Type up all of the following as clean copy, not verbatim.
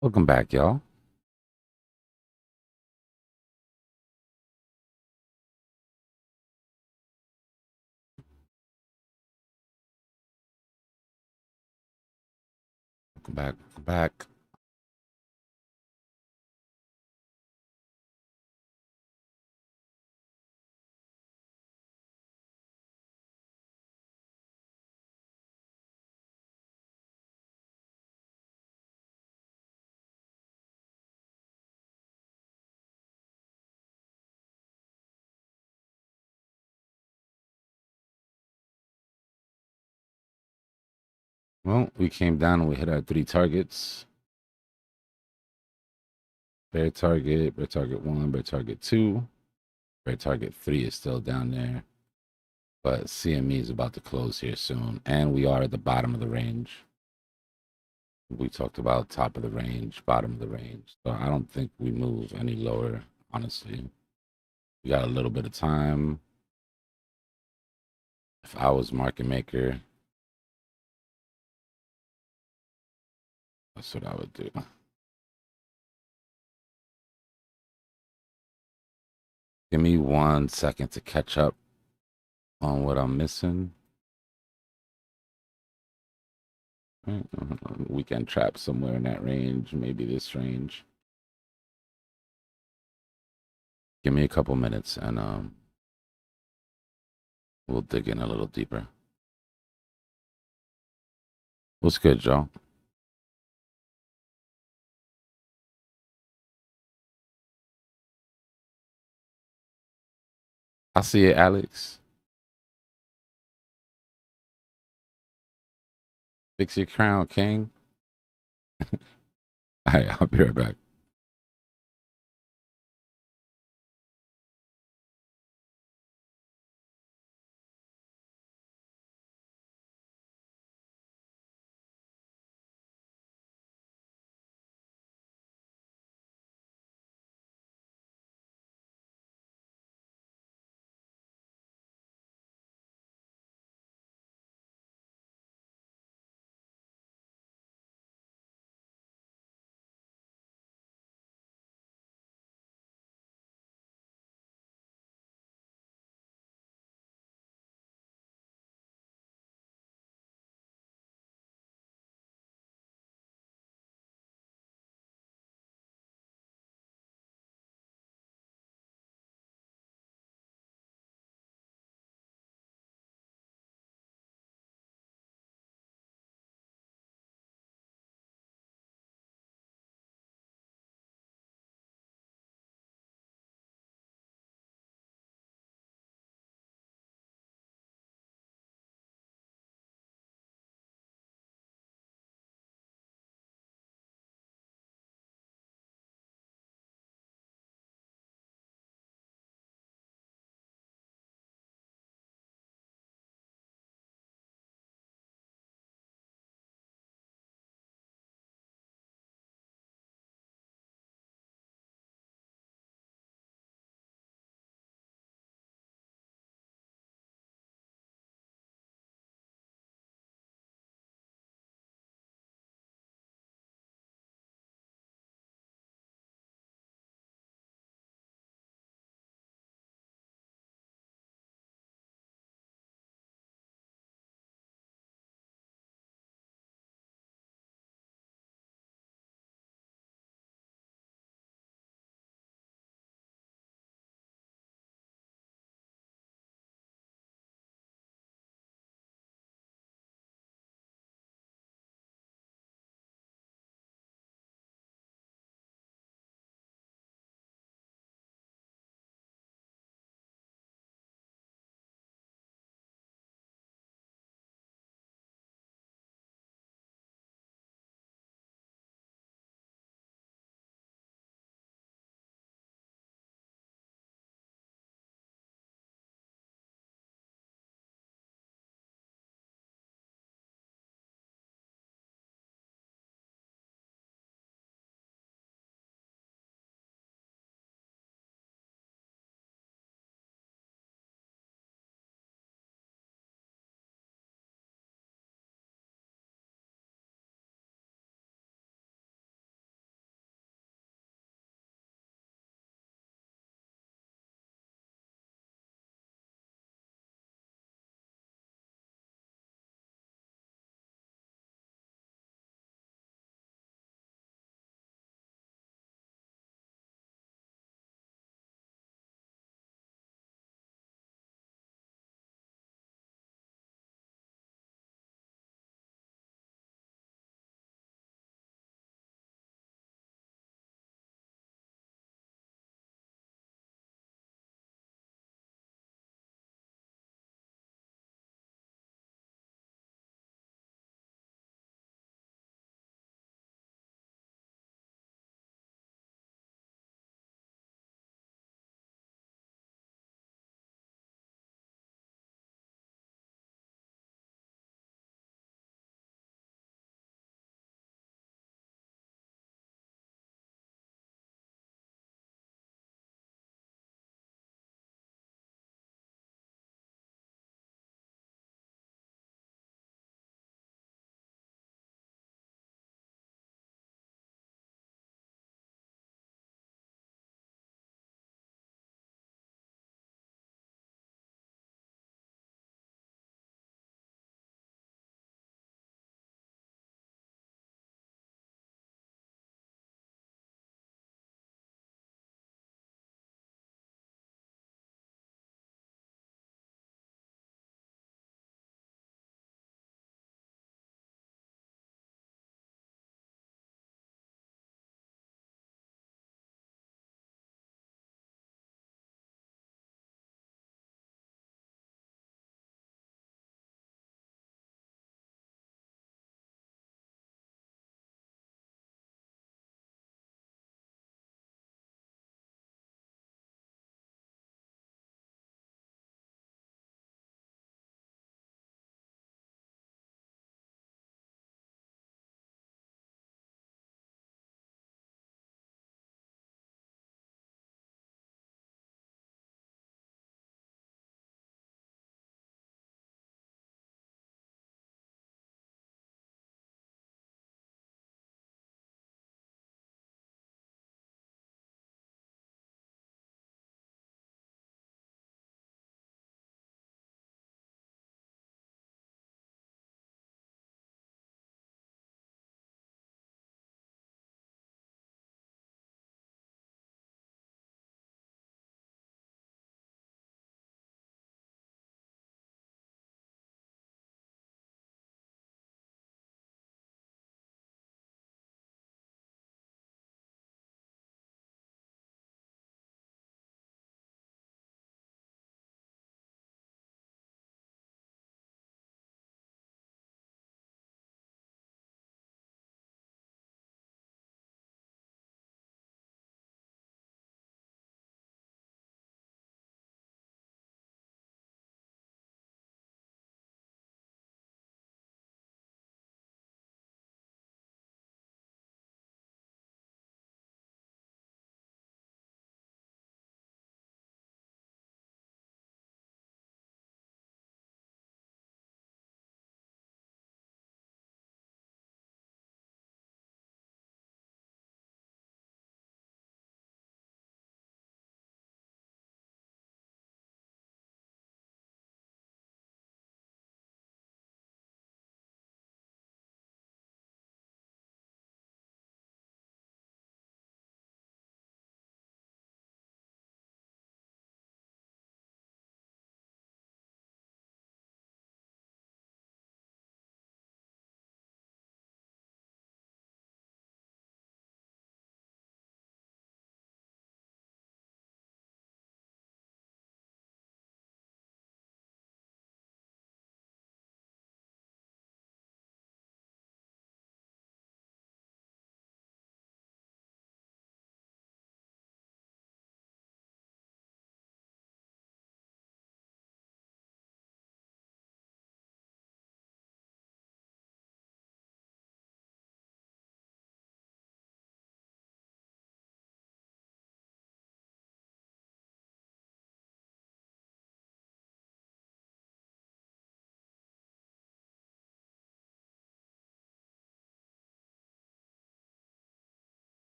Welcome back, y'all. Welcome back. Welcome back. Well, we came down and we hit our three targets. Bear target one, bear target two, bear target three is still down there. But CME is about to close here soon. And we are at the bottom of the range. We talked about top of the range, bottom of the range. So I don't think we move any lower, honestly. We got a little bit of time. If I was market maker, that's what I would do. Give me 1 second to catch up on what I'm missing. Weekend trap somewhere in that range, maybe this range. Give me a couple minutes and we'll dig in a little deeper. What's good, Joe? I see it, Alex. Fix your crown, King. All right, I'll be right back.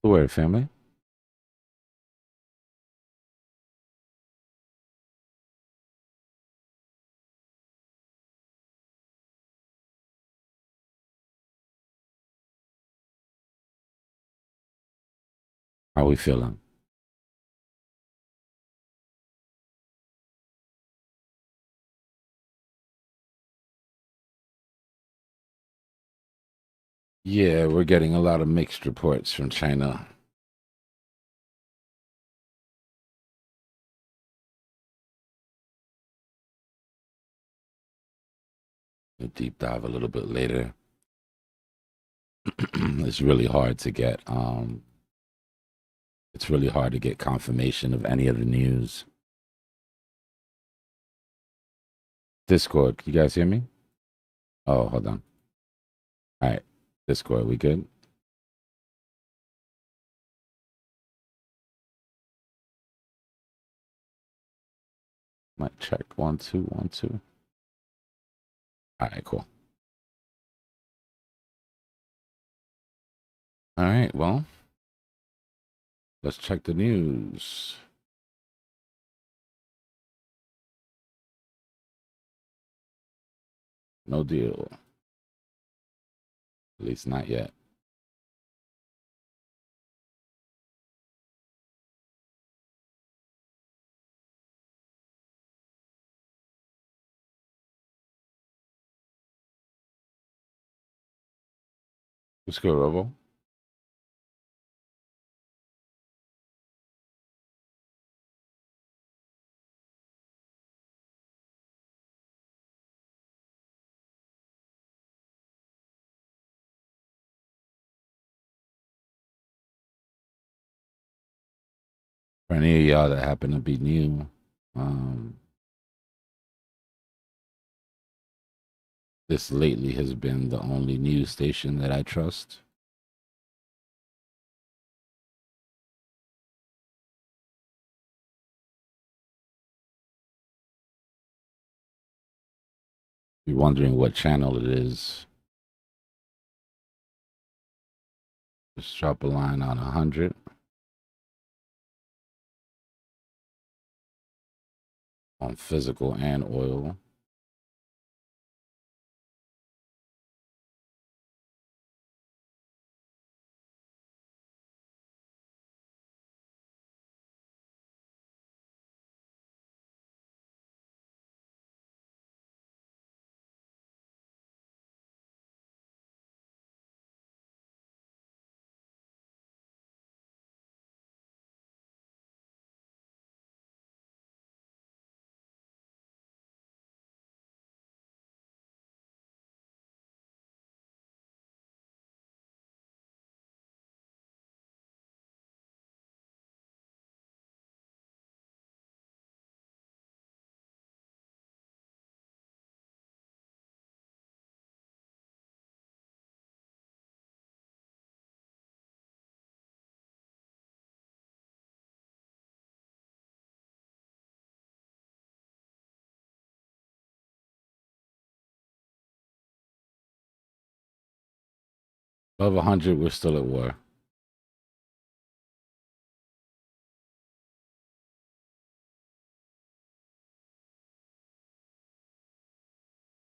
The word, family. How we feeling? Yeah, we're getting a lot of mixed reports from China. We'll deep dive a little bit later. It's really hard to get it's really hard to get confirmation of any of the news. Discord, can you guys hear me? Oh, hold on. All right. Discord, we good? Might check 1 2 1 2. All right, cool. All right, well, let's check the news. No deal. At least not yet. Let's go, Robo. For any of y'all that happen to be new, this lately has been the only news station that I trust. You're wondering what channel it is. Just drop a line on 100. On physical and oil. Above 100, we're still at war.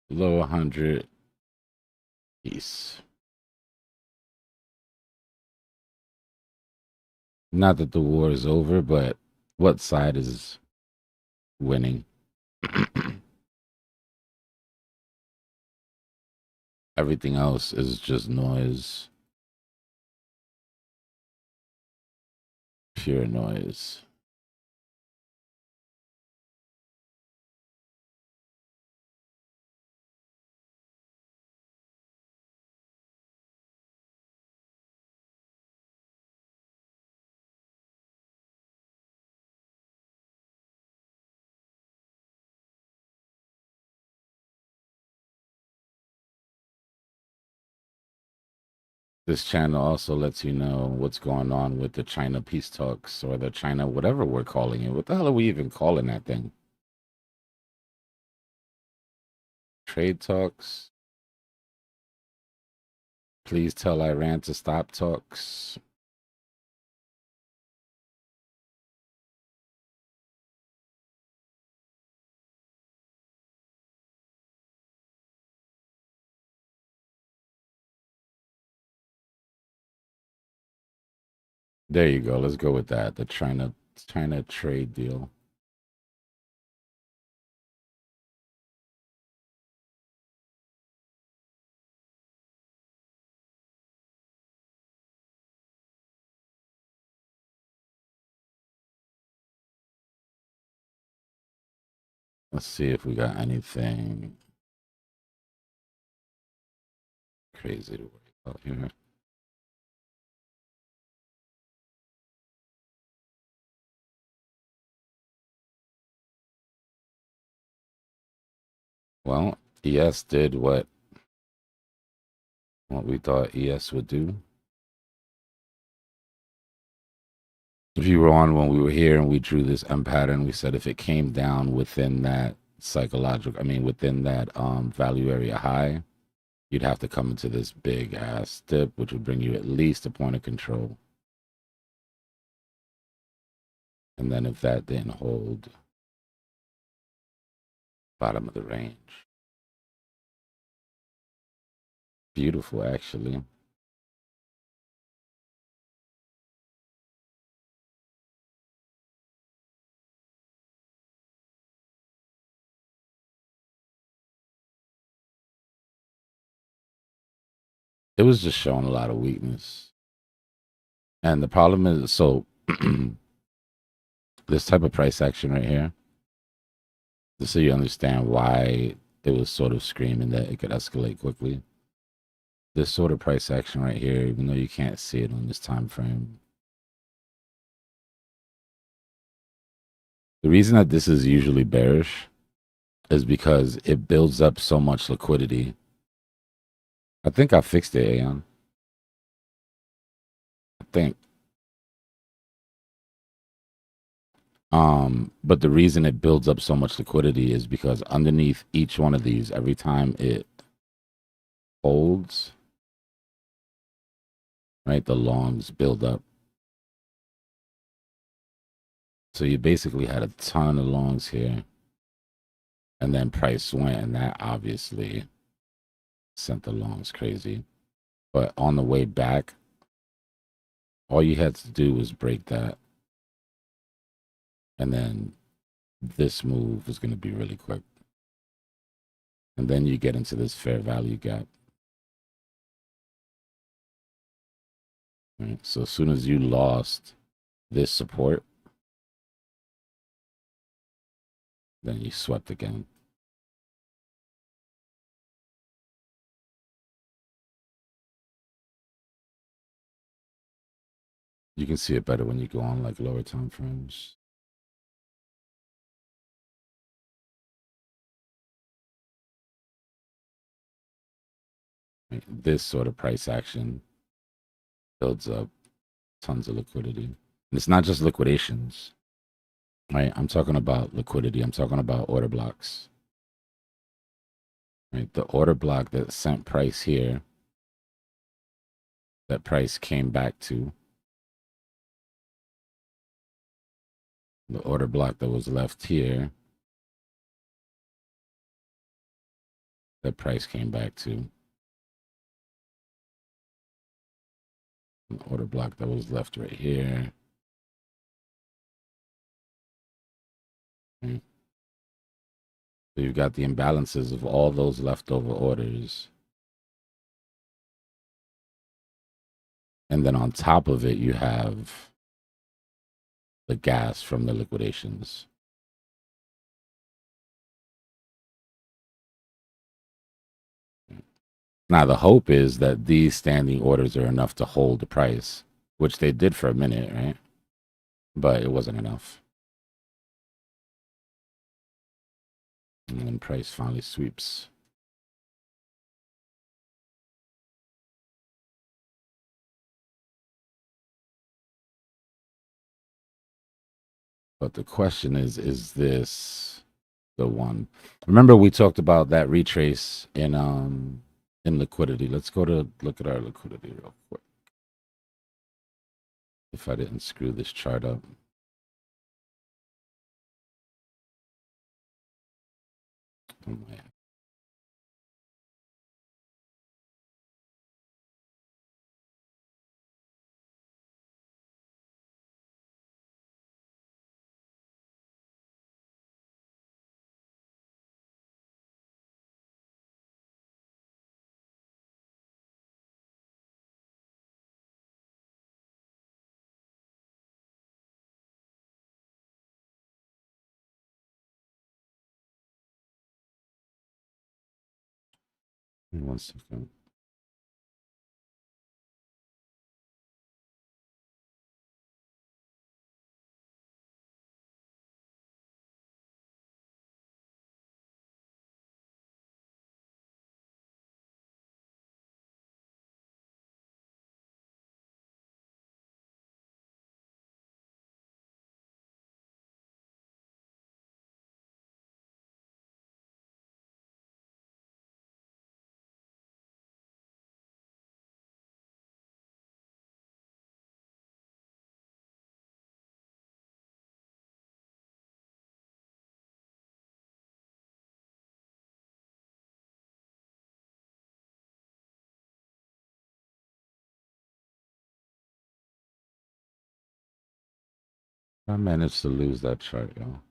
Below 100, peace. Not that the war is over, but what side is winning? Everything else is just noise. Pure noise. This channel also lets you know what's going on with the China peace talks or the China, whatever we're calling it. What the hell are we even calling that thing? Trade talks. Please tell Iran to stop talks. There you go. Let's go with that. The China trade deal. Let's see if we got anything crazy to worry about here. Well, ES did what we thought ES would do. If you were on when we were here and we drew this M pattern, we said if it came down within that within that value area high, you'd have to come into this big ass dip, which would bring you at least a point of control. And then if that didn't hold, bottom of the range. Beautiful, actually. It was just showing a lot of weakness. And the problem is, so this type of price action right here, just so you understand why it was sort of screaming that it could escalate quickly. This sort of price action right here, even though you can't see it on this time frame, the reason that this is usually bearish is because it builds up so much liquidity. I think I fixed it, Aeon. I think. But the reason it builds up so much liquidity is because underneath each one of these, every time it holds, right, the longs build up. So you basically had a ton of longs here, and then price went, and that obviously sent the longs crazy. But on the way back, all you had to do was break that, and then this move was going to be really quick. And then you get into this fair value gap. Right? So as soon as you lost this support, then you swept again. You can see it better when you go on like lower time frames. Right? This sort of price action builds up tons of liquidity. And it's not just liquidations, right? I'm talking about liquidity. I'm talking about order blocks. Right? The order block that sent price here, that price came back to. The order block that was left here, that price came back to. The order block that was left right here. Right? So you've got the imbalances of all those leftover orders. And then on top of it, you have the gas from the liquidations. Now, the hope is that these standing orders are enough to hold the price, which they did for a minute, right? But it wasn't enough. And then price finally sweeps. But the question is this the one? Remember we talked about that retrace in liquidity. Let's go to look at our liquidity real quick. If I didn't screw this chart up. Oh my. 1 second. I managed to lose that chart, y'all.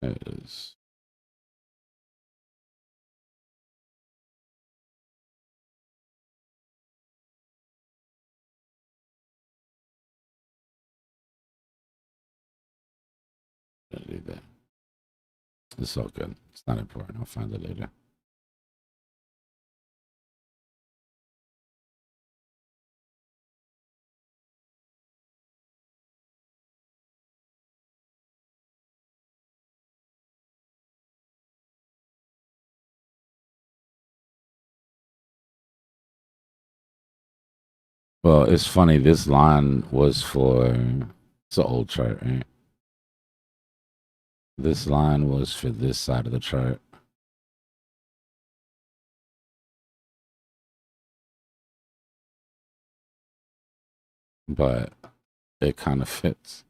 There it is. Leave that. It's all good. It's not important. I'll find it later. Well, it's funny. This line was for, it's an old chart, right? This line was for this side of the chart. But it kind of fits.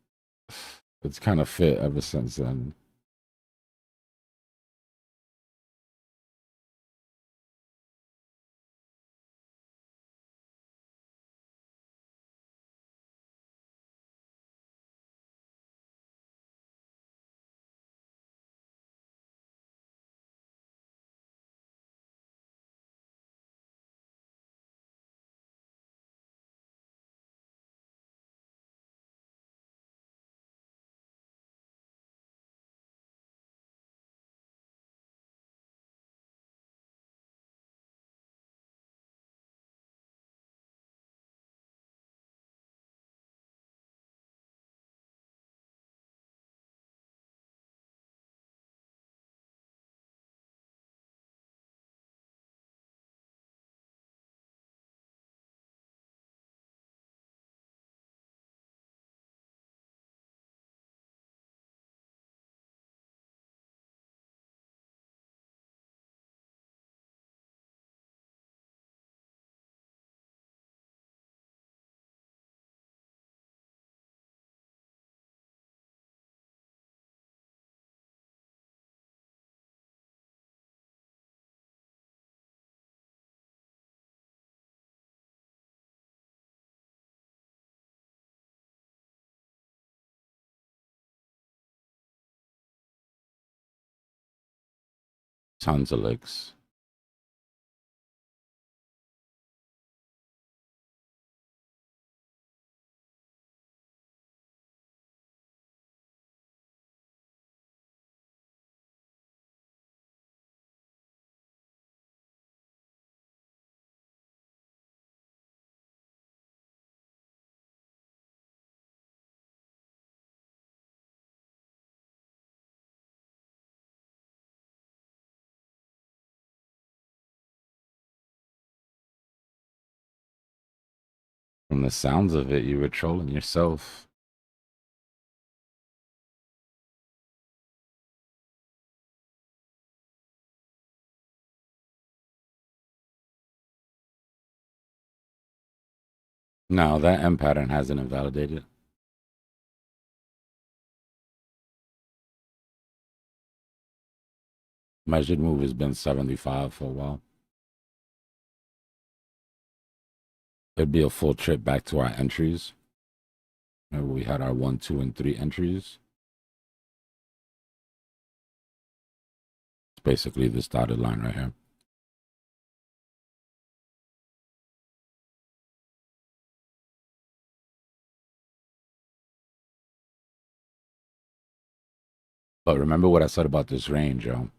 It's kind of fit ever since then. Tons of licks. From the sounds of it, you were trolling yourself. No, that M pattern hasn't invalidated. Measured move has been 75 for a while. It'd be a full trip back to our entries. Remember we had our 1, 2, and 3 entries. It's basically this dotted line right here. But remember what I said about this range, yo.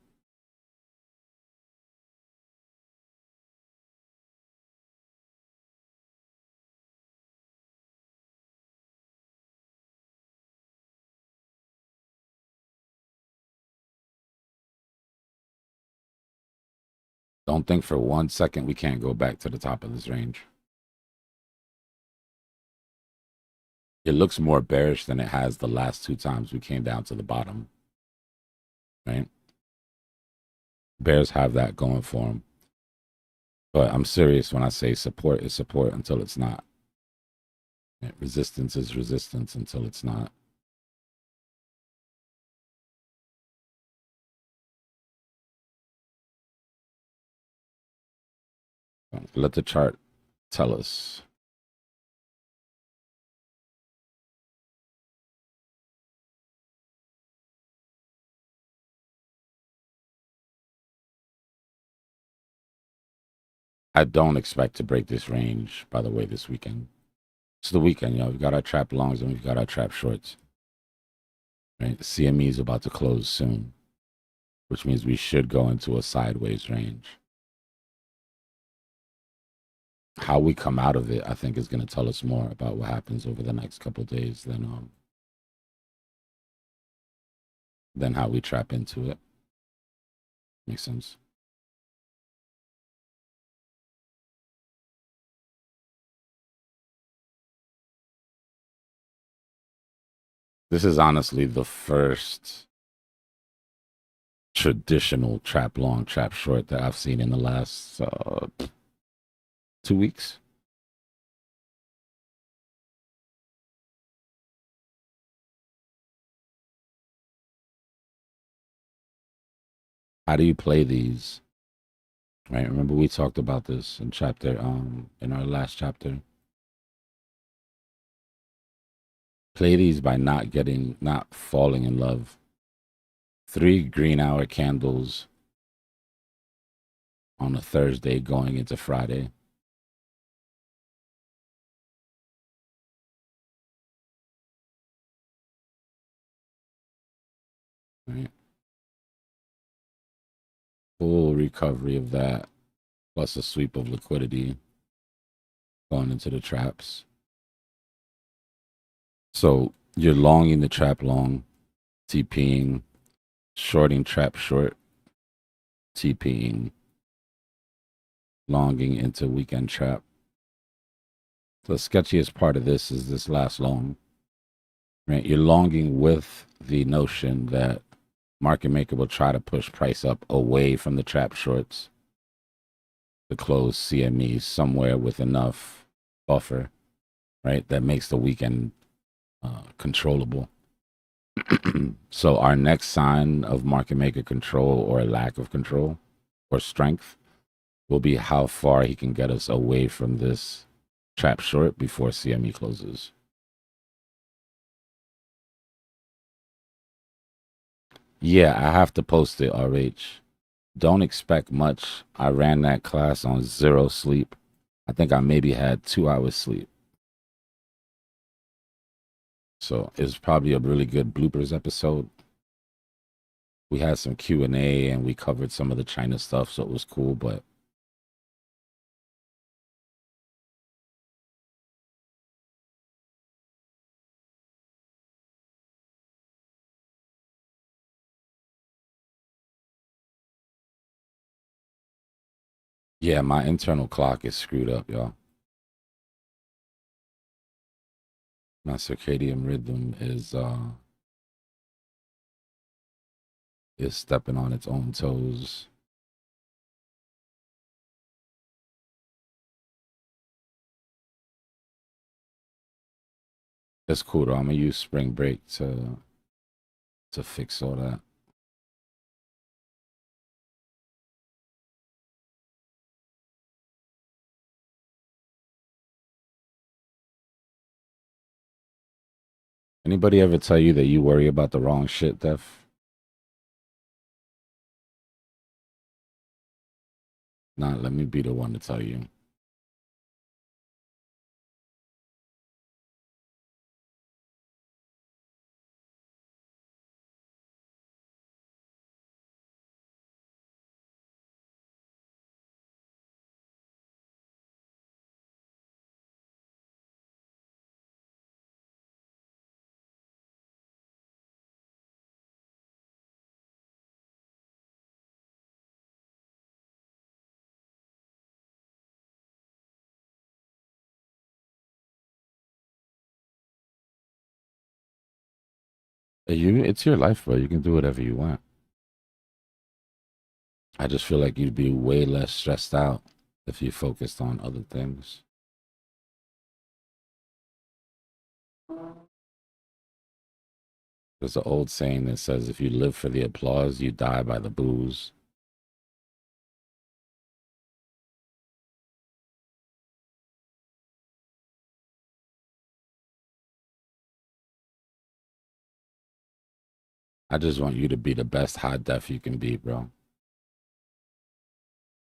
Don't think for 1 second we can't go back to the top of this range. It looks more bearish than it has the last 2 times we came down to the bottom. Right? Bears have that going for them. But I'm serious when I say support is support until it's not. Resistance is resistance until it's not. Let the chart tell us. I don't expect to break this range, by the way, this weekend. It's the weekend, you know. We've got our trap longs and we've got our trap shorts. Right? The CME is about to close soon, which means we should go into a sideways range. How we come out of it, I think, is going to tell us more about what happens over the next couple of days than how we trap into it. Makes sense. This is honestly the first traditional trap long, trap short that I've seen in the last 2 weeks. How do you play these? Right? Remember we talked about this in in our last chapter. Play these by not falling in love. 3 green hour candles on a Thursday going into Friday. Right? Full recovery of that, plus a sweep of liquidity going into the traps. So you're longing the trap long, TPing, shorting trap short, TPing, longing into weekend trap. The sketchiest part of this is this last long. Right? You're longing with the notion that market maker will try to push price up away from the trap shorts to close CME somewhere with enough buffer, right? That makes the weekend controllable. So our next sign of market maker control or lack of control or strength will be how far he can get us away from this trap short before CME closes. Yeah, I have to post it, RH. Don't expect much. I ran that class on 0 sleep. I think I maybe had 2 hours sleep. So it's probably a really good bloopers episode. We had some Q&A and we covered some of the China stuff, so it was cool, but yeah, my internal clock is screwed up, y'all. My circadian rhythm is stepping on its own toes. That's cool though. I'm gonna use spring break to fix all that. Anybody ever tell you that you worry about the wrong shit, Def? Nah, let me be the one to tell you. It's your life, bro. You can do whatever you want. I just feel like you'd be way less stressed out if you focused on other things. There's an old saying that says if you live for the applause, you die by the booze. I just want you to be the best high def you can be, bro.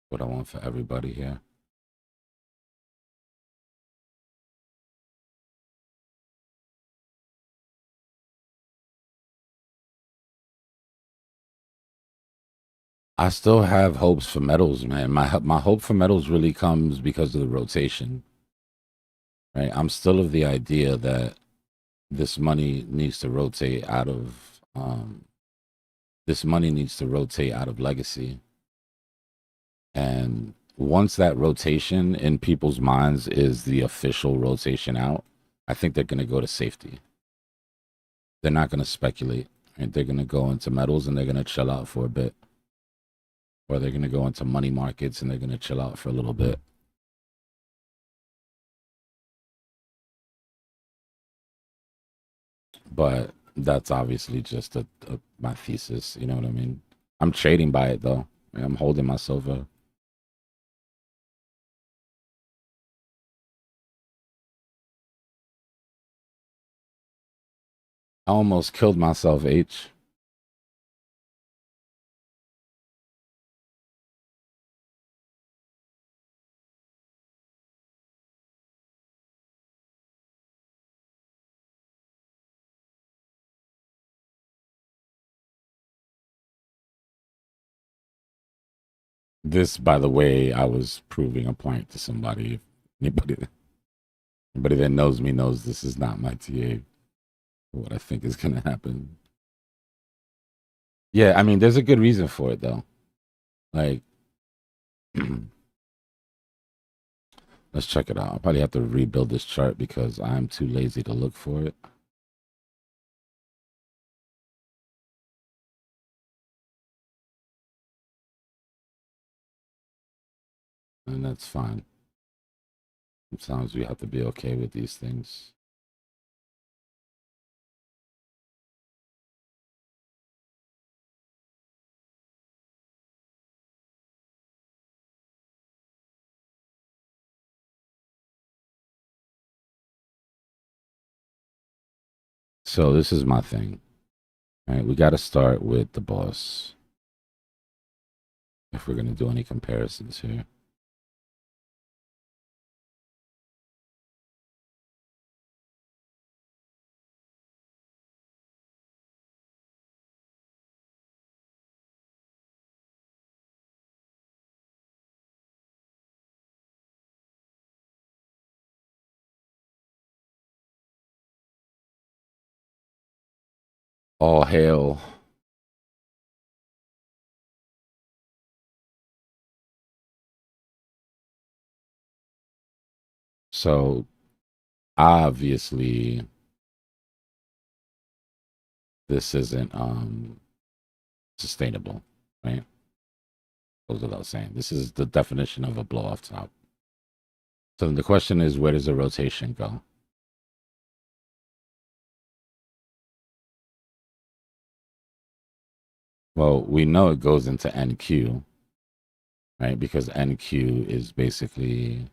What I want for everybody here. I still have hopes for metals, man. My hope for metals really comes because of the rotation. Right? I'm still of the idea that this money needs to rotate out of legacy. And once that rotation in people's minds is the official rotation out, I think they're going to go to safety. They're not going to speculate. Right? They're going to go into metals and they're going to chill out for a bit. Or they're going to go into money markets and they're going to chill out for a little bit. But that's obviously just my thesis. You know what I mean? I'm trading by it though. I'm holding my silver. I almost killed myself, H. This, by the way, I was proving a point to somebody. Anybody that knows me knows this is not my TA. What I think is going to happen. Yeah, I mean, there's a good reason for it, though. Like, let's check it out. I'll probably have to rebuild this chart because I'm too lazy to look for it. And that's fine. Sometimes we have to be okay with these things. So this is my thing. All right, we got to start with the boss if we're going to do any comparisons here. All hail. So obviously this isn't sustainable, right? Goes without saying. This is the definition of a blow off top. So the question is, where does the rotation go? Well, we know it goes into NQ, right? Because NQ is basically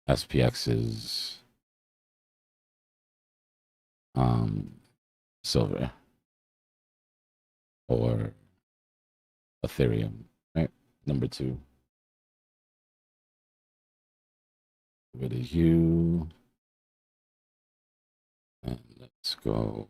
SPX's silver or Ethereum, right? Number 2. With a U. And let's go.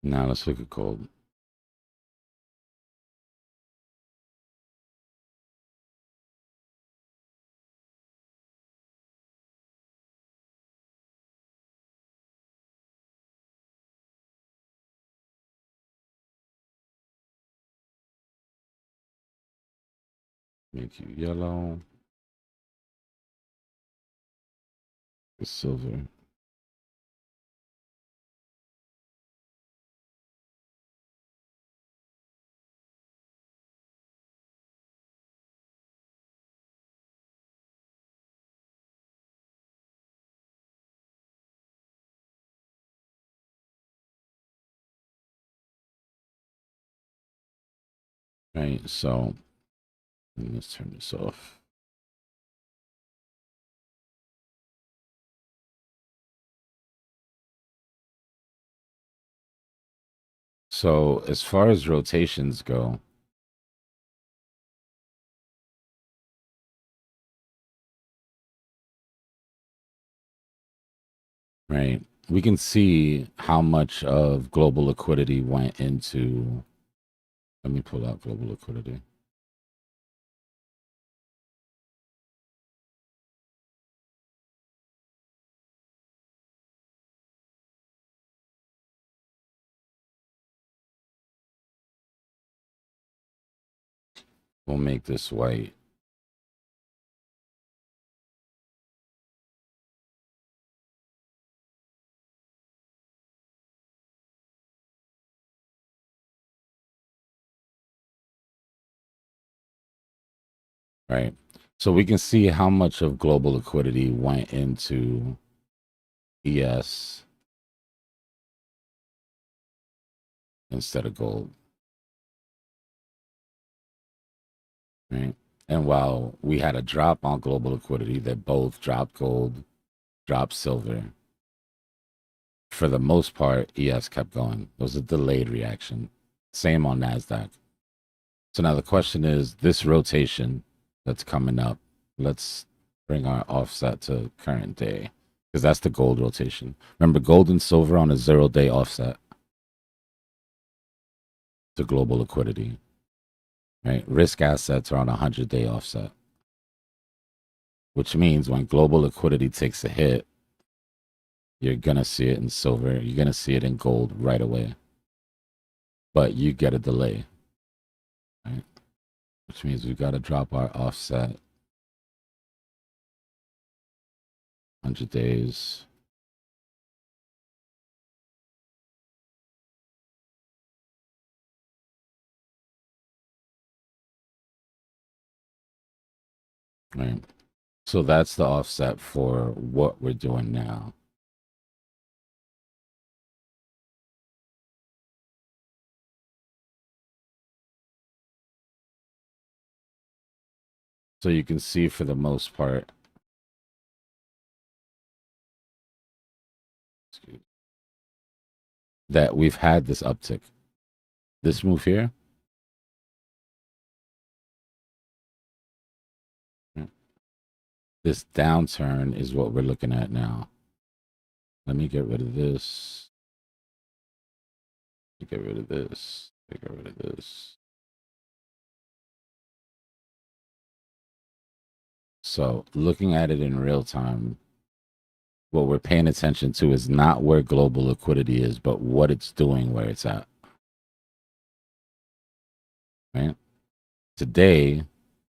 Now let's look at gold. Make you yellow. The silver. Right, so let's turn this off. So as far as rotations go, right, we can see how much of global liquidity went into. Let me pull out global liquidity. We'll make this white. Right. So we can see how much of global liquidity went into ES instead of gold. Right. And while we had a drop on global liquidity that both dropped gold, dropped silver, for the most part, ES kept going. It was a delayed reaction. Same on NASDAQ. So now the question is this rotation that's coming up, let's bring our offset to current day because that's the gold rotation. Remember, gold and silver on a 0-day offset to global liquidity, right? Risk assets are on a 100-day offset, which means when global liquidity takes a hit, you're going to see it in silver. You're going to see it in gold right away. But you get a delay, right? Which means we've got to drop our offset 100 days. Right. So that's the offset for what we're doing now. So you can see for the most part, that we've had this uptick. This move here, this downturn is what we're looking at now. Let me get rid of this. Get rid of this. Get rid of this. So looking at it in real time, what we're paying attention to is not where global liquidity is, but what it's doing where it's at. right? Today,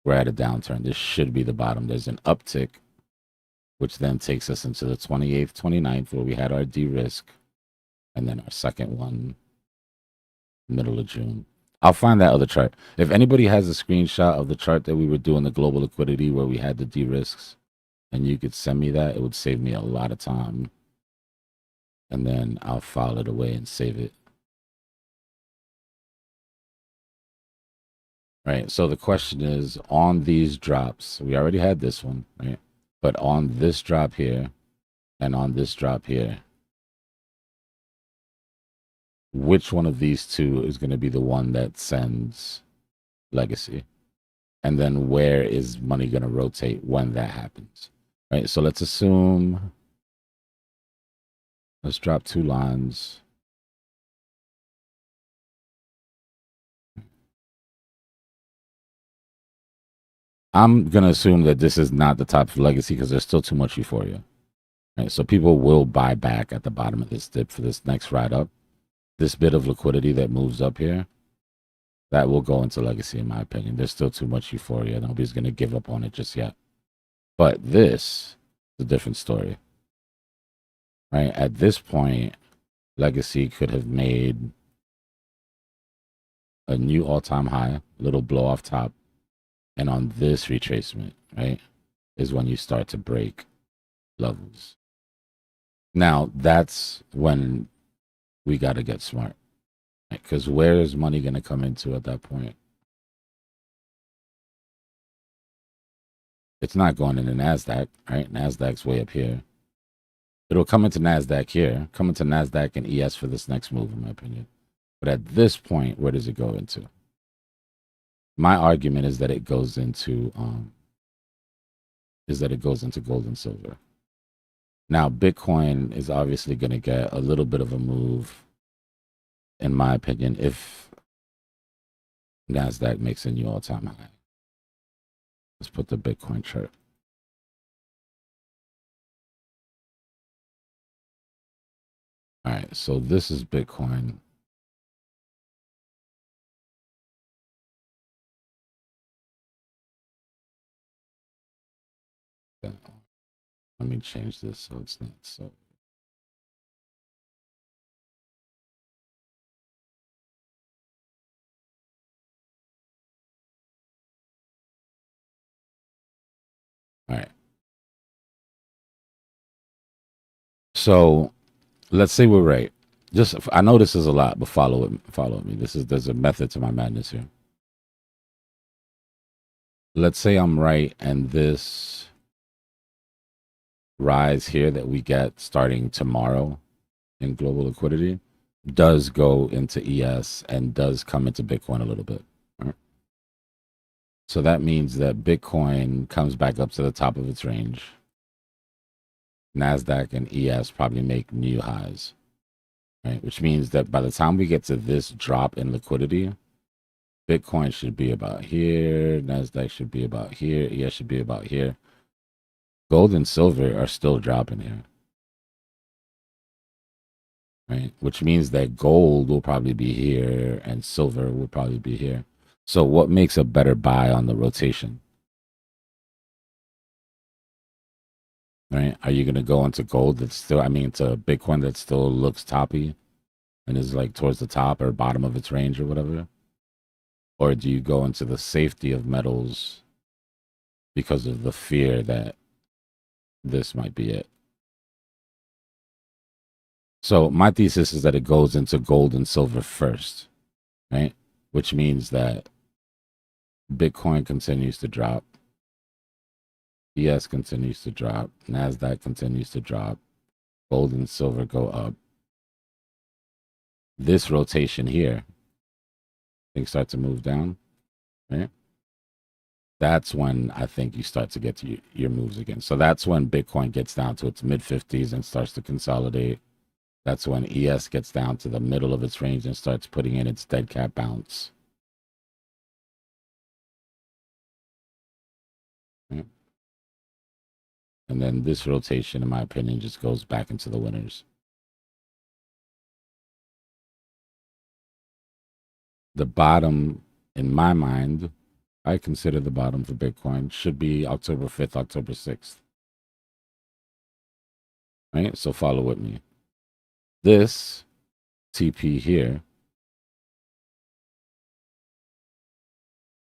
we're at a downturn. This should be the bottom. There's an uptick, which then takes us into the 28th, 29th, where we had our de-risk, and then our second one, middle of June. I'll find that other chart. If anybody has a screenshot of the chart that we were doing, the global liquidity, where we had the de-risks, and you could send me that, it would save me a lot of time. And then I'll file it away and save it. Right. So the question is, on these drops, we already had this one, right? But on this drop here and on this drop here, which one of these two is going to be the one that sends legacy? And then where is money going to rotate when that happens? Right. So let's assume, let's drop 2 lines. I'm going to assume that this is not the top of legacy because there's still too much euphoria. Right? So people will buy back at the bottom of this dip for this next ride up. This bit of liquidity that moves up here, that will go into legacy, in my opinion. There's still too much euphoria. Nobody's going to give up on it just yet. But this is a different story. Right? At this point, legacy could have made a new all-time high, little blow off top. And on this retracement, right, is when you start to break levels. Now, that's when we got to get smart. Because right? Where is money going to come into at that point? It's not going into NASDAQ, right? NASDAQ's way up here. It'll come into NASDAQ here, come into NASDAQ and ES for this next move, in my opinion. But at this point, where does it go into? My argument is that it goes into gold and silver. Now, Bitcoin is obviously going to get a little bit of a move, in my opinion, if NASDAQ makes a new all-time high. Let's put the Bitcoin chart. All right, so this is Bitcoin. Let me change this so it's not so. All right. So let's say we're right. Just I know this is a lot, but follow me. There's a method to my madness here. Let's say I'm right and this rise here that we get starting tomorrow in global liquidity does go into ES and does come into Bitcoin a little bit. Right? So that means that Bitcoin comes back up to the top of its range. NASDAQ and ES probably make new highs, right? Which means that by the time we get to this drop in liquidity, Bitcoin should be about here, NASDAQ should be about here, ES should be about here. Gold and silver are still dropping here, right? Which means that gold will probably be here and silver will probably be here. So what makes a better buy on the rotation? Right? Are you going to go into gold that's still, to Bitcoin that still looks toppy and is like towards the top or bottom of its range or whatever? Or do you go into the safety of metals because of the fear that this might be it? So my thesis is that it goes into gold and silver first, right? Which means that Bitcoin continues to drop. ES continues to drop. NASDAQ continues to drop. Gold and silver go up. This rotation here, things start to move down, right? That's when I think you start to get to your moves again. So that's when Bitcoin gets down to its mid-50s and starts to consolidate. That's when ES gets down to the middle of its range and starts putting in its dead cat bounce. Right? And then this rotation, in my opinion, just goes back into the winners. The bottom in my mind, I consider the bottom for Bitcoin should be October 5th, October 6th. Right? So follow with me. This TP here,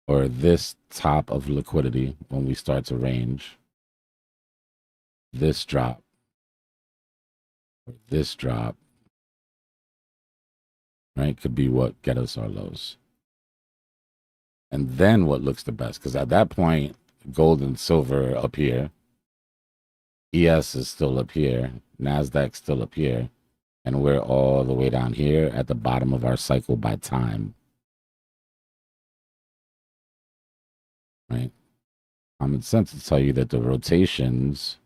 or this top of liquidity when we start to range, this drop, or this drop, right, could be what get us our lows. And then what looks the best? Because at that point, gold and silver up here, ES is still up here, NASDAQ still up here, and we're all the way down here at the bottom of our cycle by time. Right? Common sense to tell you that the rotations,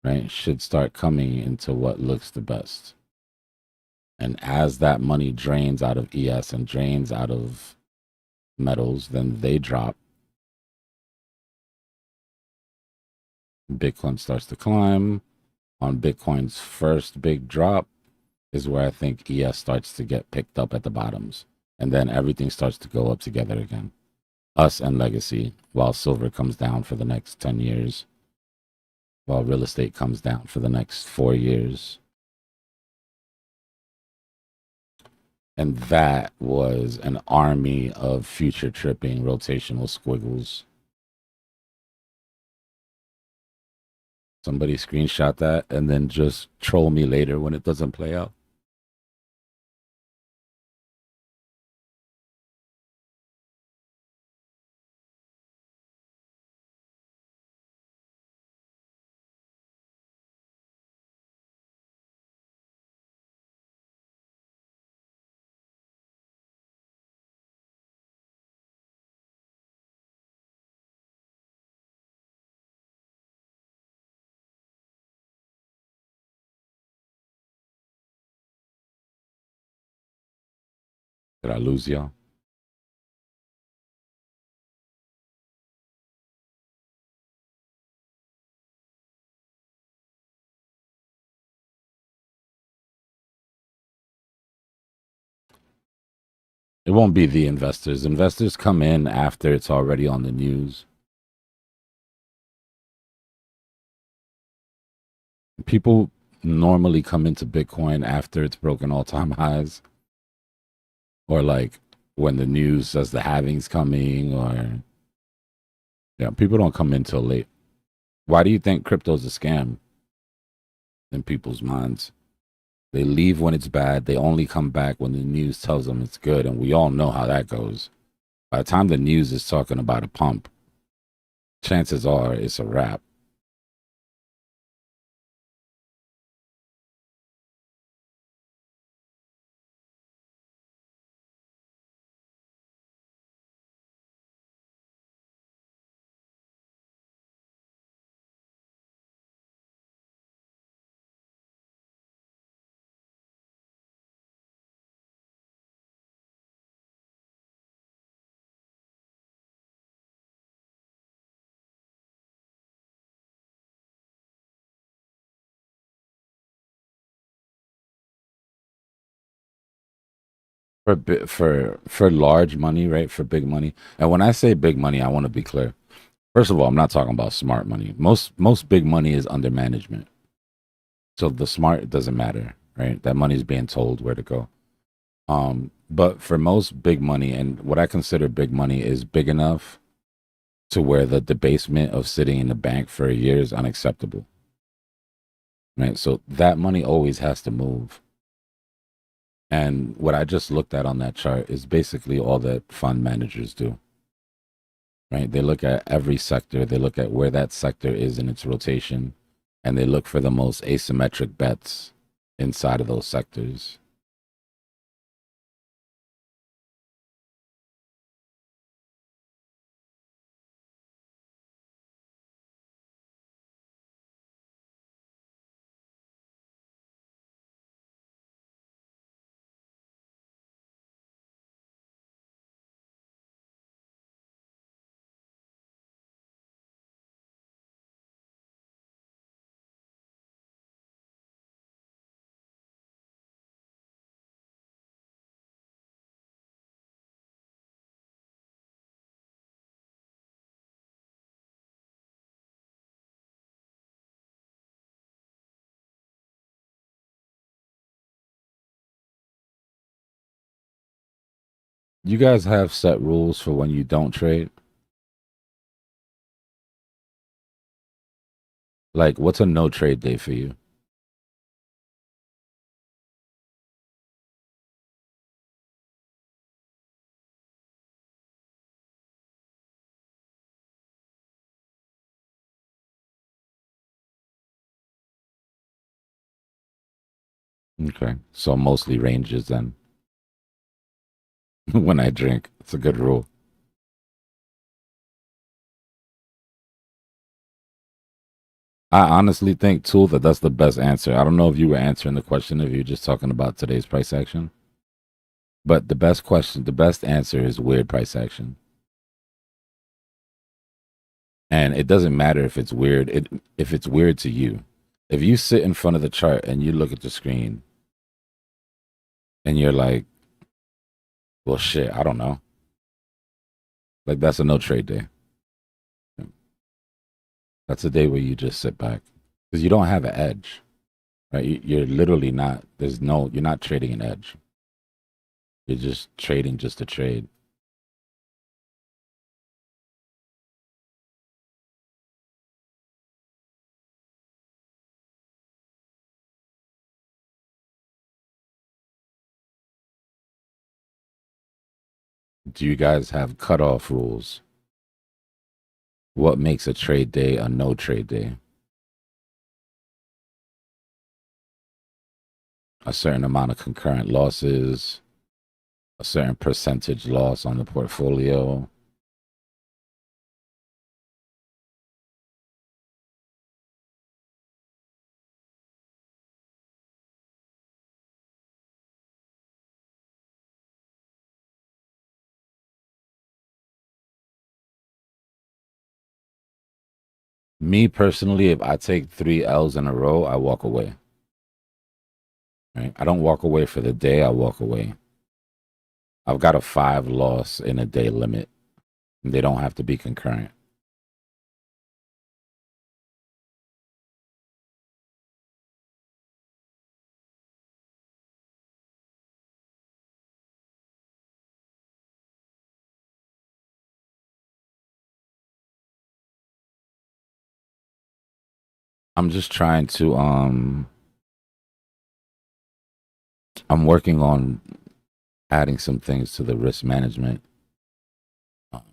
right, should start coming into what looks the best. And as that money drains out of ES and drains out of metals, then they drop. Bitcoin starts to climb. On Bitcoin's first big drop is where I think ES starts to get picked up at the bottoms. And then everything starts to go up together again. Us and legacy, while silver comes down for the next 10 years, while real estate comes down for the next 4 years. And that was an army of future tripping rotational squiggles. Somebody screenshot that and then just troll me later when it doesn't play out. Did I lose y'all? It won't be the investors. Investors come in after it's already on the news. People normally come into Bitcoin after it's broken all-time highs, or like when the news says the halving's coming, or yeah, people don't come in till late. Why do you think crypto's a scam in people's minds? They leave when it's bad. They only come back when the news tells them it's good, and we all know how that goes. By the time the news is talking about a pump, chances are it's a wrap. For large money, right? For big money. And when I say big money, I want to be clear. First of all, I'm not talking about smart money. Most big money is under management. So the smart doesn't matter, right? That money is being told where to go. But for most big money, and what I consider big money is big enough to where the debasement of sitting in the bank for a year is unacceptable. Right. So that money always has to move. And what I just looked at on that chart is basically all that fund managers do. Right. They look at every sector, they look at where that sector is in its rotation, and they look for the most asymmetric bets inside of those sectors. You guys have set rules for when you don't trade? Like, what's a no trade day for you? Okay. So mostly ranges then when I drink. It's a good rule. I honestly think, Tool, that that's the best answer. I don't know if you were answering the question, if you're just talking about today's price action, but the best question, the best answer is weird price action. And it doesn't matter if it's weird, if it's weird to you. If you sit in front of the chart and you look at the screen and you're like, well, shit, I don't know. Like, that's a no trade day. That's a day where you just sit back because you don't have an edge, right? You're literally not, you're not trading an edge. You're just trading just to trade. Do you guys have cutoff rules? What makes a trade day a no trade day? A certain amount of concurrent losses, a certain percentage loss on the portfolio. Me personally, if I take 3 L's in a row, I walk away. Right? I don't walk away for the day, I walk away. I've got a 5 loss in a day limit. They don't have to be concurrent. I'm just trying to I'm working on adding some things to the risk management um,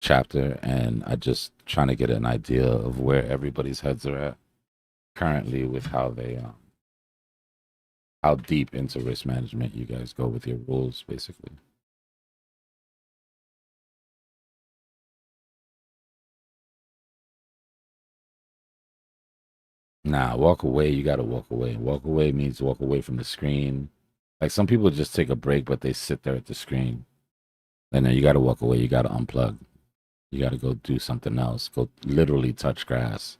chapter, and I just trying to get an idea of where everybody's heads are at currently with how deep into risk management you guys go with your rules, basically. Nah, walk away. You got to walk away. Walk away means walk away from the screen. Like some people just take a break, but they sit there at the screen, and then you got to walk away. You got to unplug. You got to go do something else. Go literally touch grass.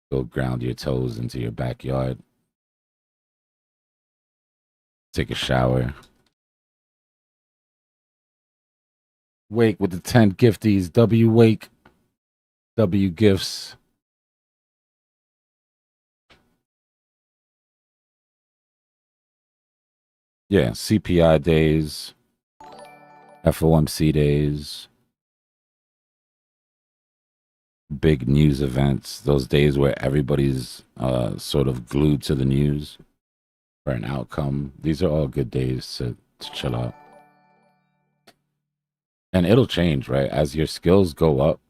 Go ground your toes into your backyard. Take a shower. Wake with the 10 gifties. W Wake. W Gifts. Yeah, CPI days, FOMC days, big news events, those days where everybody's sort of glued to the news for an outcome. These are all good days to chill out. And it'll change, right? As your skills go up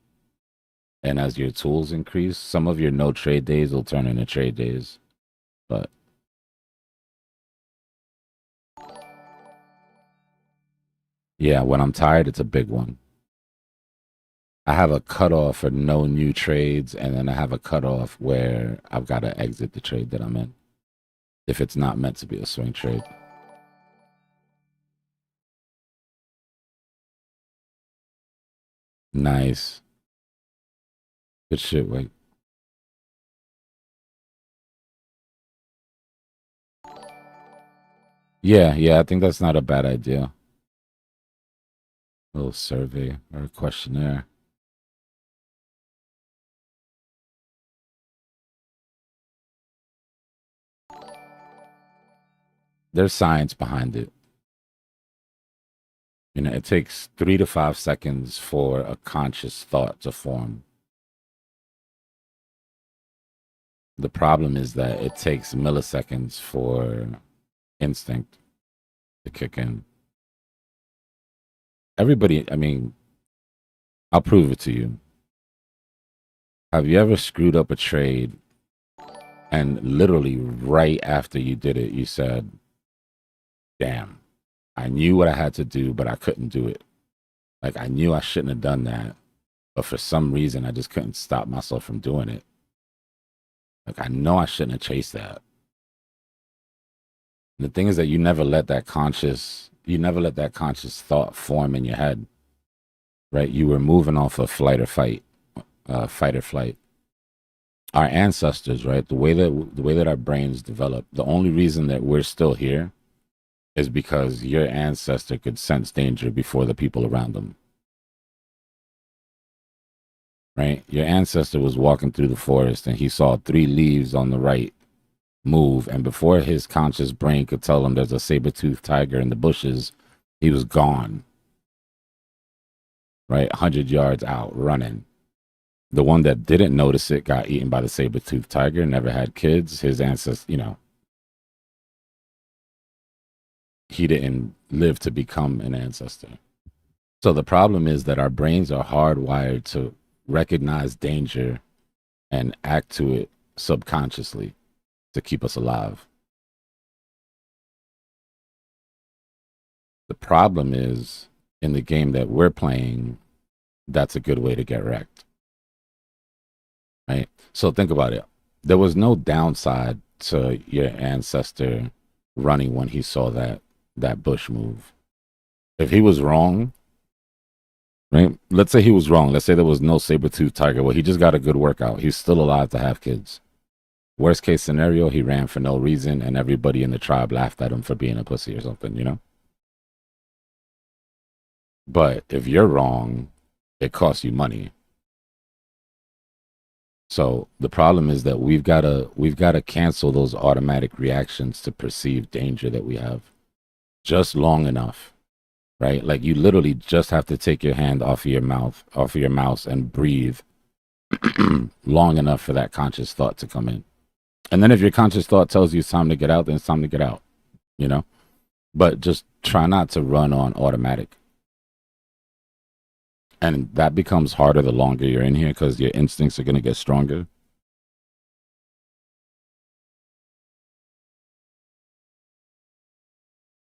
and as your tools increase, some of your no trade days will turn into trade days. But yeah, when I'm tired, it's a big one. I have a cutoff for no new trades, and then I have a cutoff where I've got to exit the trade that I'm in if it's not meant to be a swing trade. Nice. Good shit, Wake. Yeah, yeah, I think that's not a bad idea. A little survey or a questionnaire. There's science behind it. You know, it takes 3 to 5 seconds for a conscious thought to form. The problem is that it takes milliseconds for instinct to kick in. Everybody, I mean, I'll prove it to you. Have you ever screwed up a trade and literally right after you did it, you said, damn, I knew what I had to do, but I couldn't do it. Like I knew I shouldn't have done that, but for some reason I just couldn't stop myself from doing it. Like I know I shouldn't have chased that. The thing is that you never let that conscious thought form in your head, right? You were moving off of fight or flight. Our ancestors, right? The way that our brains develop, the only reason that we're still here is because your ancestor could sense danger before the people around them. Right? Your ancestor was walking through the forest and he saw 3 leaves on the right move, and before his conscious brain could tell him there's a saber-toothed tiger in the bushes, he was gone. Right? 100 yards out running. The one that didn't notice it got eaten by the saber-toothed tiger, never had kids. His ancestor, he didn't live to become an ancestor. So the problem is that our brains are hardwired to recognize danger and act to it subconsciously to keep us alive. The problem is in the game that we're playing, that's a good way to get wrecked. Right? So think about it. There was no downside to your ancestor running when he saw that bush move. If he was wrong, right? Let's say he was wrong. Let's say there was no saber-toothed tiger. Well, he just got a good workout. He's still alive to have kids. Worst case scenario, he ran for no reason and everybody in the tribe laughed at him for being a pussy or something. But if you're wrong, it costs you money. So the problem is that we've gotta cancel those automatic reactions to perceived danger that we have just long enough, right? Like you literally just have to take your hand off of your mouse and breathe long enough for that conscious thought to come in. And then if your conscious thought tells you it's time to get out, then it's time to get out, you know? But just try not to run on automatic. And that becomes harder the longer you're in here because your instincts are going to get stronger.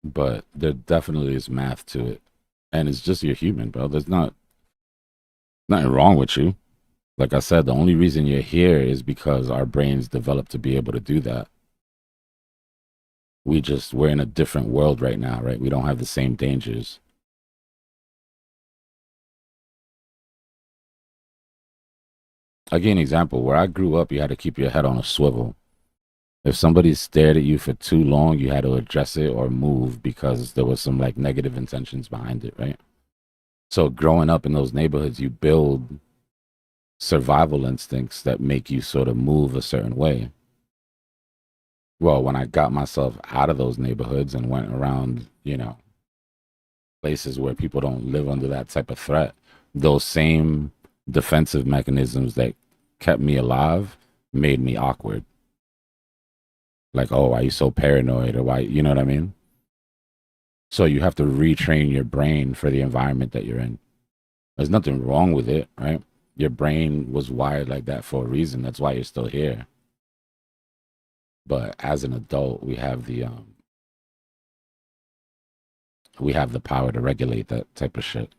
But there definitely is math to it. And it's just you're human, bro. There's nothing wrong with you. Like I said, the only reason you're here is because our brains developed to be able to do that. We're in a different world right now, right? We don't have the same dangers. I'll give you an example. Where I grew up, you had to keep your head on a swivel. If somebody stared at you for too long, you had to address it or move because there was some like negative intentions behind it, right? So growing up in those neighborhoods, you build survival instincts that make you sort of move a certain way. Well, when I got myself out of those neighborhoods and went around, places where people don't live under that type of threat, those same defensive mechanisms that kept me alive made me awkward. Like, oh, why are you so paranoid? Or why, you know what I mean? So you have to retrain your brain for the environment that you're in. There's nothing wrong with it, right? Your brain was wired like that for a reason. That's why you're still here. But as an adult, we have the power to regulate that type of shit.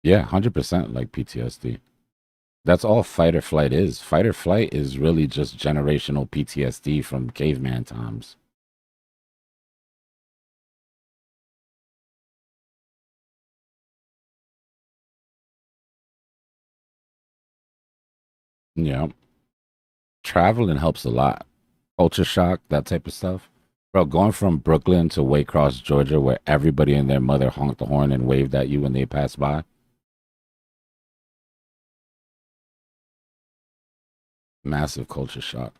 Yeah, 100% like PTSD. That's all fight or flight is. Fight or flight is really just generational PTSD from caveman times. Yeah. Traveling helps a lot. Culture shock, that type of stuff. Bro, going from Brooklyn to Waycross, Georgia, where everybody and their mother honked the horn and waved at you when they passed by. Massive culture shock.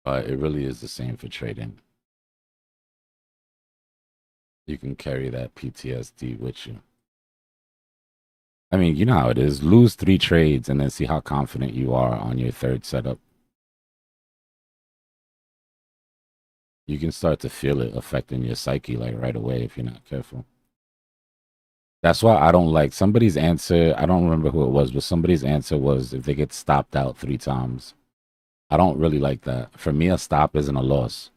But it really is the same for trading. You can carry that PTSD with you. I mean, you know how it is. Lose 3 trades and then see how confident you are on your third setup. You can start to feel it affecting your psyche like right away if you're not careful. That's why I don't like somebody's answer. I don't remember who it was, but somebody's answer was if they get stopped out 3 times. I don't really like that. For me, a stop isn't a loss.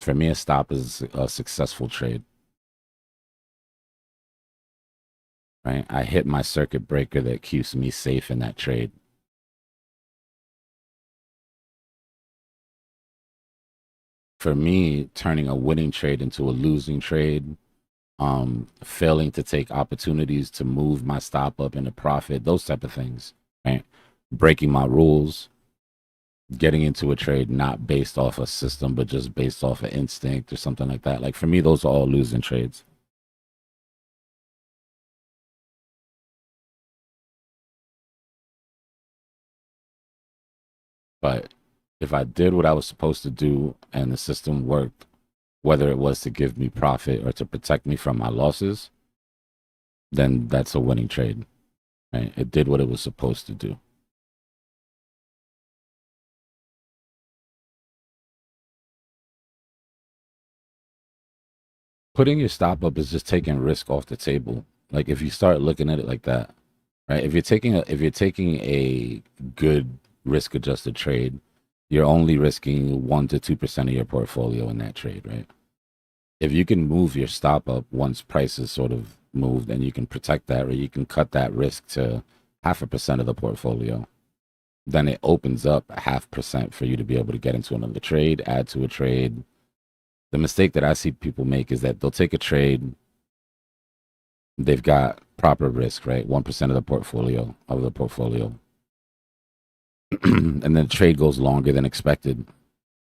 For me, a stop is a successful trade. Right? I hit my circuit breaker that keeps me safe in that trade. For me, turning a winning trade into a losing trade, failing to take opportunities to move my stop up into profit, those type of things, right? Breaking my rules, getting into a trade not based off a system, but just based off of instinct or something like that. Like for me, those are all losing trades. But if I did what I was supposed to do and the system worked, whether it was to give me profit or to protect me from my losses, then that's a winning trade. Right? It did what it was supposed to do. Putting your stop up is just taking risk off the table. Like if you start looking at it like that, right? If you're taking a good risk adjusted trade, you're only risking 1 to 2% of your portfolio in that trade, right? If you can move your stop up once prices sort of moved, and you can protect that, or you can cut that risk to 0.5% of the portfolio, then it opens up 0.5% for you to be able to get into another trade, add to a trade. The mistake that I see people make is that they'll take a trade, they've got proper risk, right? 1% of the portfolio. And then the trade goes longer than expected,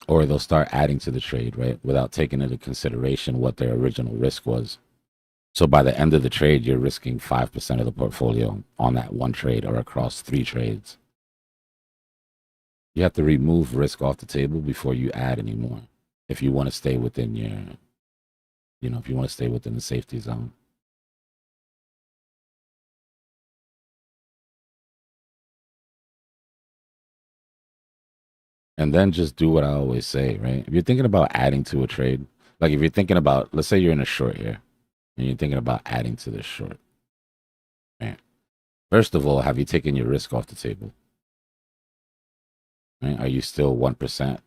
or they'll start adding to the trade, right? Without taking into consideration what their original risk was. So by the end of the trade, you're risking 5% of the portfolio on that one trade or across 3 trades. You have to remove risk off the table before you add anymore. If you want to stay within if you want to stay within the safety zone. And then just do what I always say, right? If you're thinking about adding to a trade, like if you're thinking about, let's say you're in a short here and you're thinking about adding to this short, right? First of all, have you taken your risk off the table? Right? Are you still 1%?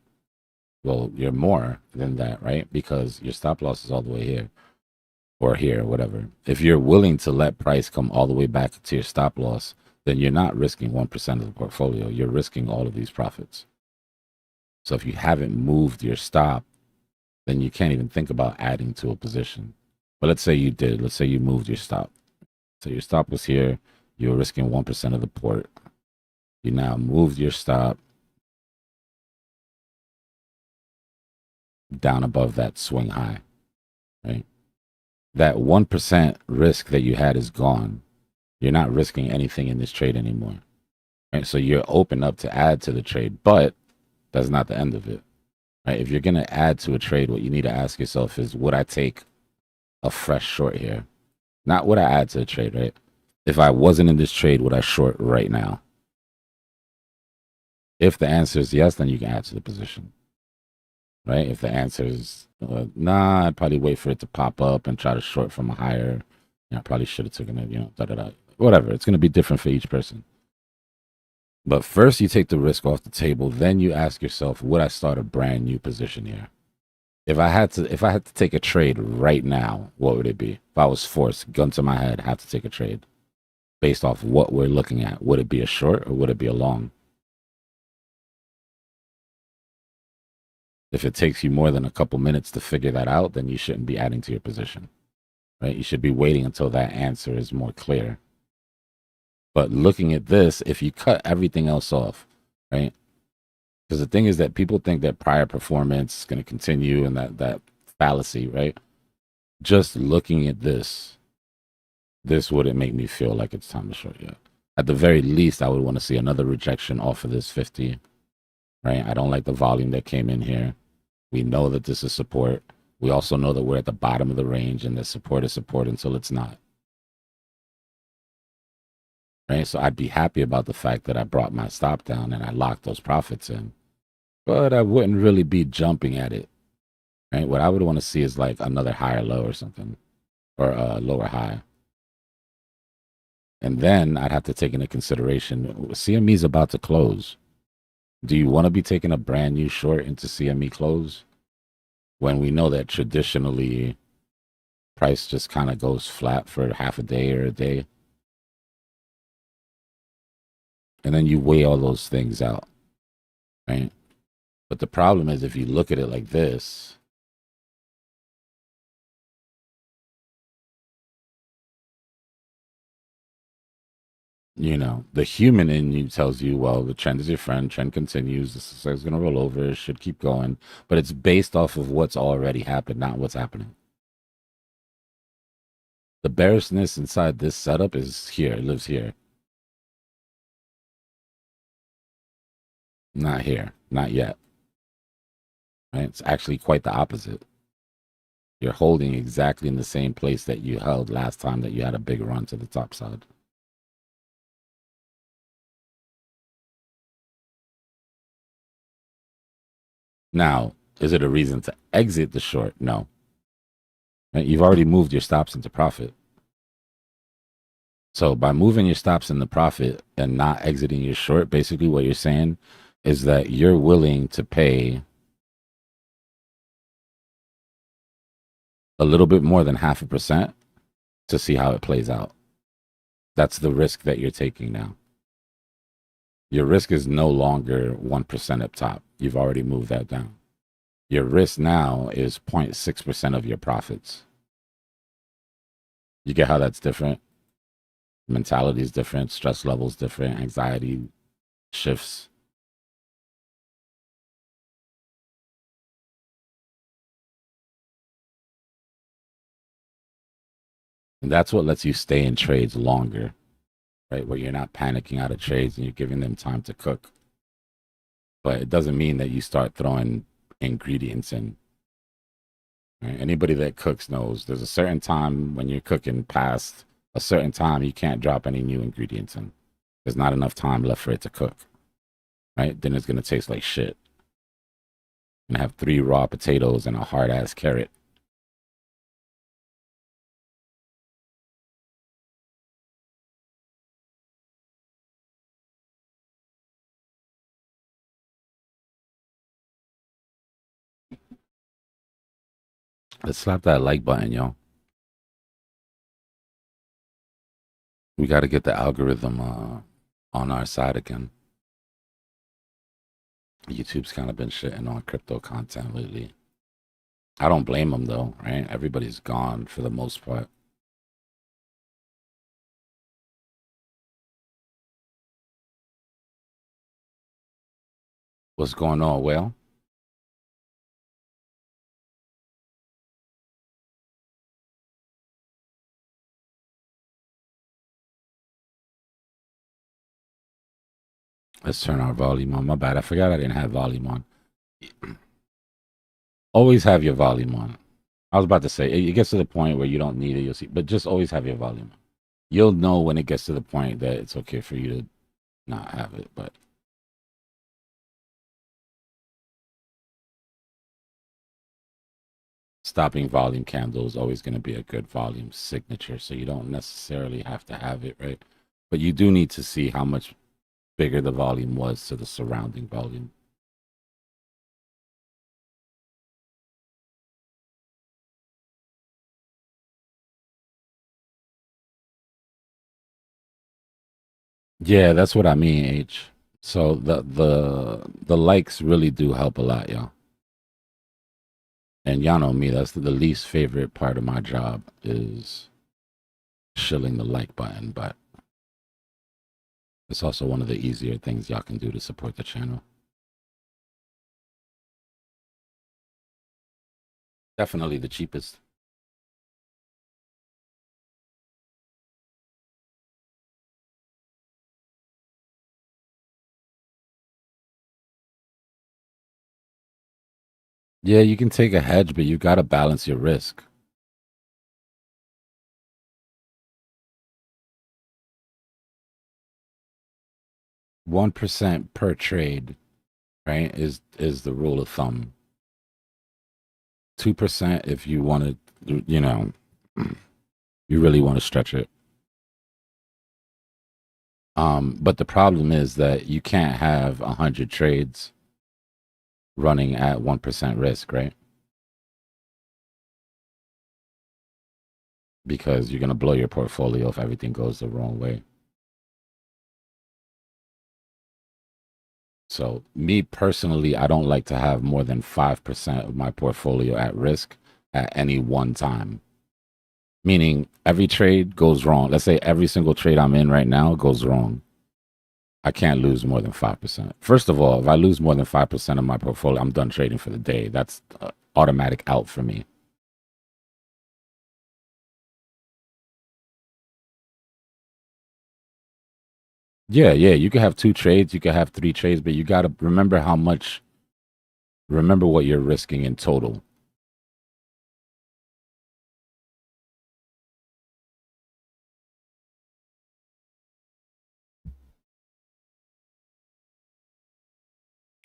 Well, you're more than that, right? Because your stop loss is all the way here or here, whatever. If you're willing to let price come all the way back to your stop loss, then you're not risking 1% of the portfolio. You're risking all of these profits. So if you haven't moved your stop, then you can't even think about adding to a position. But let's say you did. Let's say you moved your stop. So your stop was here. You were risking 1% of the port. You now moved your stop down above that swing high, right? That 1% risk that you had is gone. You're not risking anything in this trade anymore. Right? So you're open up to add to the trade, but that's not the end of it. Right? If you're going to add to a trade, what you need to ask yourself is, would I take a fresh short here? Not would I add to the trade, right? If I wasn't in this trade, would I short right now? If the answer is yes, then you can add to the position. Right? If the answer is nah, I'd probably wait for it to pop up and try to short from a higher. I probably should have taken it, da da da. Whatever. It's going to be different for each person. But first, you take the risk off the table. Then you ask yourself, would I start a brand new position here? If I had to take a trade right now, what would it be? If I was forced, gun to my head, have to take a trade based off what we're looking at. Would it be a short or would it be a long? If it takes you more than a couple minutes to figure that out, then you shouldn't be adding to your position, right? You should be waiting until that answer is more clear. But looking at this, if you cut everything else off, right? Because the thing is that people think that prior performance is going to continue and that fallacy, right? Just looking at this wouldn't make me feel like it's time to short yet. At the very least, I would want to see another rejection off of this 50. right? I don't like the volume that came in here. We know that this is support. We also know that we're at the bottom of the range and that support is support until it's not. Right? So I'd be happy about the fact that I brought my stop down and I locked those profits in. But I wouldn't really be jumping at it. Right? What I would want to see is like another higher low or something, or a lower high. And then I'd have to take into consideration CME is about to close. Do you want to be taking a brand new short into CME close when we know that traditionally price just kind of goes flat for half a day or a day? And then you weigh all those things out, right? But the problem is if you look at it like this, you know, the human in you tells you, well, the trend is your friend, trend continues, this is going to roll over, it should keep going. But it's based off of what's already happened, not what's happening. The bearishness inside this setup is here, it lives here. Not here, not yet. Right? It's actually quite the opposite. You're holding exactly in the same place that you held last time that you had a big run to the top side. Now, is it a reason to exit the short? No. Right? You've already moved your stops into profit. So by moving your stops in the profit and not exiting your short, basically what you're saying is that you're willing to pay a little bit more than 0.5% to see how it plays out. That's the risk that you're taking now. Your risk is no longer 1% up top. You've already moved that down. Your risk now is 0.6% of your profits. You get how that's different? Mentality is different, stress levels different, anxiety shifts. And that's what lets you stay in trades longer, right? Where you're not panicking out of trades and you're giving them time to cook. But it doesn't mean that you start throwing ingredients in. Right? Anybody that cooks knows there's a certain time when you're cooking past a certain time, you can't drop any new ingredients in. There's not enough time left for it to cook, right? Then it's going to taste like shit. And have 3 raw potatoes and a hard ass carrot. Let's slap that like button, yo. We got to get the algorithm on our side again. YouTube's kind of been shitting on crypto content lately. I don't blame them though, right? Everybody's gone for the most part. What's going on? Well, let's turn our volume on. My bad. I forgot I didn't have volume on. Always have your volume on. I was about to say it gets to the point where you don't need it. You'll see, but just always have your volume on. You'll know when it gets to the point that it's okay for you to not have it. But stopping volume candle is always going to be a good volume signature. So you don't necessarily have to have it, right? But you do need to see how much bigger the volume was to the surrounding volume. Yeah, that's what I mean, H. So the likes really do help a lot, y'all. And y'all know me, that's the least favorite part of my job is shilling the like button, but it's also one of the easier things y'all can do to support the channel. Definitely the cheapest. Yeah, you can take a hedge, but you got to balance your risk. 1% per trade, right, is the rule of thumb. 2% if you want to, you really want to stretch it. But the problem is that you can't have 100 trades running at 1% risk, right? Because you're gonna blow your portfolio if everything goes the wrong way. So me personally, I don't like to have more than 5% of my portfolio at risk at any one time. Meaning every trade goes wrong. Let's say every single trade I'm in right now goes wrong. I can't lose more than 5%. First of all, if I lose more than 5% of my portfolio, I'm done trading for the day. That's automatic out for me. Yeah, yeah. You could have 2 trades, you could have 3 trades, but you got to remember what you're risking in total.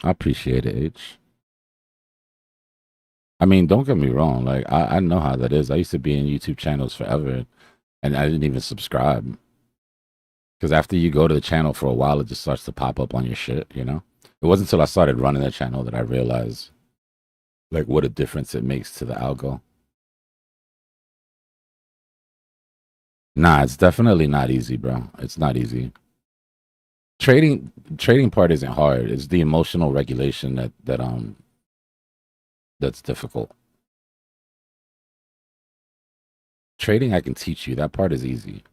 I appreciate it, H. I mean, don't get me wrong. Like, I know how that is. I used to be in YouTube channels forever and I didn't even subscribe. Because after you go to the channel for a while, it just starts to pop up on your shit, you know? It wasn't until I started running the channel that I realized like what a difference it makes to the algo. Nah, it's definitely not easy, bro. It's not easy. Trading part isn't hard. It's the emotional regulation that's difficult. Trading I can teach you. That part is easy.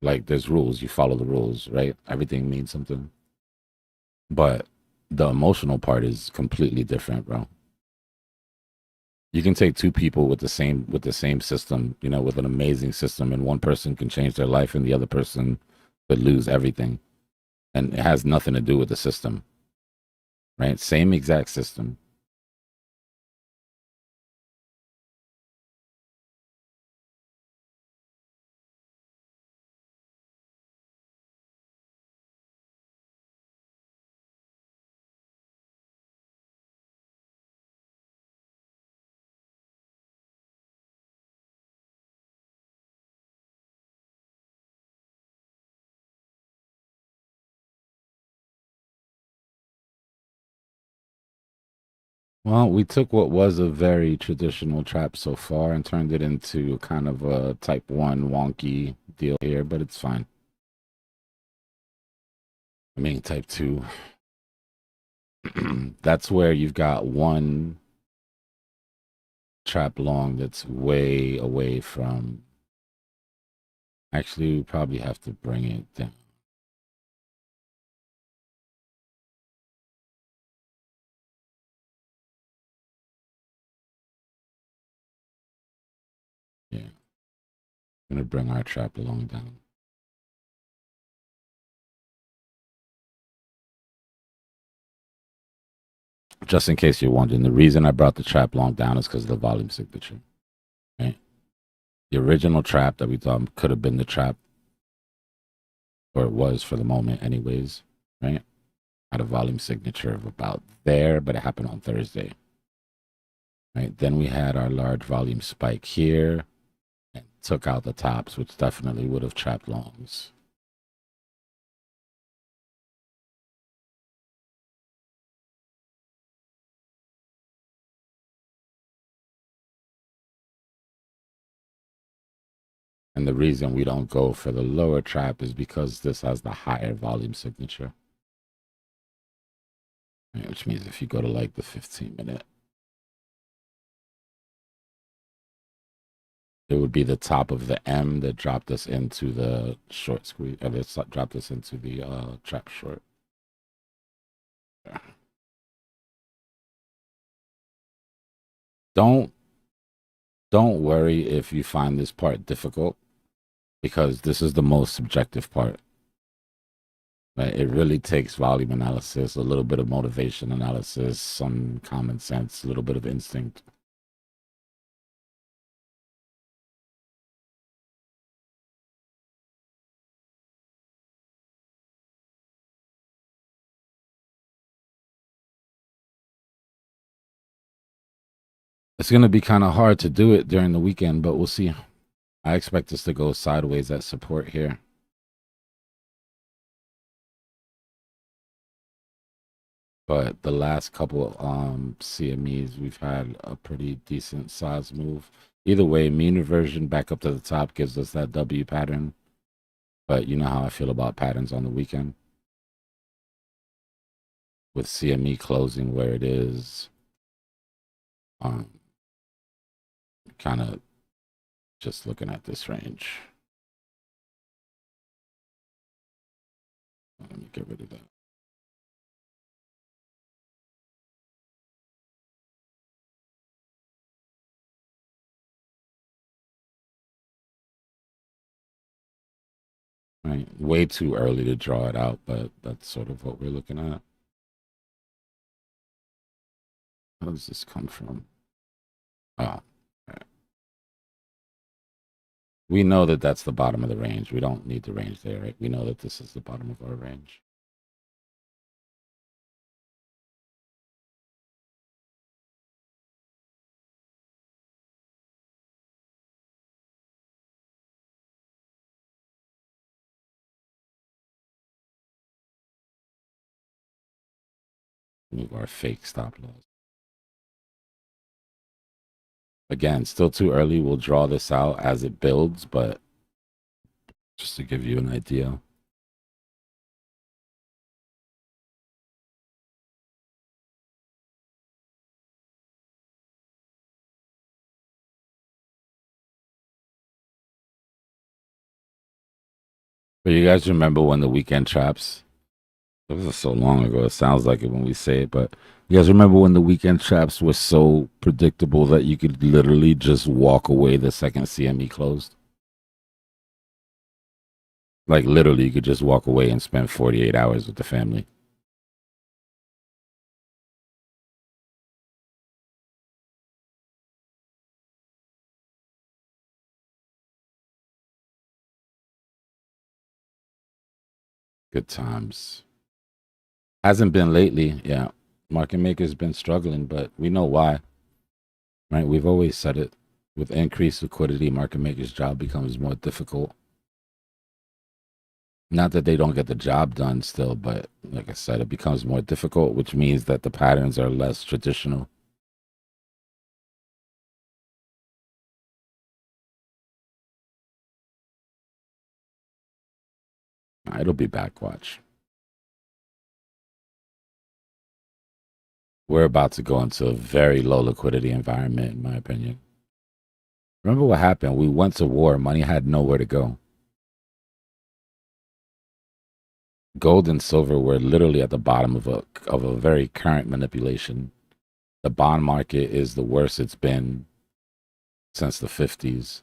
Like there's rules, you follow the rules, right? Everything means something. But the emotional part is completely different, bro. You can take 2 people with the same system, with an amazing system, and one person can change their life and the other person could lose everything. And it has nothing to do with the system, right? Same exact system. Well, we took what was a very traditional trap so far and turned it into kind of a type 1 wonky deal here, but it's fine. I mean, type 2, that's where you've got one trap long that's way away from. Actually, we probably have to bring it down. Yeah, I'm gonna bring our trap along down. Just in case you're wondering, the reason I brought the trap long down is because of the volume signature. Right? The original trap that we thought could have been the trap, or it was for the moment, anyways. Right? Had a volume signature of about there, but it happened on Thursday. Right? Then we had our large volume spike here and took out the tops, which definitely would have trapped longs. And the reason we don't go for the lower trap is because this has the higher volume signature. Right? Which means if you go to like the 15-minute, it would be the top of the M that dropped us into the short squeeze, or that dropped us into the trap short. Don't don't worry if you find this part difficult because this is the most subjective part. But it really takes volume analysis, a little bit of motivation analysis, some common sense, a little bit of instinct. It's going to be kind of hard to do it during the weekend, but we'll see. I expect us to go sideways at support here. But the last couple CMEs, we've had a pretty decent size move. Either way, mean reversion back up to the top gives us that W pattern. But you know how I feel about patterns on the weekend. With CME closing where it is, kind of just looking at this range. Let me get rid of that. Right. Way too early to draw it out, but that's sort of what we're looking at. How does this come from? Oh, right. We know that that's the bottom of the range. We don't need the range there, right? We know that this is the bottom of our range. Move our fake stop loss. Again, still too early. We'll draw this out as it builds, but just to give you an idea. But you guys remember when the weekend traps? It was so long ago. It sounds like it when we say it, but you guys remember when the weekend traps were so predictable that you could literally just walk away the second CME closed? Like literally, you could just walk away and spend 48 hours with the family. Good times. Hasn't been lately. Yeah. Market maker's been struggling, but we know why, right? We've always said it. With increased liquidity, market maker's job becomes more difficult. Not that they don't get the job done still, but like I said, it becomes more difficult, which means that the patterns are less traditional. It'll be back, watch. We're about to go into a very low liquidity environment, in my opinion. Remember what happened? We went to war, money had nowhere to go. Gold and silver were literally at the bottom of a very current manipulation. The bond market is the worst it's been since the 50s.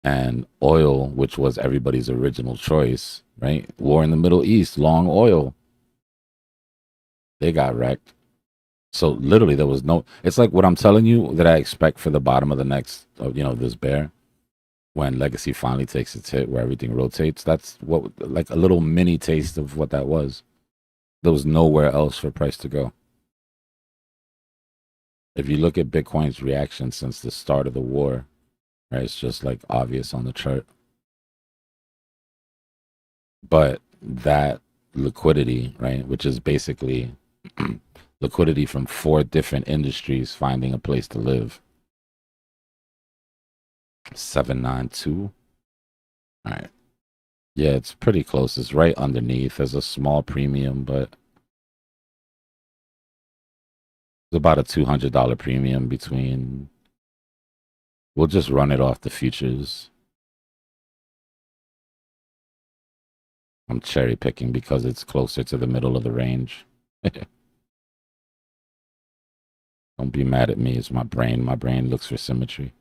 And oil, which was everybody's original choice, right? War in the Middle East, long oil. They got wrecked. So literally there was no, it's like what I'm telling you that I expect for the bottom of the next, this bear. When legacy finally takes its hit where everything rotates, that's what, like a little mini taste of what that was. There was nowhere else for price to go. If you look at Bitcoin's reaction since the start of the war, right, it's just like obvious on the chart. But that liquidity, right, which is basically liquidity from 4 different industries finding a place to live. 792. All right. Yeah, it's pretty close. It's right underneath. There's a small premium, but it's about a $200 premium between. We'll just run it off the futures. I'm cherry picking because it's closer to the middle of the range. Don't be mad at me. It's my brain. My brain looks for symmetry.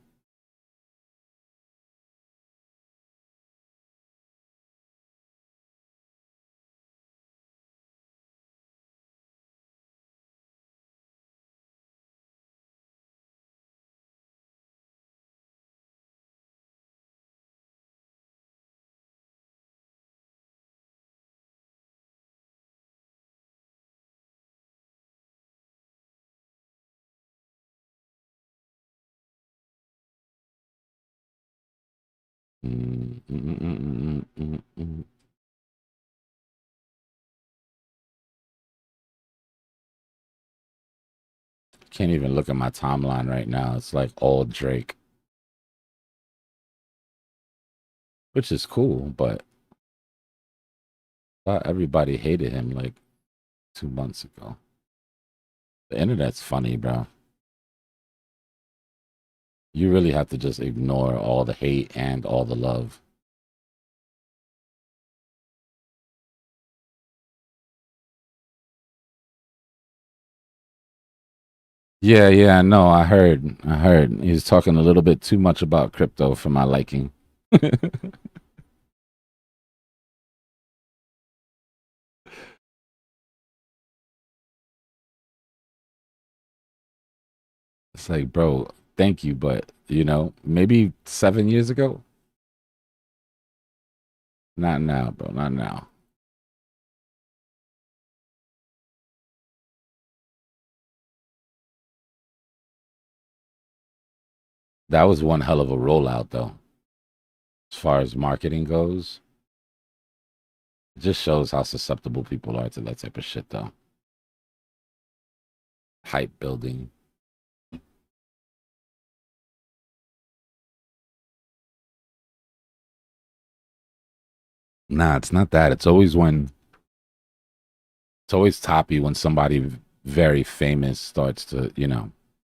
Mm, mm, mm, mm, mm, mm. Can't even look at my timeline right now. It's like all Drake, which is cool, but everybody hated him like 2 months ago. The internet's funny, bro. You really have to just ignore all the hate and all the love. Yeah, yeah, no, I heard. I heard. He's talking a little bit too much about crypto for my liking. It's like, bro, thank you, but maybe 7 years ago? Not now, bro, not now. That was one hell of a rollout, though. As far as marketing goes, it just shows how susceptible people are to that type of shit, though. Hype building. Nah, it's not that. It's always toppy when somebody very famous starts to,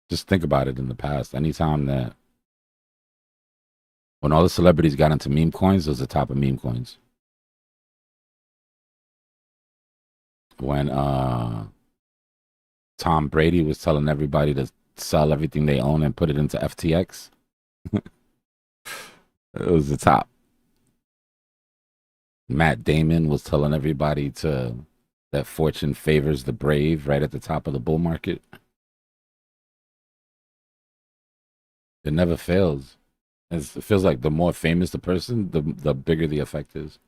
just think about it in the past. Anytime that when all the celebrities got into meme coins, those are the top of meme coins. When Tom Brady was telling everybody to sell everything they own and put it into FTX, it was the top. Matt Damon was telling everybody to that fortune favors the brave right at the top of the bull market. It never fails. It feels like the more famous the person, the bigger the effect is.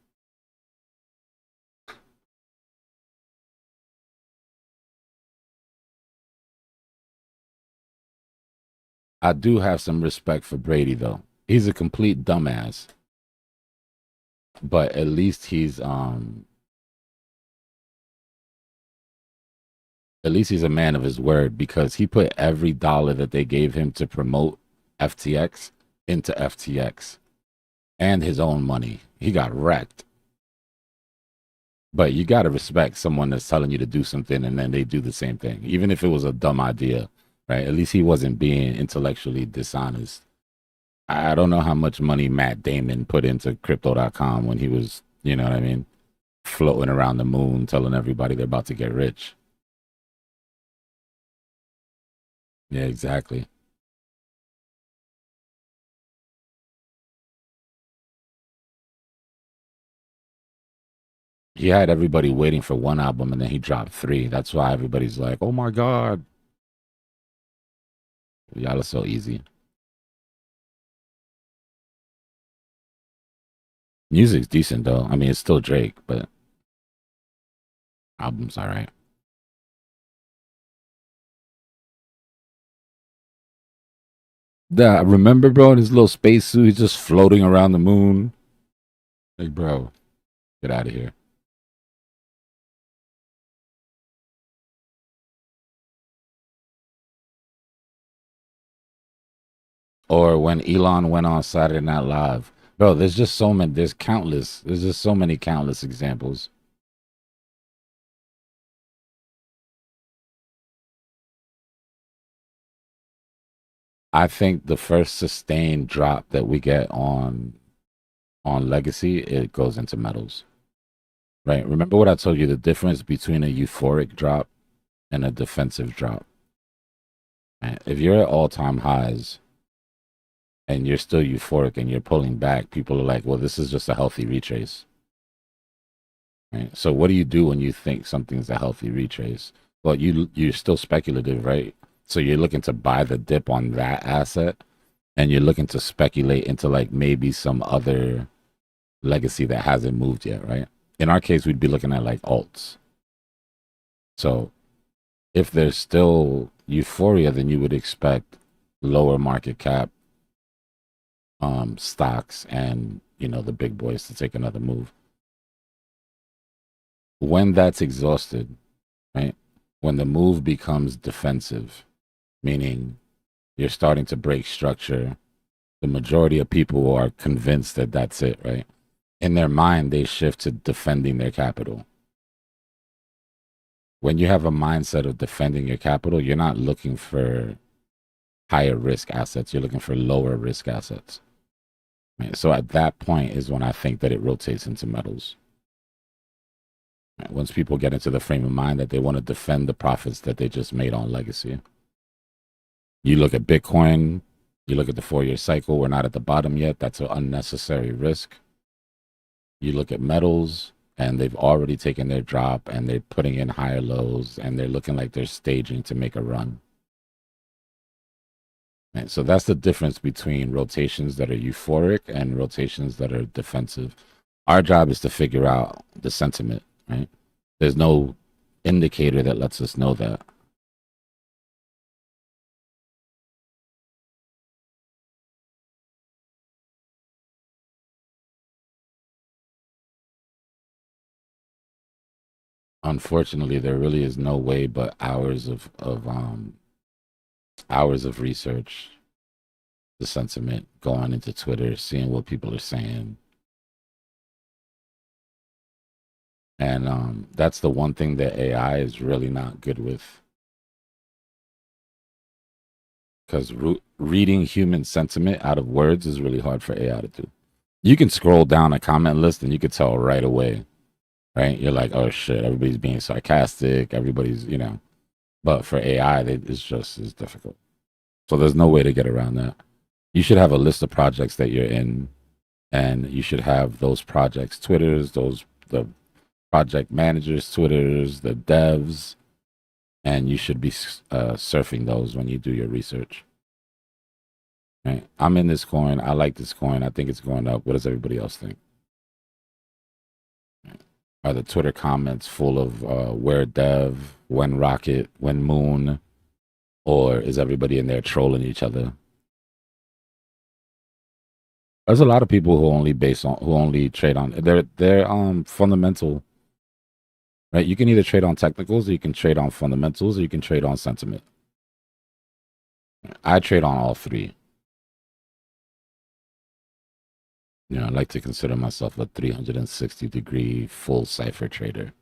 I do have some respect for Brady though. He's a complete dumbass, but at least he's a man of his word because he put every dollar that they gave him to promote FTX into FTX and his own money. He got wrecked. But you got to respect someone that's telling you to do something and then they do the same thing, even if it was a dumb idea, right? At least he wasn't being intellectually dishonest. I don't know how much money Matt Damon put into crypto.com when he was, you know what I mean, floating around the moon telling everybody they're about to get rich. Yeah, exactly. He had everybody waiting for one album and then he dropped three. That's why everybody's like, oh my God, y'all are so easy. Music's decent though. I mean, it's still Drake, but album's all right. Yeah, remember, bro, in his little spacesuit, he's just floating around the moon. Like, bro, get out of here. Or when Elon went on Saturday Night Live. Bro, there's just so many, there's just so many countless examples. I think the first sustained drop that we get on Legacy, it goes into metals. Right. Remember what I told you, the difference between a euphoric drop and a defensive drop. Right? If you're at all-time highs and you're still euphoric and you're pulling back, people are like, well, this is just a healthy retrace. Right? So what do you do when you think something's a healthy retrace? Well, you're still speculative, right? So you're looking to buy the dip on that asset and you're looking to speculate into like maybe some other legacy that hasn't moved yet, right? In our case, we'd be looking at like alts. So if there's still euphoria, then you would expect lower market cap stocks and, the big boys to take another move. When that's exhausted, right? When the move becomes defensive, meaning you're starting to break structure, the majority of people are convinced that that's it, right? In their mind, they shift to defending their capital. When you have a mindset of defending your capital, you're not looking for higher risk assets. You're looking for lower risk assets. Right? So at that point is when I think that it rotates into metals. Right? Once people get into the frame of mind that they want to defend the profits that they just made on legacy. You look at Bitcoin, you look at the 4-year cycle, we're not at the bottom yet. That's an unnecessary risk. You look at metals, and they've already taken their drop, and they're putting in higher lows, and they're looking like they're staging to make a run. And so that's the difference between rotations that are euphoric and rotations that are defensive. Our job is to figure out the sentiment, right? There's no indicator that lets us know that. Unfortunately, there really is no way but hours of research, the sentiment, going into Twitter, seeing what people are saying. And that's the one thing that AI is really not good with. Because reading human sentiment out of words is really hard for AI to do. You can scroll down a comment list and you could tell right away, right? You're like, oh shit, everybody's being sarcastic, everybody's, But for AI, it's difficult. So there's no way to get around that. You should have a list of projects that you're in, and you should have those projects Twitters, the project managers Twitters, the devs, and you should be surfing those when you do your research. Right? I'm in this coin. I like this coin. I think it's going up. What does everybody else think? Are the Twitter comments full of where dev, when rocket, when moon, or is everybody in there trolling each other? There's a lot of people who only trade on they're fundamental, right? You can either trade on technicals, or you can trade on fundamentals, or you can trade on sentiment. I trade on all three. I like to consider myself a 360-degree full Cypher trader.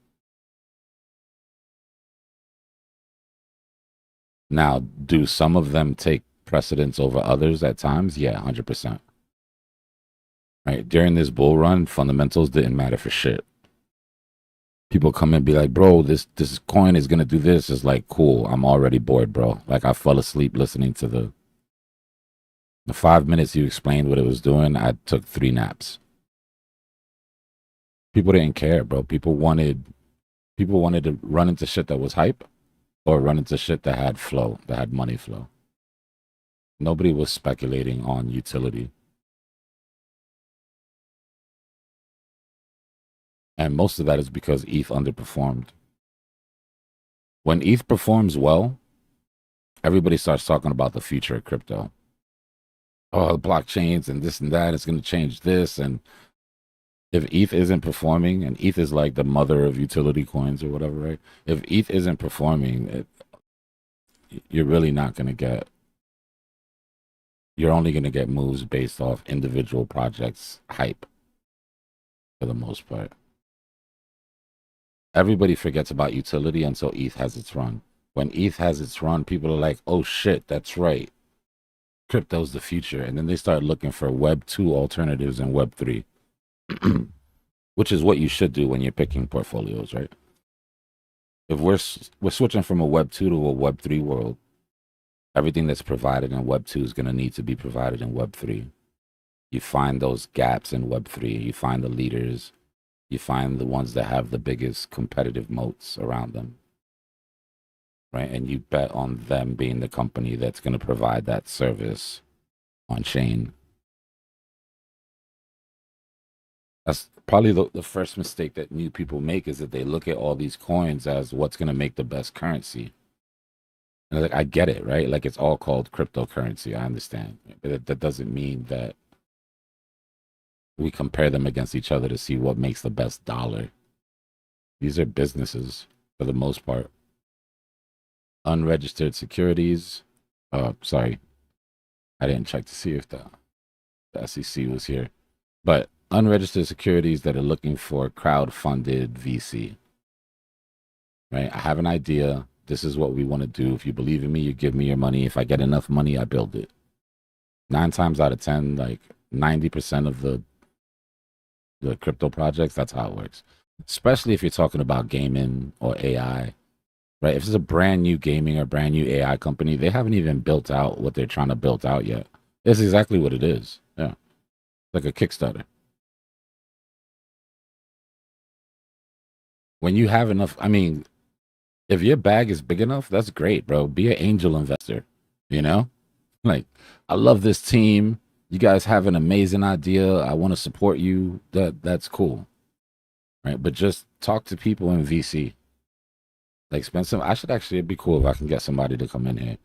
Now, do some of them take precedence over others at times? Yeah, 100%. Right? During this bull run, fundamentals didn't matter for shit. People come and be like, bro, this coin is gonna do this. It's like, cool. I'm already bored, bro. Like I fell asleep listening to the 5 minutes you explained what it was doing. I took 3 naps. People didn't care, bro. People wanted to run into shit that was hype, or run into shit that had flow, that had money flow. Nobody was speculating on utility. And most of that is because ETH underperformed. When ETH performs well, everybody starts talking about the future of crypto. Oh, the blockchains and this and that, it's going to change this. And if ETH isn't performing, and ETH is like the mother of utility coins or whatever, right? If ETH isn't performing, you're really not going to get, you're only going to get moves based off individual projects' hype for the most part. Everybody forgets about utility until ETH has its run. When ETH has its run, people are like, oh shit, that's right. Crypto's the future. And then they start looking for Web 2 alternatives and Web 3, which is what you should do when you're picking portfolios, right? If we're switching from a Web 2 to a Web 3 world, everything that's provided in Web 2 is going to need to be provided in Web 3. You find those gaps in Web 3, you find the leaders, you find the ones that have the biggest competitive moats around them, right? And you bet on them being the company that's going to provide that service on chain. That's probably the first mistake that new people make, is that they look at all these coins as what's going to make the best currency. And like, I get it, right? Like, it's all called cryptocurrency. I understand. But that doesn't mean that we compare them against each other to see what makes the best dollar. These are businesses for the most part. Unregistered securities. Sorry, I didn't check to see if the SEC was here. But unregistered securities that are looking for crowd-funded VC. Right? I have an idea. This is what we want to do. If you believe in me, you give me your money. If I get enough money, I build it. 9 times out of 10, like 90% of the crypto projects, that's how it works. Especially if you're talking about gaming or AI, right? If it's a brand new gaming or brand new AI company, they haven't even built out what they're trying to build out yet. It's exactly what it is. Yeah. Like a Kickstarter. When you have enough, I mean, if your bag is big enough, that's great, bro. Be an angel investor, you know? Like, I love this team. You guys have an amazing idea. I want to support you. That's cool. Right? But just talk to people in VC. Like spend some I should actually it'd be cool if I can get somebody to come in here.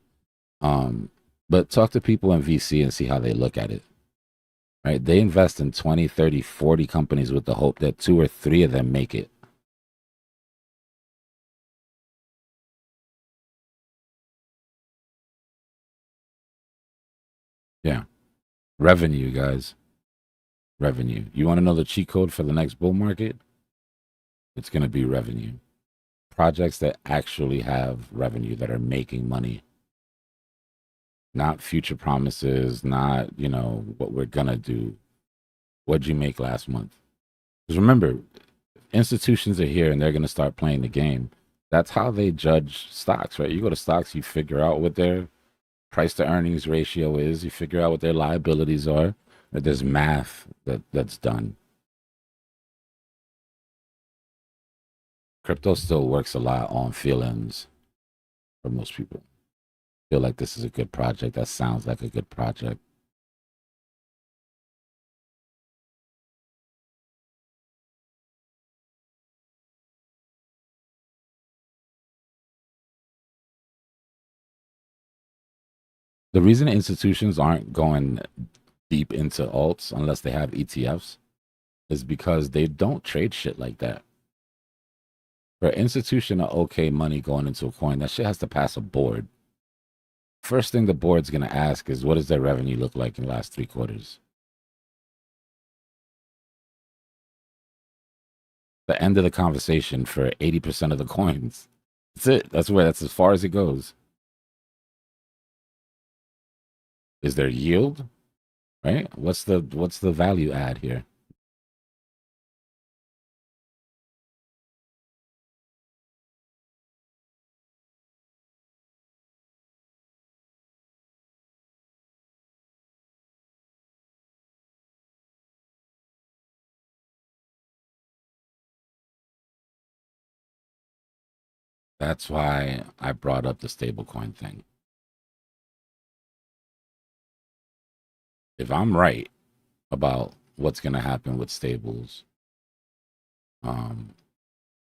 Um, but talk to people in VC and see how they look at it. Right? They invest in 20, 30, 40 companies with the hope that 2 or 3 of them make it. Yeah. Revenue, guys. Revenue. You want to know the cheat code for the next bull market? It's going to be revenue. Projects that actually have revenue, that are making money, not future promises, not, what we're going to do. What'd you make last month? Because remember, institutions are here and they're going to start playing the game. That's how they judge stocks, right? You go to stocks, you figure out what their price to earnings ratio is, you figure out what their liabilities are. There's math that's done. Crypto still works a lot on feelings for most people. Feel like this is a good project. That sounds like a good project. The reason institutions aren't going deep into alts unless they have ETFs is because they don't trade shit like that. For an institution to okay money going into a coin, that shit has to pass a board. First thing the board's going to ask is what does their revenue look like in the last 3 quarters? The end of the conversation for 80% of the coins. That's it. That's as far as it goes. Is there yield? Right? What's the value add here? That's why I brought up the stablecoin thing. If I'm right about what's going to happen with stables, um,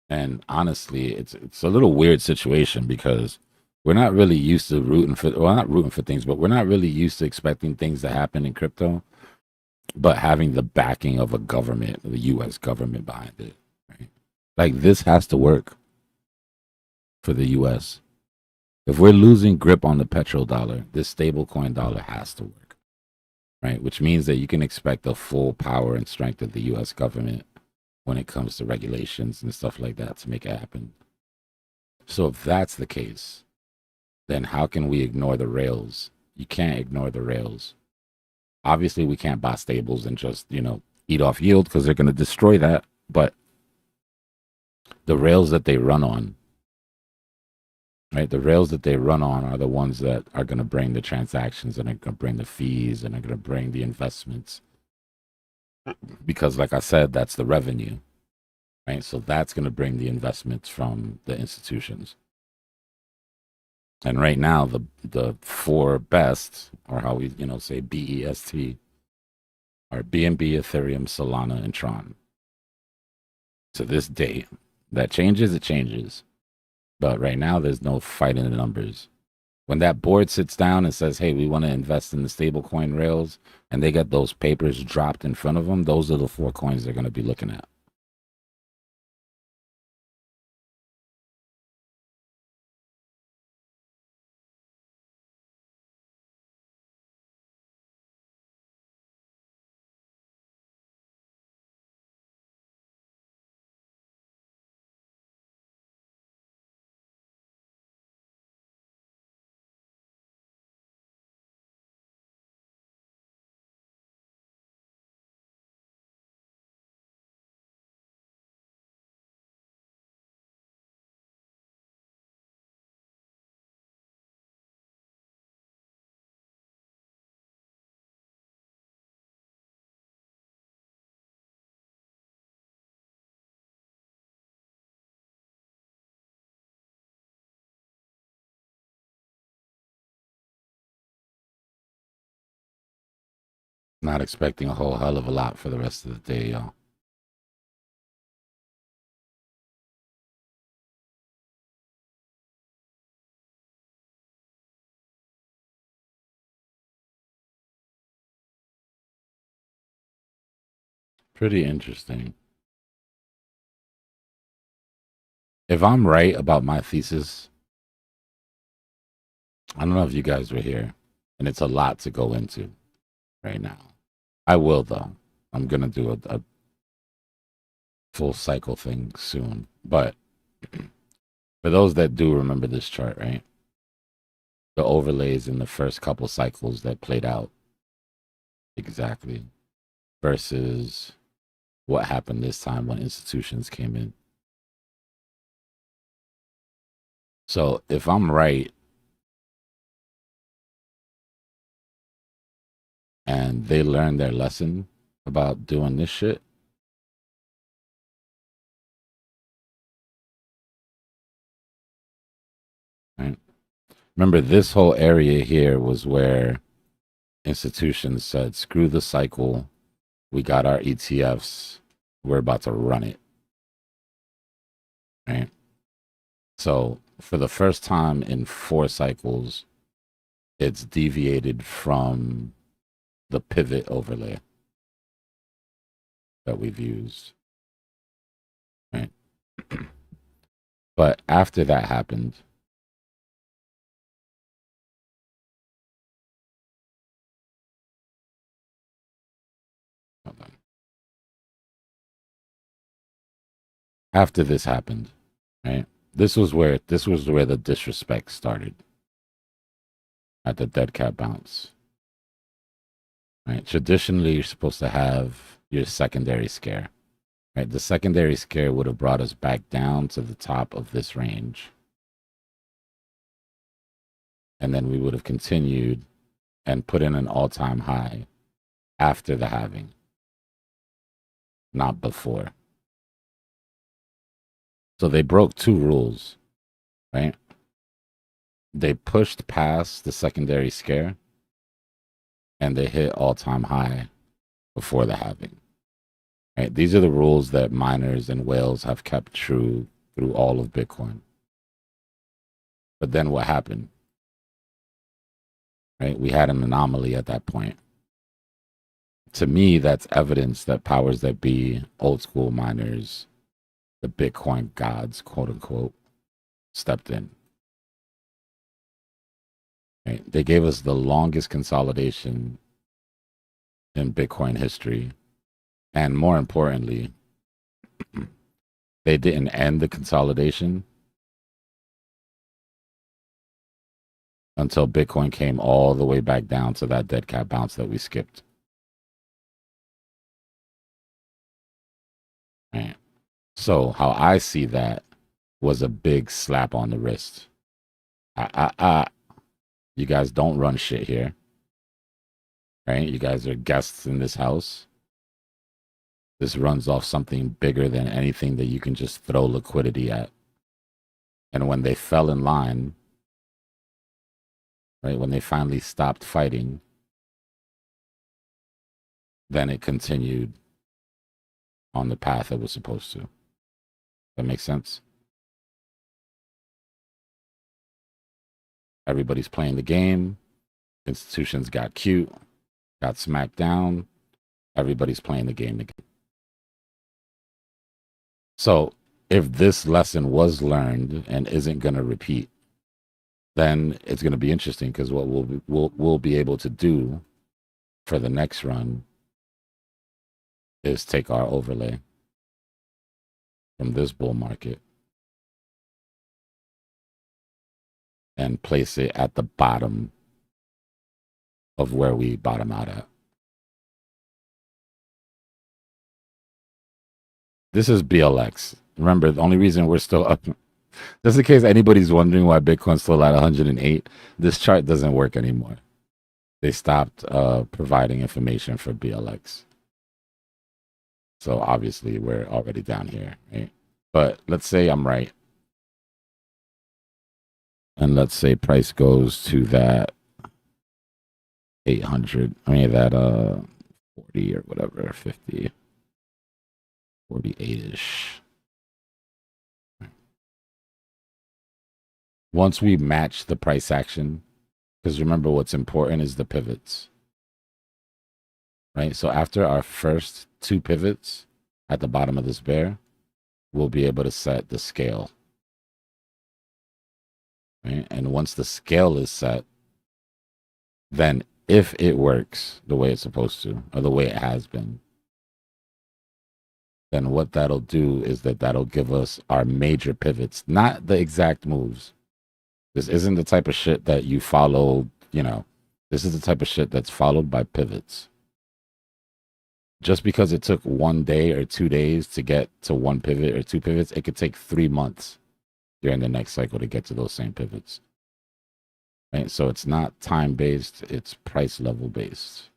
and honestly, it's a little weird situation because we're not really used to rooting for, well, not rooting for things, but we're not really used to expecting things to happen in crypto, but having the backing of a government, the U.S. government behind it. Right? Like this has to work for the U.S. If we're losing grip on the petrodollar, this stablecoin dollar has to work, right? Which means that you can expect the full power and strength of the U.S. government when it comes to regulations and stuff like that to make it happen. So if that's the case, then how can we ignore the rails? You can't ignore the rails. Obviously, we can't buy stables and just, eat off yield because they're going to destroy that. But the rails that they run on, right? The rails that they run on are the ones that are going to bring the transactions and are going to bring the fees and are going to bring the investments. Because, like I said, that's the revenue, right? So that's going to bring the investments from the institutions. And right now, the 4 best, or how we say BEST, are BNB, Ethereum, Solana, and Tron. To this date, that changes. It changes, but right now there's no fight in the numbers. When that board sits down and says, hey, we want to invest in the stablecoin rails, and they get those papers dropped in front of them, those are the 4 coins they're going to be looking at. Not expecting a whole hell of a lot for the rest of the day, y'all. Pretty interesting. If I'm right about my thesis, I don't know if you guys were here, and it's a lot to go into right now. I will, though. I'm going to do a full cycle thing soon. But for those that do remember this chart, right? The overlays in the first couple cycles that played out exactly versus what happened this time when institutions came in. So if I'm right, and they learned their lesson about doing this shit, right? Remember, this whole area here was where institutions said, screw the cycle. We got our ETFs. We're about to run it, right? So for the first time in 4 cycles, it's deviated from the pivot overlay that we've used, right? But after that happened, hold on. After this happened, right? This was where the disrespect started at the dead cat bounce. Right? Traditionally, you're supposed to have your secondary scare. Right? The secondary scare would have brought us back down to the top of this range. And then we would have continued and put in an all-time high after the halving, not before. So they broke 2 rules, right? They pushed past the secondary scare and they hit all-time high before the halving. Right? These are the rules that miners and whales have kept true through all of Bitcoin. But then what happened? Right? We had an anomaly at that point. To me, that's evidence that powers that be, old school miners, the Bitcoin gods, quote unquote, stepped in. Right? They gave us the longest consolidation in Bitcoin history. And more importantly, they didn't end the consolidation until Bitcoin came all the way back down to that dead cat bounce that we skipped. Right? So how I see that was a big slap on the wrist. You guys don't run shit here. Right? You guys are guests in this house. This runs off something bigger than anything that you can just throw liquidity at. And when they fell in line, right, when they finally stopped fighting, then it continued on the path it was supposed to. That makes sense? Everybody's playing the game. Institutions got cute, got smacked down. Everybody's playing the game again. So if this lesson was learned and isn't going to repeat, then it's going to be interesting because what we'll be able to do for the next run is take our overlay from this bull market and place it at the bottom of where we bottom out at. This is BLX. Remember, the only reason we're still up, just in case anybody's wondering why Bitcoin's still at 108, this chart doesn't work anymore. They stopped providing information for BLX. So obviously we're already down here, right? But let's say I'm right. And let's say price goes to that 800, I mean that 40 or whatever, 50, 48-ish. Once we match the price action, because remember what's important is the pivots, right? So after our first two pivots at the bottom of this bear, we'll be able to set the scale, right? And once the scale is set, then if it works the way it's supposed to, or the way it has been, then what that'll do is that'll give us our major pivots, not the exact moves. This isn't the type of shit that you follow, you know, this is the type of shit that's followed by pivots. Just because it took 1 day or 2 days to get to one pivot or two pivots, it could take 3 months during the next cycle to get to those same pivots. Right? So it's not time based, it's price level based.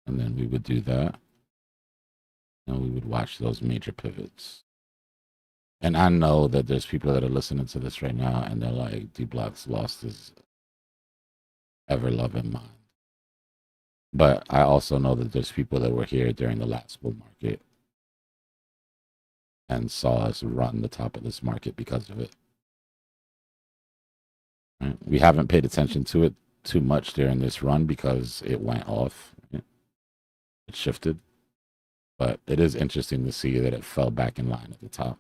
And then we would do that. And we would watch those major pivots. And I know that there's people that are listening to this right now and they're like, Dbloc's lost his ever loving mind. But I also know that there's people that were here during the last bull market and saw us run the top of this market because of it. Right? We haven't paid attention to it too much during this run because it went off. It shifted. But it is interesting to see that it fell back in line at the top.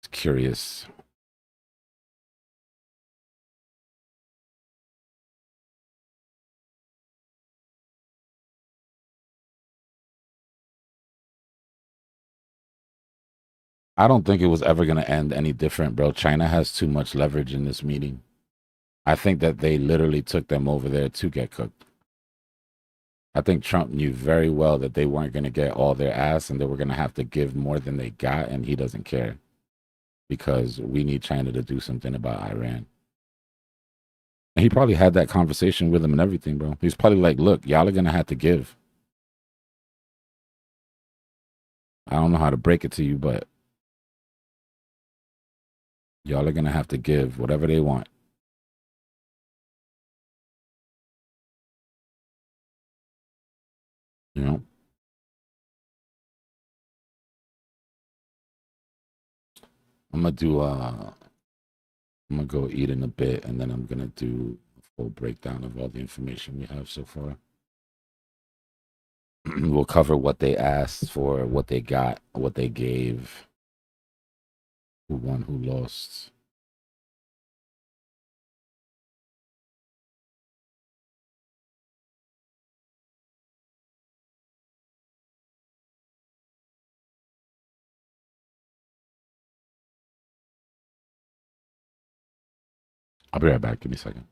It's curious. I don't think it was ever going to end any different, bro. China has too much leverage in this meeting. I think that they literally took them over there to get cooked. I think Trump knew very well that they weren't going to get all their ass and they were going to have to give more than they got, and he doesn't care because we need China to do something about Iran. And he probably had that conversation with him and everything, bro. He's probably like, look, y'all are going to have to give. I don't know how to break it to you, but y'all are going to have to give whatever they want. You know? I'm gonna go eat in a bit and then I'm gonna do a full breakdown of all the information we have so far. We'll cover what they asked for, what they got, what they gave, who won, who lost. I'll be right back. Give me a second.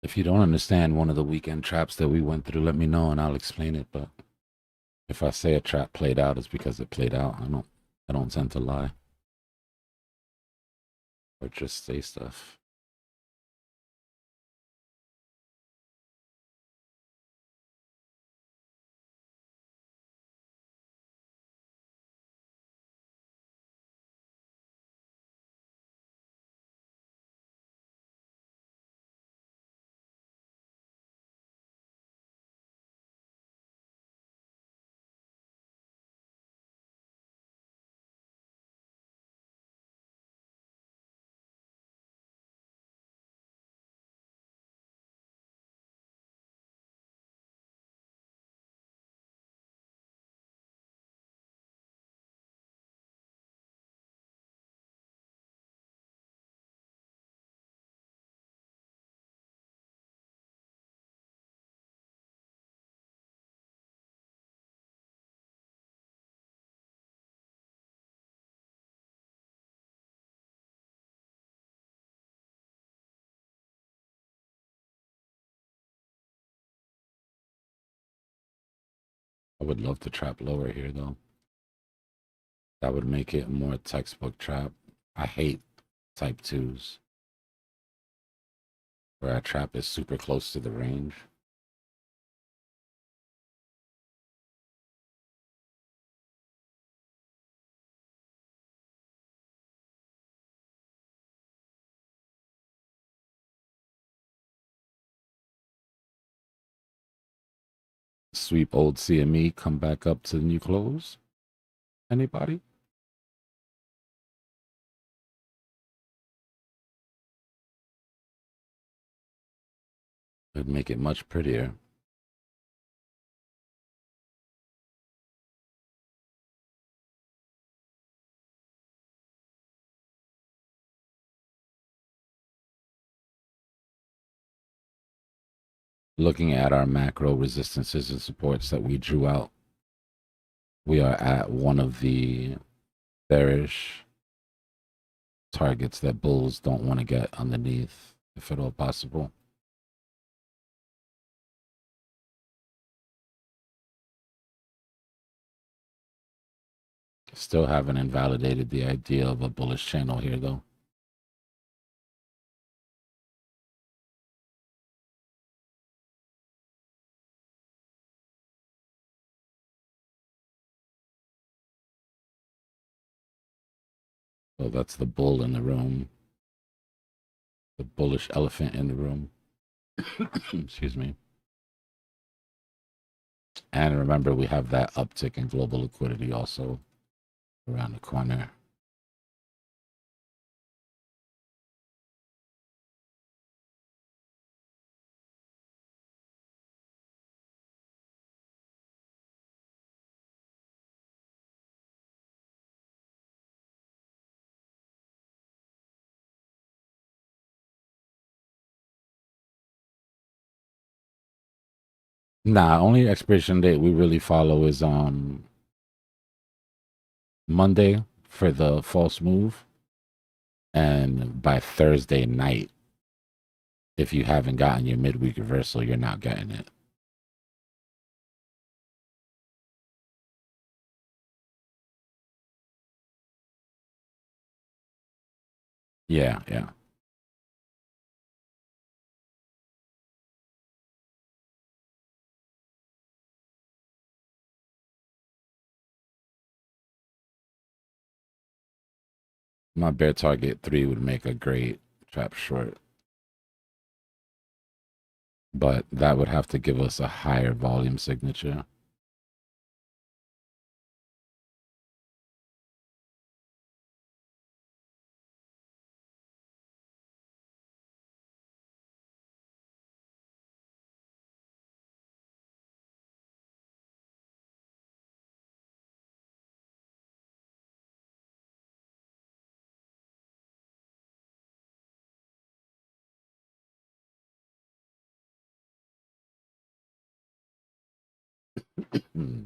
If you don't understand one of the weekend traps that we went through, let me know and I'll explain it. But if I say a trap played out, it's because it played out. I don't tend to lie or just say stuff. I would love to trap lower here though. That would make it more textbook trap. I hate type 2s where a trap is super close to the range. Sweep old CME, come back up to the new close. Anybody? It'd make it much prettier. Looking at our macro resistances and supports that we drew out, we are at one of the bearish targets that bulls don't want to get underneath, if at all possible. Still haven't invalidated the idea of a bullish channel here, though. So that's the bull in the room, the bullish elephant in the room. Excuse me. And remember, we have that uptick in global liquidity also around the corner. Nah, only expiration date we really follow is Monday for the false move, and by Thursday night, if you haven't gotten your midweek reversal, you're not getting it. Yeah, yeah. My bear target 3 would make a great trap short, but that would have to give us a higher volume signature. Hmm.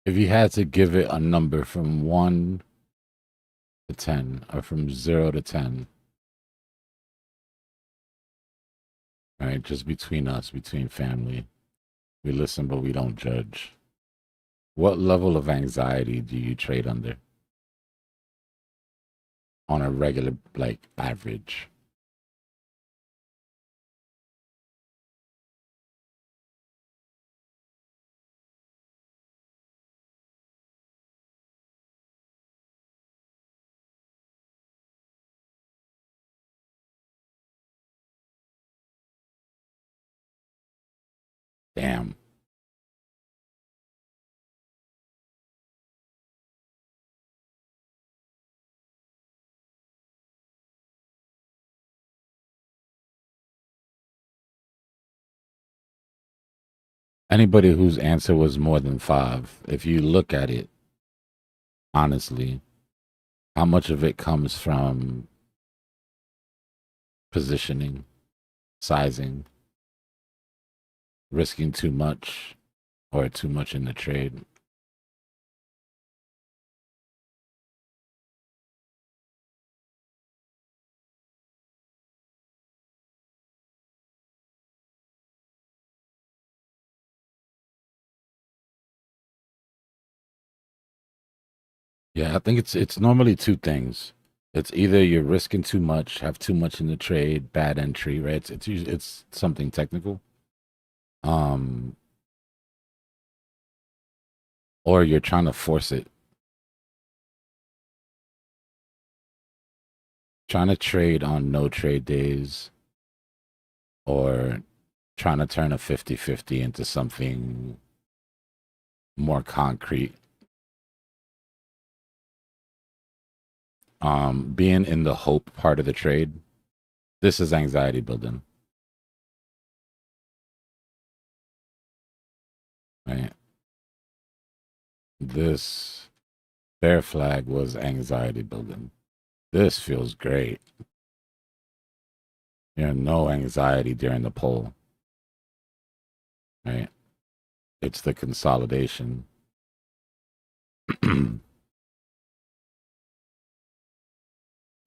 If you had to give it a number from 1 to 10, or from 0 to 10, right? Just between us, between family. We listen, but we don't judge. What level of anxiety do you trade under on a regular, like, average? Damn. Anybody whose answer was more than 5, if you look at it honestly, how much of it comes from positioning, sizing, risking too much, or too much in the trade? Yeah, I think it's normally two things. It's either you're risking too much, have too much in the trade, bad entry, right? It's usually it's something technical. Um, or you're trying to force it. Trying to trade on no trade days, or trying to turn a 50-50 into something more concrete. Being in the hope part of the trade, this is anxiety building, right? This bear flag was anxiety building. This feels great. You know, no anxiety during the poll, right? It's the consolidation.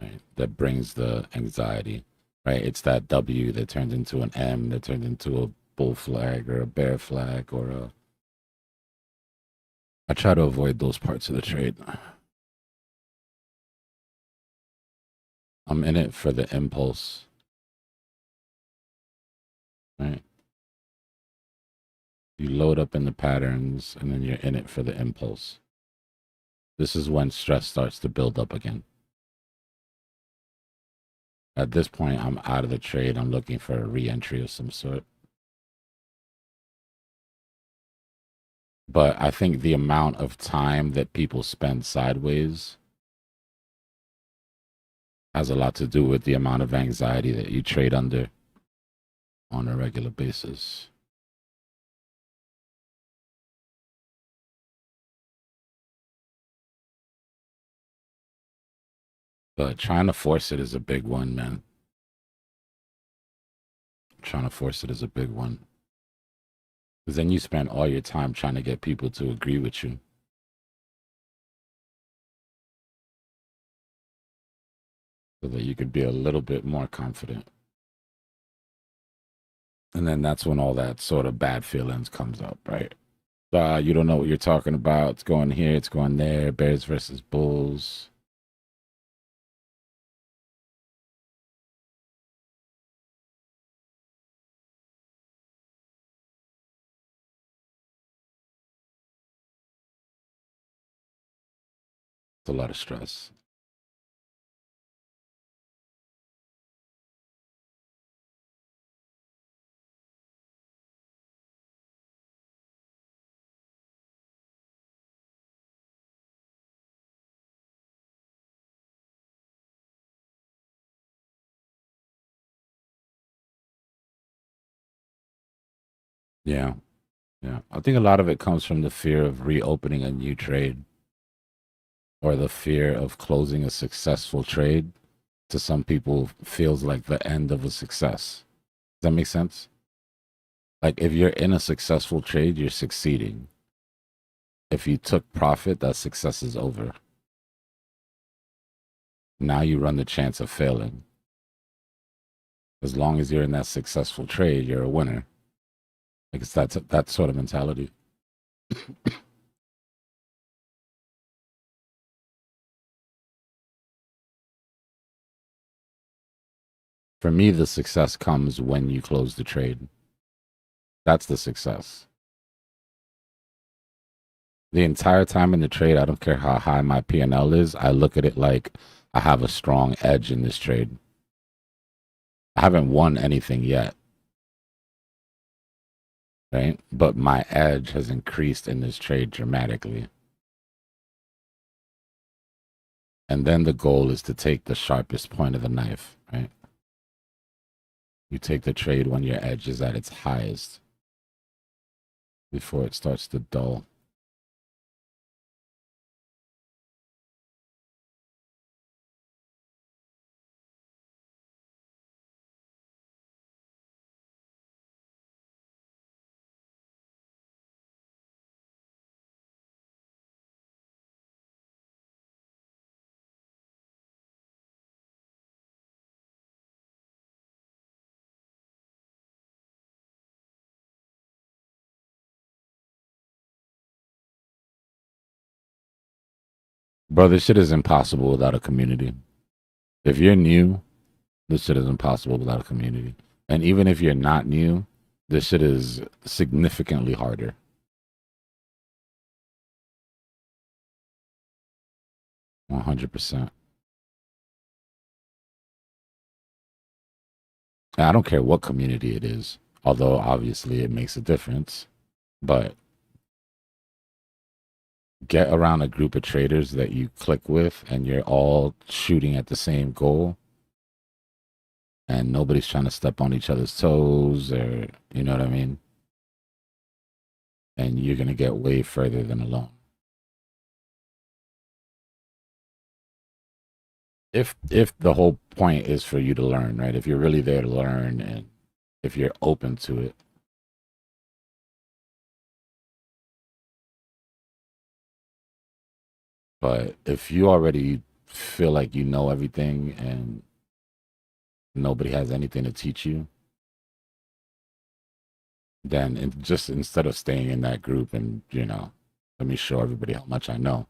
Right, that brings the anxiety, right? It's that W that turns into an M, that turns into a bull flag or a bear flag or a. I try to avoid those parts of the trade. I'm in it for the impulse, right? You load up in the patterns and then you're in it for the impulse. This is when stress starts to build up again. At this point, I'm out of the trade. I'm looking for a re-entry of some sort. But I think the amount of time that people spend sideways has a lot to do with the amount of anxiety that you trade under on a regular basis. But trying to force it is a big one, man. Trying to force it is a big one. Because then you spend all your time trying to get people to agree with you. So that you could be a little bit more confident. And then that's when all that sort of bad feelings comes up, right? You don't know what you're talking about. It's going here, it's going there. Bears versus Bulls. It's a lot of stress. Yeah. Yeah. I think a lot of it comes from the fear of reopening a new trade or the fear of closing a successful trade. To some people, feels like the end of a success. Does that make sense? Like if you're in a successful trade, you're succeeding. If you took profit, that success is over. Now you run the chance of failing. As long as you're in that successful trade, you're a winner. Like it's that sort of mentality. For me, the success comes when you close the trade. That's the success. The entire time in the trade, I don't care how high my P&L is, I look at it like I have a strong edge in this trade. I haven't won anything yet, right? But my edge has increased in this trade dramatically. And then the goal is to take the sharpest point of the knife, right? You take the trade when your edge is at its highest before it starts to dull. Bro, this shit is impossible without a community. If you're new, this shit is impossible without a community. And even if you're not new, this shit is significantly harder. 100%. And I don't care what community it is, although obviously it makes a difference. But get around a group of traders that you click with and you're all shooting at the same goal and nobody's trying to step on each other's toes, or you know what I mean? And you're going to get way further than alone. If the whole point is for you to learn, right? If you're really there to learn and if you're open to it. But if you already feel like you know everything and nobody has anything to teach you, then just instead of staying in that group and, let me show everybody how much I know,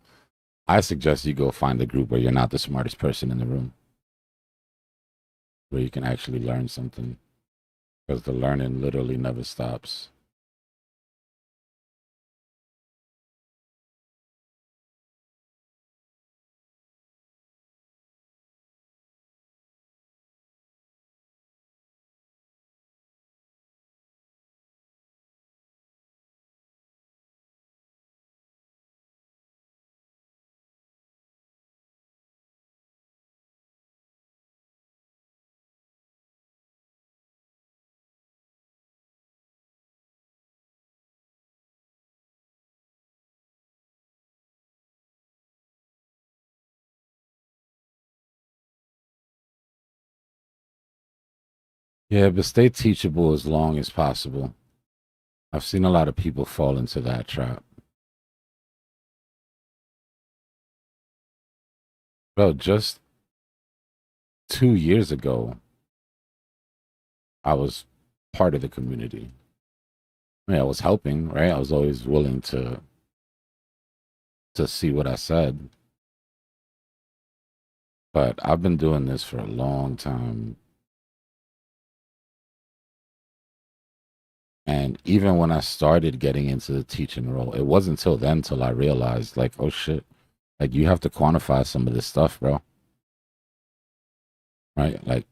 I suggest you go find a group where you're not the smartest person in the room, where you can actually learn something, because the learning literally never stops. Yeah, but stay teachable as long as possible. I've seen a lot of people fall into that trap. Well, just 2 years ago, I was part of the community. I mean, I was helping, right? I was always willing to see what I said. But I've been doing this for a long time. And even when I started getting into the teaching role, it wasn't until then till I realized, like, oh shit, like you have to quantify some of this stuff, bro. Right? Like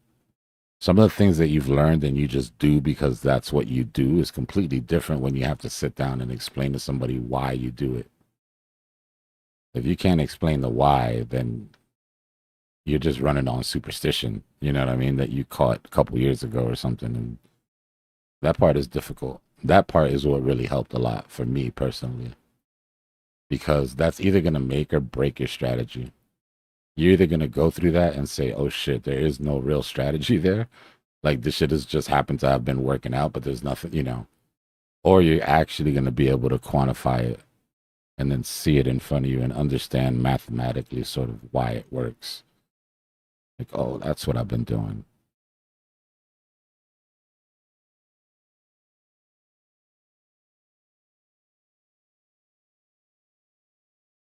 some of the things that you've learned and you just do because that's what you do is completely different when you have to sit down and explain to somebody why you do it. If you can't explain the why, then you're just running on superstition, you know what I mean, that you caught a couple years ago or something. And that part is difficult. That part is what really helped a lot for me personally, because that's either going to make or break your strategy. You're either going to go through that and say, oh shit, there is no real strategy there. Like this shit has just happened to have been working out, but there's nothing, or you're actually going to be able to quantify it and then see it in front of you and understand mathematically sort of why it works. Like, oh, that's what I've been doing.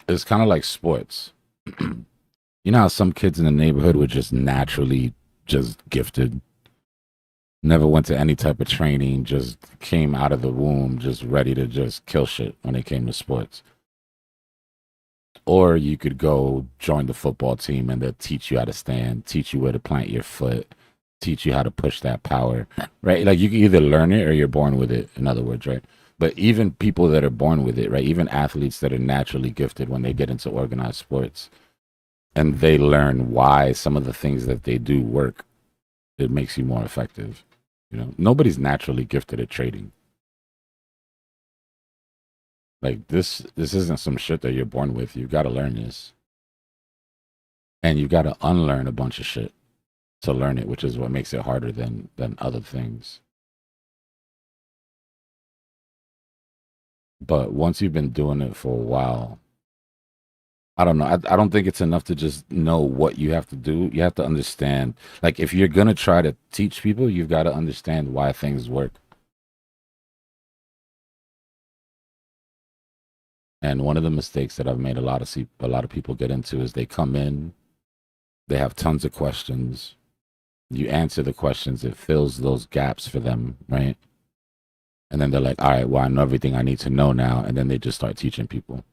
It's kind of like sports. You know how some kids in the neighborhood were just naturally just gifted, never went to any type of training, just came out of the womb just ready to just kill shit when it came to sports. Or you could go join the football team and they'll teach you how to stand, teach you where to plant your foot, teach you how to push that power, right? Like you can either learn it or you're born with it, in other words, right? But even people that are born with it, right? Even athletes that are naturally gifted when they get into organized sports and they learn why some of the things that they do work, it makes you more effective. You know, nobody's naturally gifted at trading. Like this isn't some shit that you're born with. You've got to learn this. And you've got to unlearn a bunch of shit to learn it, which is what makes it harder than other things. But once you've been doing it for a while, I don't know. I don't think it's enough to just know what you have to do. You have to understand. Like, if you're going to try to teach people, you've got to understand why things work. And one of the mistakes that I've made a lot of people get into is they come in, they have tons of questions. You answer the questions, it fills those gaps for them, right? And then they're like, all right, well, I know everything I need to know now. And then they just start teaching people,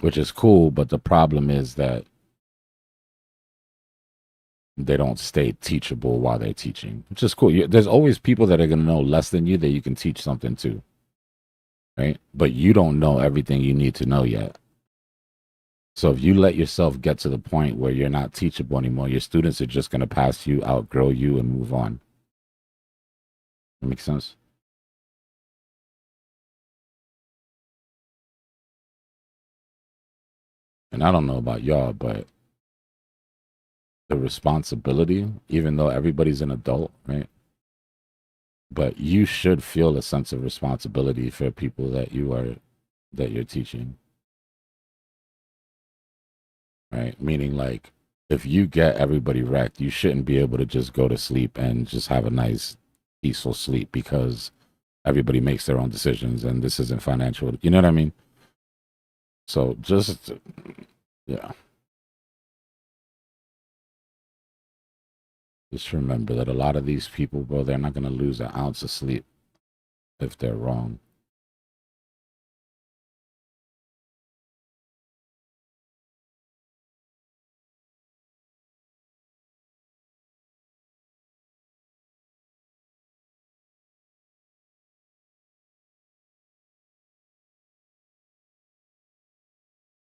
which is cool. But the problem is that they don't stay teachable while they're teaching, which is cool. There's always people that are going to know less than you that you can teach something to, right? But you don't know everything you need to know yet. So if you let yourself get to the point where you're not teachable anymore, your students are just going to pass you, outgrow you, and move on. That makes sense? And I don't know about y'all, but the responsibility, even though everybody's an adult, right? But you should feel a sense of responsibility for people that you're teaching, right? Meaning like if you get everybody wrecked, you shouldn't be able to just go to sleep and just have a nice peaceful sleep because everybody makes their own decisions and this isn't financial. You know what I mean? So just yeah, just remember that a lot of these people, bro, they're not gonna lose an ounce of sleep if they're wrong.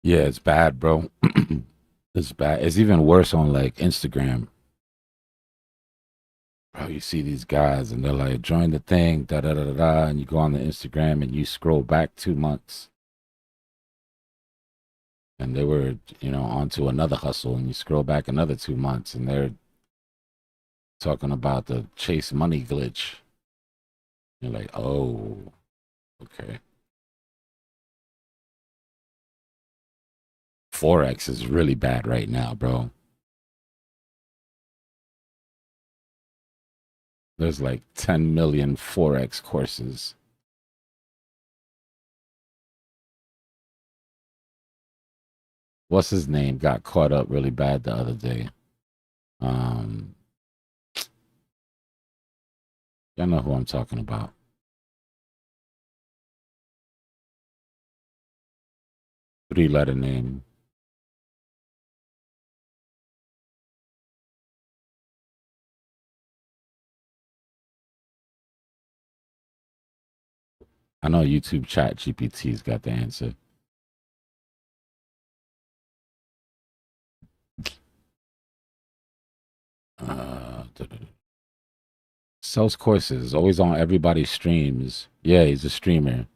Yeah, it's bad, bro. It's bad. It's even worse on like Instagram. Bro, you see these guys and they're like, join the thing, da da da da da, and you go on the Instagram and you scroll back 2 months and they were, you know, onto another hustle and you scroll back another 2 months and they're talking about the chase money glitch. You're like, oh, okay. Forex is really bad right now, bro. There's like 10 million Forex courses. What's his name? Got caught up really bad the other day. Um, y'all know who I'm talking about. 3-letter name. I know YouTube chat GPT's got the answer. Sells courses, always on everybody's streams. Yeah, he's a streamer.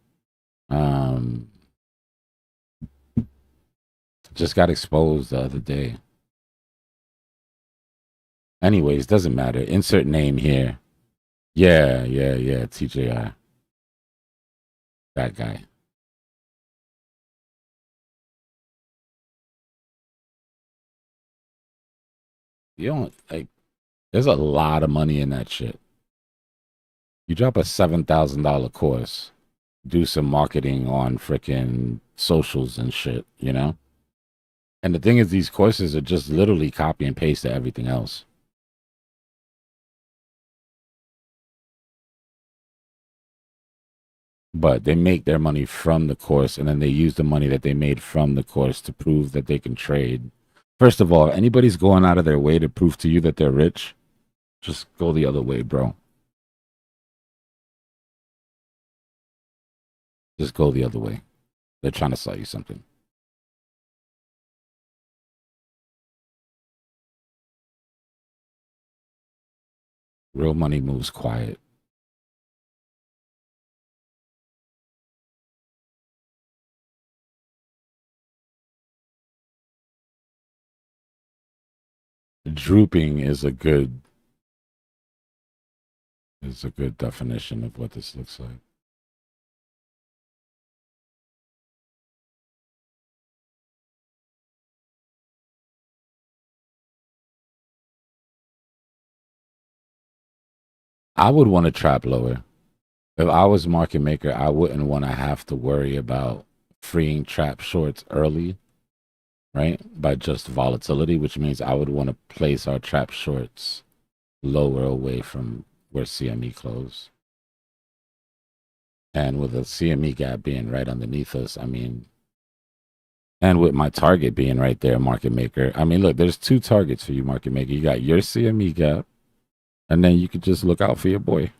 Um, just got exposed the other day. Anyways, doesn't matter. Insert name here. Yeah, TJI. That guy. You don't like. There's a lot of money in that shit. You drop a $7,000 course, do some marketing on freaking socials and shit, you know? And the thing is, these courses are just literally copy and paste to everything else. But they make their money from the course, and then they use the money that they made from the course to prove that they can trade. First of all, anybody's going out of their way to prove to you that they're rich, just go the other way, bro. Just go the other way. They're trying to sell you something. Real money moves quiet. Drooping is a good definition of what this looks like. I would want to trap lower. If I was market maker, I wouldn't want to have to worry about freeing trap shorts early, right? By just volatility, which means I would want to place our trap shorts lower away from where CME closed. And with the CME gap being right underneath us, I mean, and with my target being right there, market maker. I mean, look, there's two targets for you, market maker. You got your CME gap, and then you could just look out for your boy.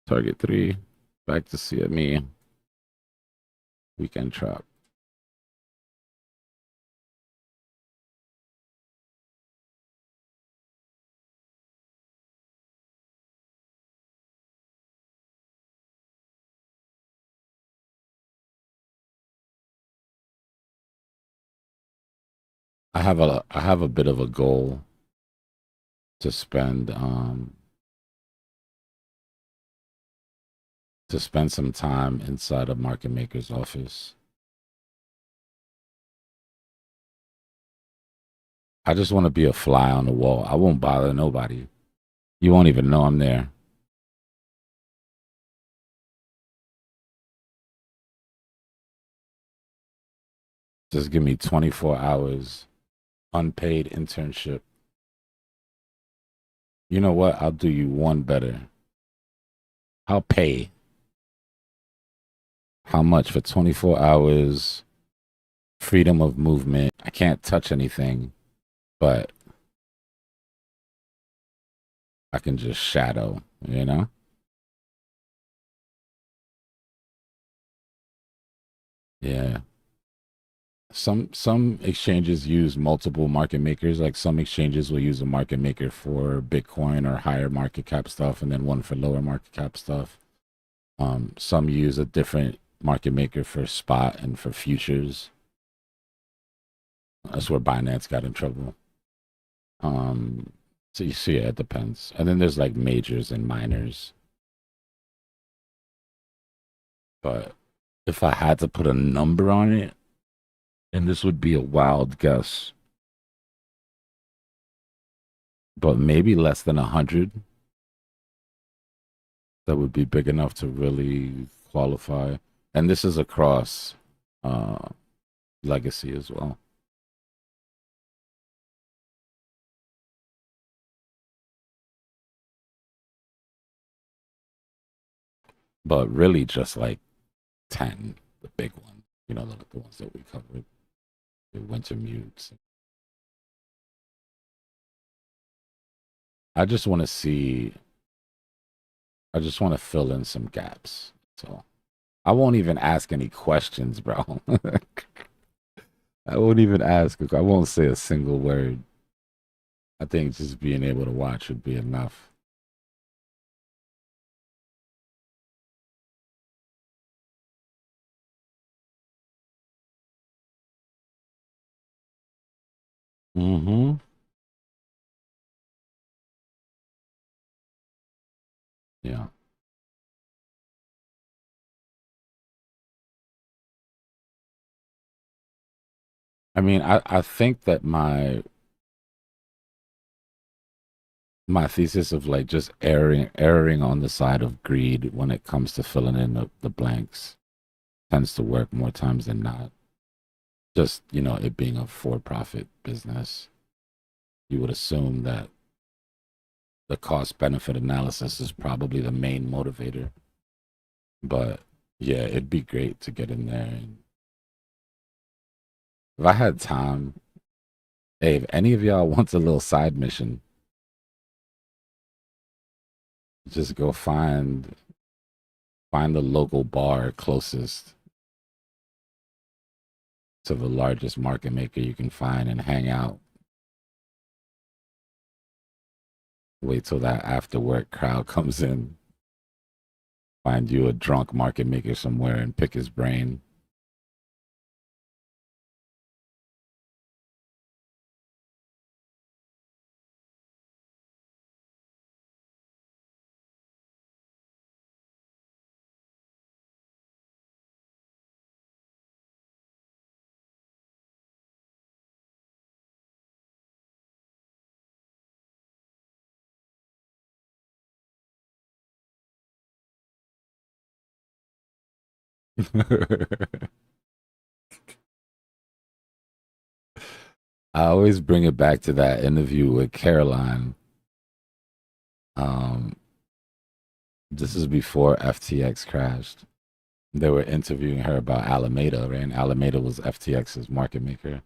Target 3, back to CME, weekend trap. I have a bit of a goal to spend some time inside a market maker's office. I just want to be a fly on the wall. I won't bother nobody. You won't even know I'm there. Just give me 24 hours unpaid internship. You know what? I'll do you one better. I'll pay. How much for 24 hours? Freedom of movement. I can't touch anything, but I can just shadow, you know? Yeah. Some exchanges use multiple market makers. Like some exchanges will use a market maker for Bitcoin or higher market cap stuff, and then one for lower market cap stuff. Some use a different market maker for spot and for futures. That's where Binance got in trouble. Um, so you see, it depends. And then there's like majors and minors. But if I had to put a number on it, and this would be a wild guess, but maybe less than 100, that would be big enough to really qualify. And this is across uh, legacy as well. But really just like 10, the big ones, the ones that we covered, the winter mutes. I just want to see, I just want to fill in some gaps. So I won't even ask any questions, bro. I won't even ask. I won't say a single word. I think just being able to watch would be enough. Mm-hmm. Yeah. I mean, I think that my thesis of like just erring on the side of greed when it comes to filling in the blanks tends to work more times than not. Just, it being a for-profit business, you would assume that the cost benefit analysis is probably the main motivator. But yeah, it'd be great to get in there. And if I had time, hey, if any of y'all wants a little side mission, just go find the local bar closest to the largest market maker you can find and hang out. Wait till that after work crowd comes in. Find you a drunk market maker somewhere and pick his brain. I always bring it back to that interview with Caroline. Um, this is before FTX crashed. They were interviewing her about Alameda, right? And Alameda was FTX's market maker.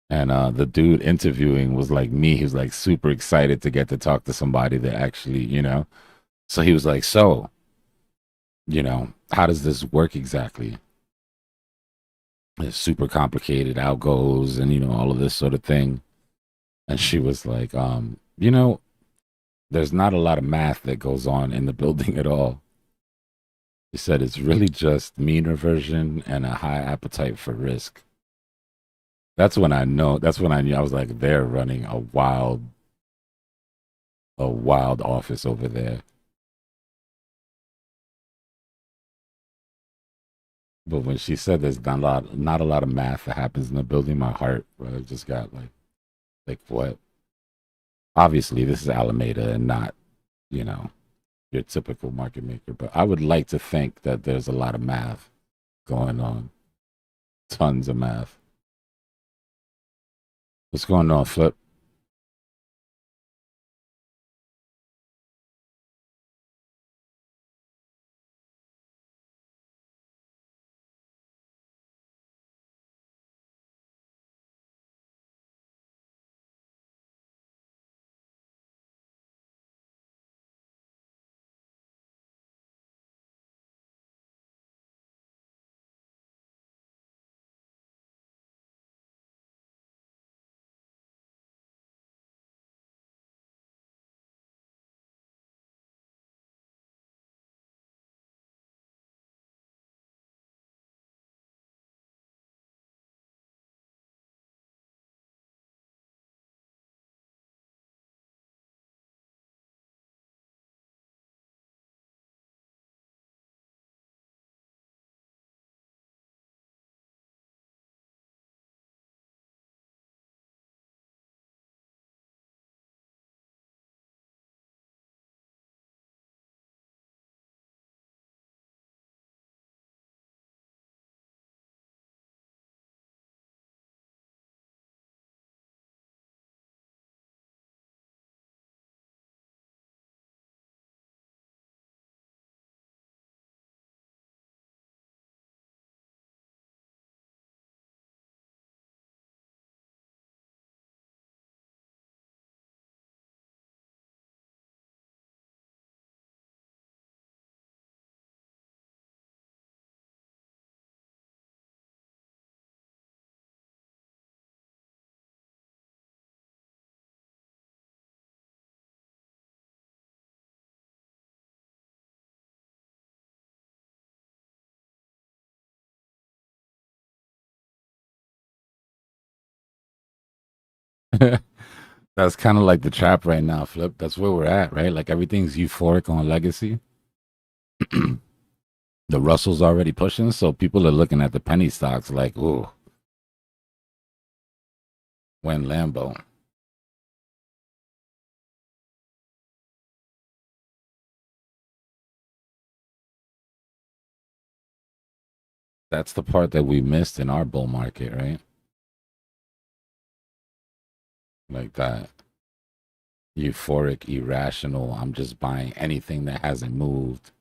And the dude interviewing was like me. He was like super excited to get to talk to somebody that actually, So he was like, so, how does this work exactly? It's super complicated, outgoes, and, all of this sort of thing. And she was like, there's not a lot of math that goes on in the building at all. He said it's really just mean reversion and a high appetite for risk. That's when I knew I was like, they're running a wild office over there. But when she said there's not a lot of math that happens in the building, my heart just got like what? Obviously, this is Alameda and not, you know, your typical market maker. But I would like to think that there's a lot of math going on, tons of math. What's going on, Flip? That's kind of like the trap right now, Flip. That's where we're at, right? Like everything's euphoric on legacy. The Russell's already pushing, so people are looking at the penny stocks like, ooh, When Lambo. That's the part that we missed in our bull market, right? Like that euphoric, irrational, I'm just buying anything that hasn't moved.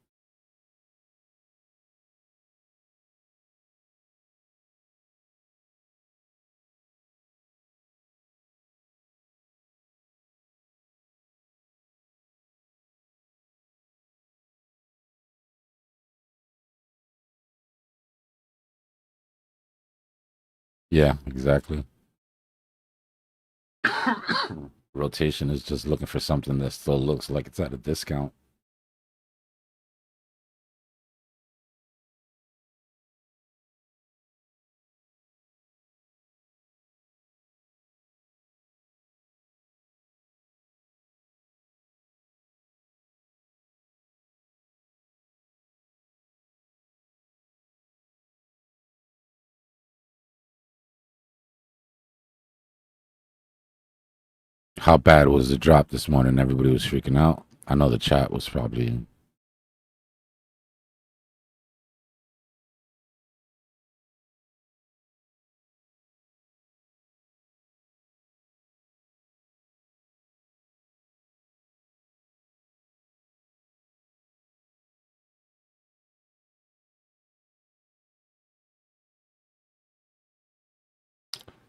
Yeah, exactly. Rotation is just looking for something that still looks like it's at a discount. How bad was the drop this morning? Everybody was freaking out. I know the chat was probably.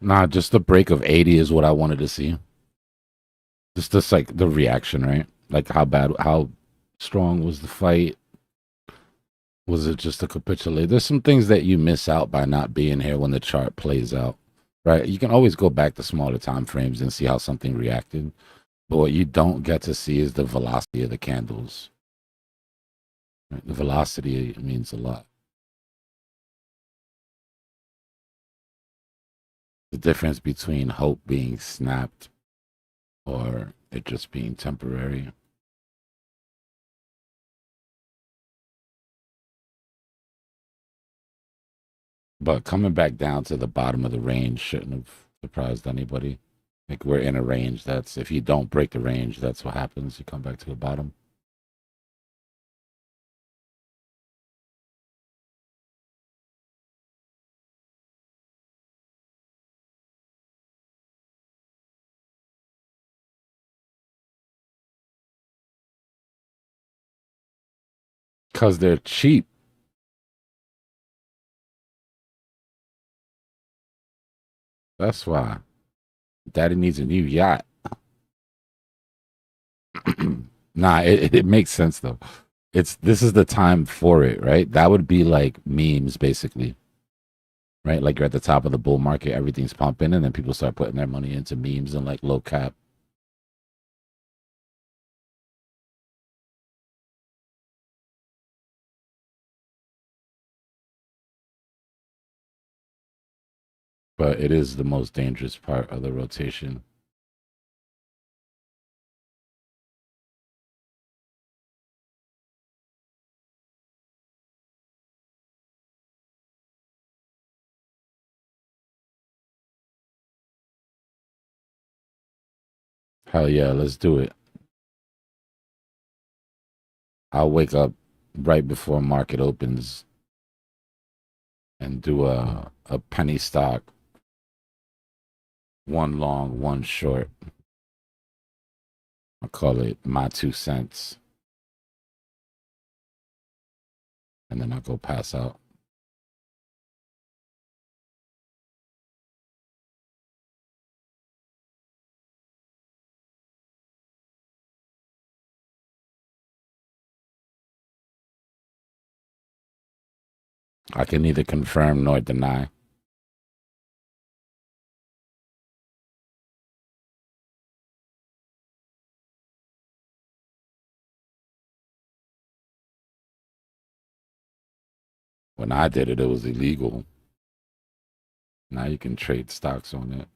Nah, just the break of 80 is what I wanted to see. Just this, like the reaction, right? Like how strong was the fight? Was it just a capitulate? There's some things that you miss out by not being here when the chart plays out, right? You can always go back to smaller time frames and see how something reacted. But what you don't get to see is the velocity of the candles. Right? The velocity means a lot. The difference between hope being snapped or it just being temporary. But coming back down to the bottom of the range shouldn't have surprised anybody. Like we're in a range that's if you don't break the range, that's what happens. You come back to the bottom. Because they're cheap. That's why. Daddy needs a new yacht. Nah, it makes sense though. This is the time for it, right? That would be like memes basically. Right? Like you're at the top of the bull market, everything's pumping, and then people start putting their money into memes and like low cap. But it is the most dangerous part of the rotation. Hell yeah, let's do it. I'll wake up right before market opens and do a penny stock, one long, one short. I call it my 2 cents, and then I'll go pass out. I can neither confirm nor deny. When I did it, it was illegal. Now you can trade stocks on it.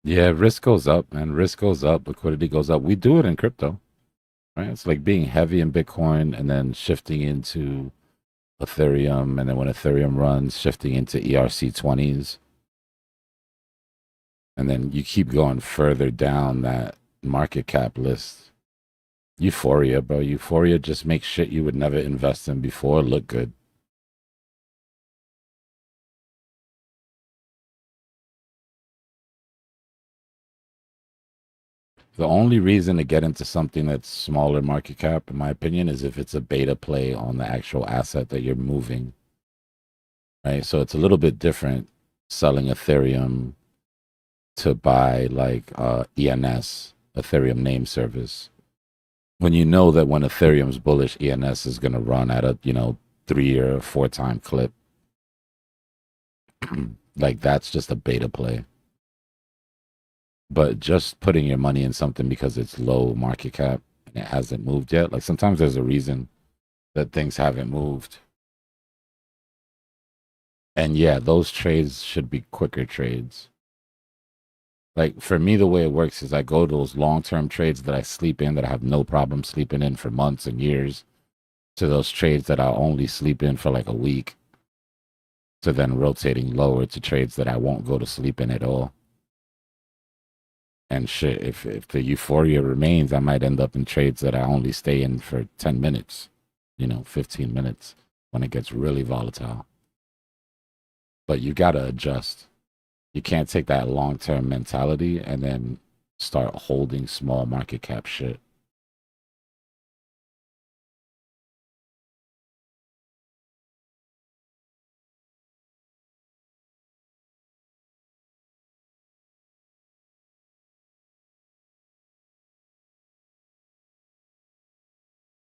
Yeah, risk goes up, man. Risk goes up, liquidity goes up. We do it in crypto, right? It's like being heavy in Bitcoin and then shifting into Ethereum, and then when Ethereum runs, shifting into ERC20s, and then you keep going further down that market cap list. Euphoria, bro. Euphoria just makes shit you would never invest in before look good. The only reason to get into something that's smaller market cap, in my opinion, is if it's a beta play on the actual asset that you're moving, right? So it's a little bit different selling Ethereum to buy like ENS, Ethereum name service. When you know that when Ethereum's bullish, ENS is going to run at a, 3 or 4 time clip. Like that's just a beta play. But just putting your money in something because it's low market cap and it hasn't moved yet, like sometimes there's a reason that things haven't moved. And yeah, those trades should be quicker trades. Like for me, the way it works is I go to those long term trades that I sleep in, that I have no problem sleeping in for months and years, to those trades that I'll only sleep in for like a week, to then rotating lower to trades that I won't go to sleep in at all. And shit, if the euphoria remains, I might end up in trades that I only stay in for 10 minutes, 15 minutes when it gets really volatile. But you got to adjust. You can't take that long term mentality and then start holding small market cap shit.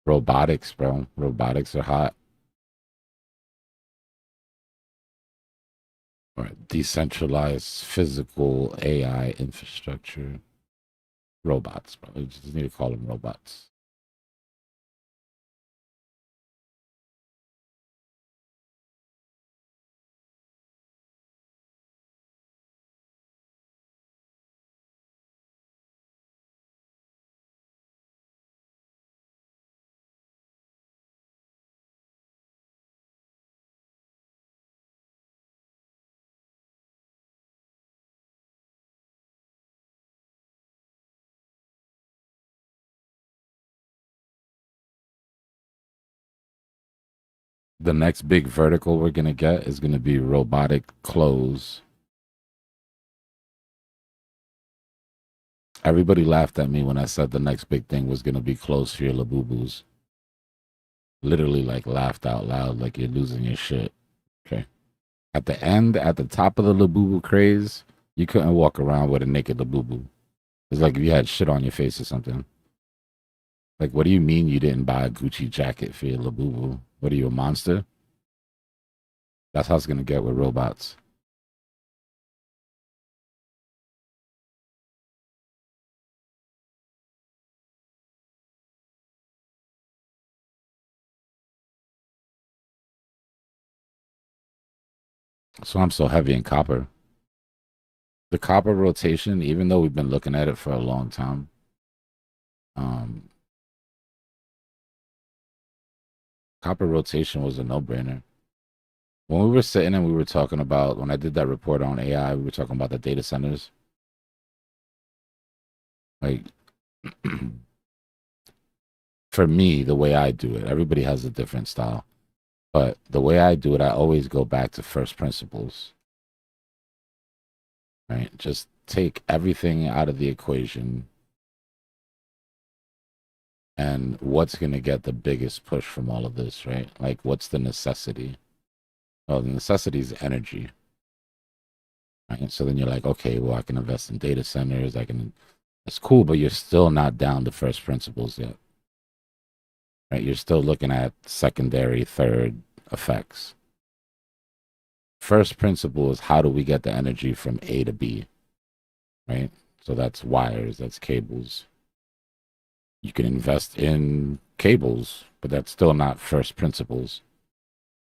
Robotics, bro. Robotics are hot. Or decentralized physical AI infrastructure. Robots, bro. You just need to call them robots. The next big vertical we're gonna get is gonna be robotic clothes. Everybody laughed at me when I said the next big thing was gonna be clothes for your labubus. Literally, like laughed out loud, like you're losing your shit. Okay. At the end, at the top of the labubu craze, you couldn't walk around with a naked labubu. It's like if you had shit on your face or something. Like, what do you mean you didn't buy a Gucci jacket for your labubu? What are you, a monster? That's how it's gonna get with robots. So I'm so heavy in copper. The copper rotation, even though we've been looking at it for a long time, um, copper rotation was a no-brainer. When we were sitting and we were talking about, when I did that report on AI, we were talking about the data centers. Like, for me, the way I do it, everybody has a different style. But the way I do it, I always go back to first principles, right? Just take everything out of the equation and what's going to get the biggest push from all of this, right? Like, what's the necessity? Well, the necessity is energy, right? So then you're like, okay, well, I can invest in data centers. It's cool, but you're still not down to first principles yet, right? You're still looking at secondary, third effects. First principle is how do we get the energy from A to B, right? So that's wires, that's cables. You can invest in cables, but that's still not first principles.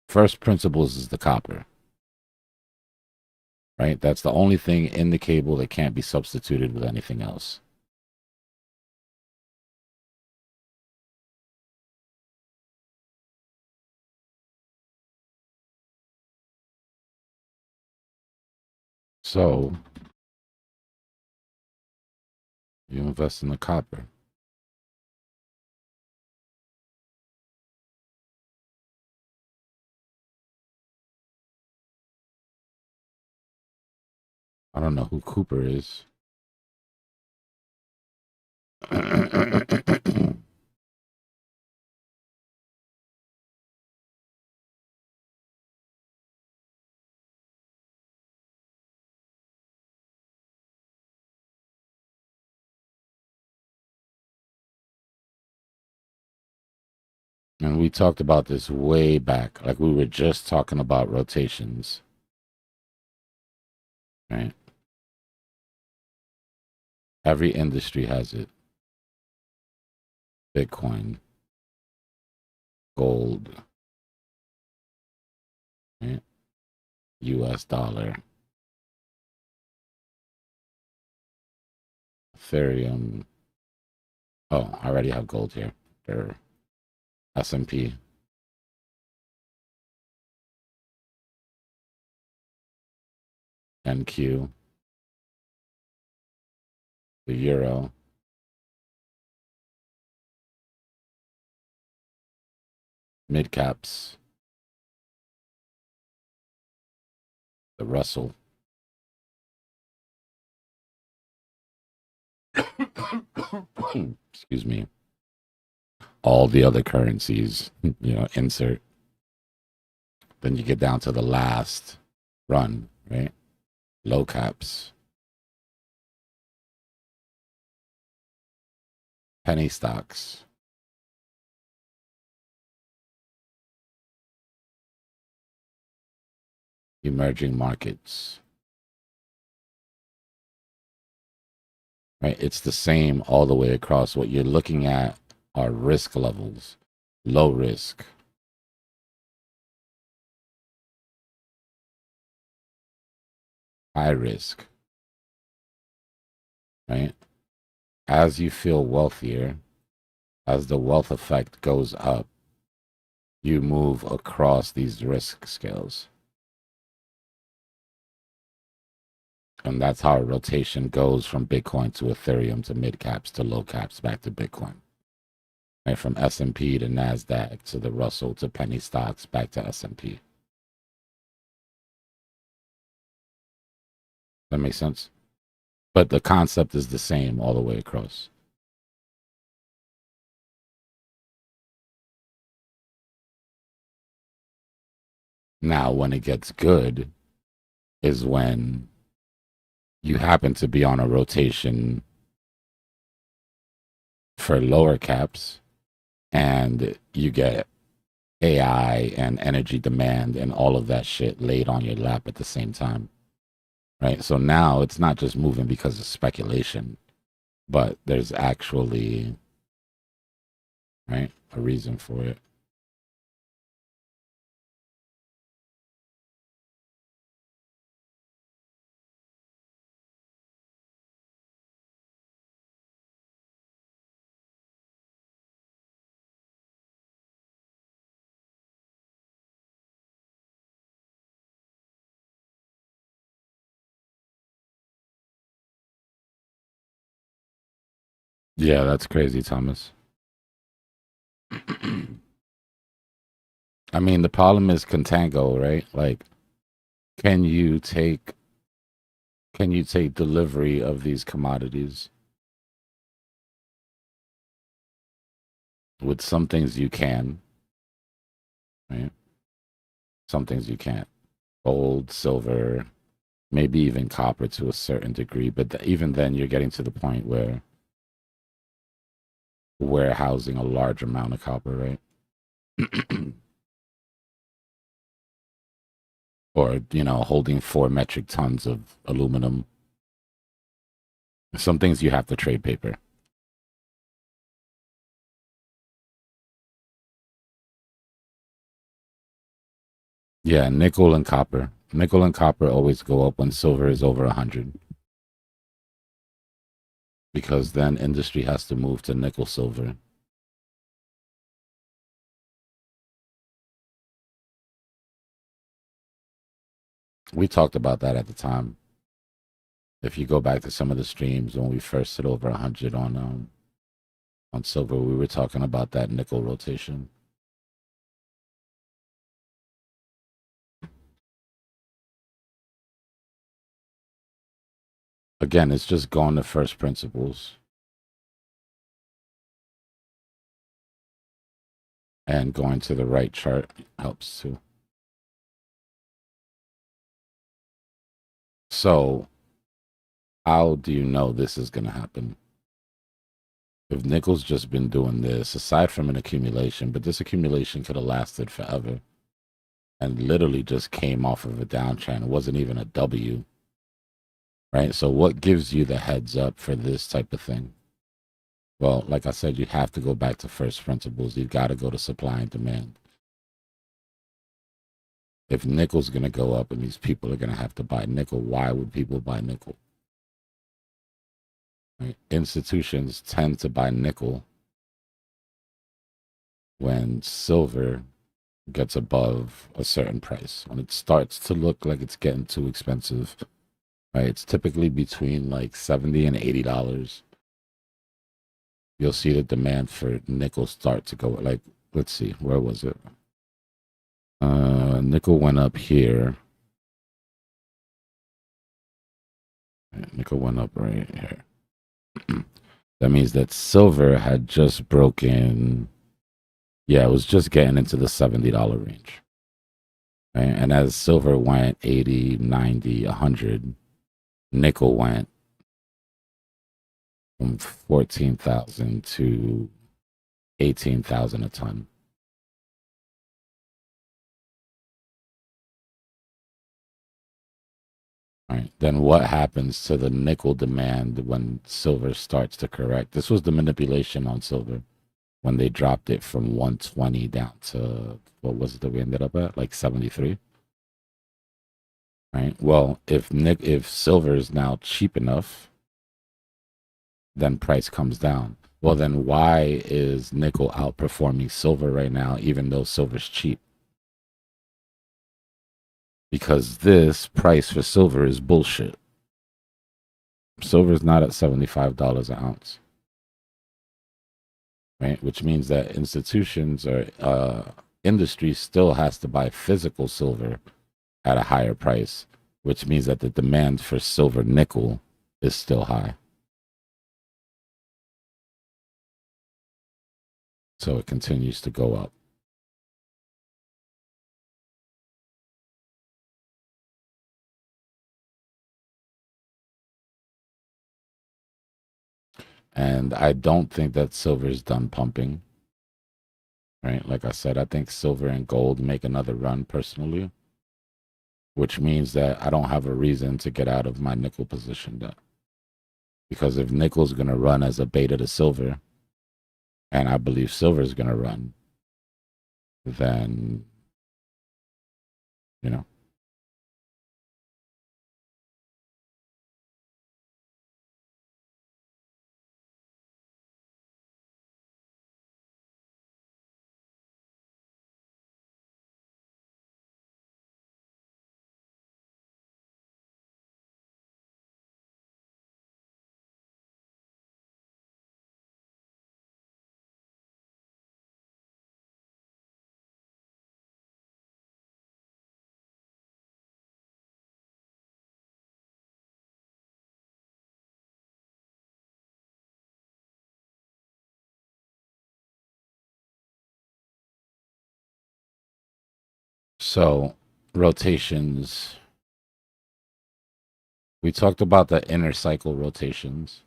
First principles is the copper, right? That's the only thing in the cable that can't be substituted with anything else. So you invest in the copper. I don't know who Cooper is. And we talked about this way back. Like we were just talking about rotations. Right? Every industry has it. Bitcoin, gold, right? US dollar, Ethereum. Oh, I already have gold here. Or S&P. NQ, the euro, mid caps, the Russell. Excuse me. All the other currencies, insert. Then you get down to the last run, right? Low caps, penny stocks, emerging markets, right? It's the same all the way across. What you're looking at are risk levels, low risk, high risk, right? As you feel wealthier, as the wealth effect goes up, you move across these risk scales. And that's how a rotation goes from Bitcoin to Ethereum to mid caps to low caps back to Bitcoin. Right? From S&P to NASDAQ to the Russell to penny stocks back to S&P. That makes sense? But the concept is the same all the way across. Now, when it gets good is when you happen to be on a rotation for lower caps and you get AI and energy demand and all of that shit laid on your lap at the same time. Right. So now it's not just moving because of speculation, but there's actually, right, a reason for it. Yeah, that's crazy, Thomas. I mean, the problem is contango, right? Like, can you take delivery of these commodities? With some things you can, right? Some things you can't. Gold, silver, maybe even copper to a certain degree, but even then you're getting to the point where warehousing a large amount of copper, right? Or, holding 4 metric tons of aluminum. Some things you have to trade paper. Yeah, nickel and copper. nickel and copper always go up when silver is over 100, because then industry has to move to nickel silver. We talked about that at the time. If you go back to some of the streams when we first hit over 100 on silver, we were talking about that nickel rotation. Again, it's just going to first principles. And going to the right chart helps too. So, how do you know this is going to happen? If nickel's just been doing this, aside from an accumulation, but this accumulation could have lasted forever and literally just came off of a downtrend. It wasn't even a W, right? So, what gives you the heads up for this type of thing? Well, like I said, you have to go back to first principles. You've got to go to supply and demand. If nickel's going to go up and these people are going to have to buy nickel, why would people buy nickel? Right? Institutions tend to buy nickel when silver gets above a certain price. When it starts to look like it's getting too expensive, right? It's typically between like $70 and $80. You'll see the demand for nickel start to go. Like, let's see, where was it? Nickel went up here. Nickel went up right here. That means that silver had just broken. Yeah, it was just getting into the $70 range. Right? And as silver went 80, 90, 100, nickel went from 14,000 to 18,000 a ton. Right. Then what happens to the nickel demand when silver starts to correct? This was the manipulation on silver when they dropped it from 120 down to, what was it that we ended up at? Like 73. Right. Well, if silver is now cheap enough, then price comes down. Well, then why is nickel outperforming silver right now, even though silver's cheap? Because this price for silver is bullshit. Silver is not at $75 an ounce, right? Which means that institutions or industry still has to buy physical silver at a higher price, which means that the demand for silver nickel is still high. So it continues to go up. And I don't think that silver is done pumping, right? Like I said, I think silver and gold make another run personally, which means that I don't have a reason to get out of my nickel position yet. Because if nickel's going to run as a beta to silver, and I believe silver is going to run, then, you know. So, rotations. We talked about the inner cycle rotations,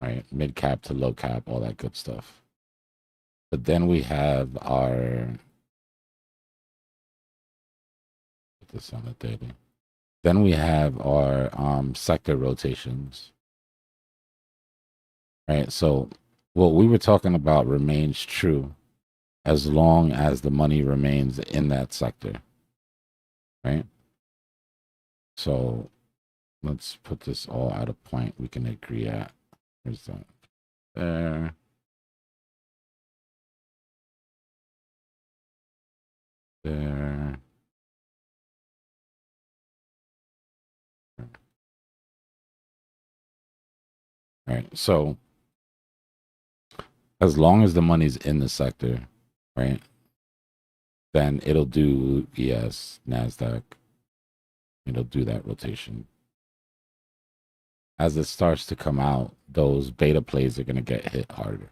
right? Mid cap to low cap, all that good stuff. But then we have our, put this on the daily. Then we have our sector rotations, right? So what we were talking about remains true as long as the money remains in that sector, right? So let's put this all at a point we can agree at. Where's that? There. There. All right. So as long as the money's in the sector, right, then it'll do ES, NASDAQ. It'll do that rotation. As it starts to come out, those beta plays are going to get hit harder.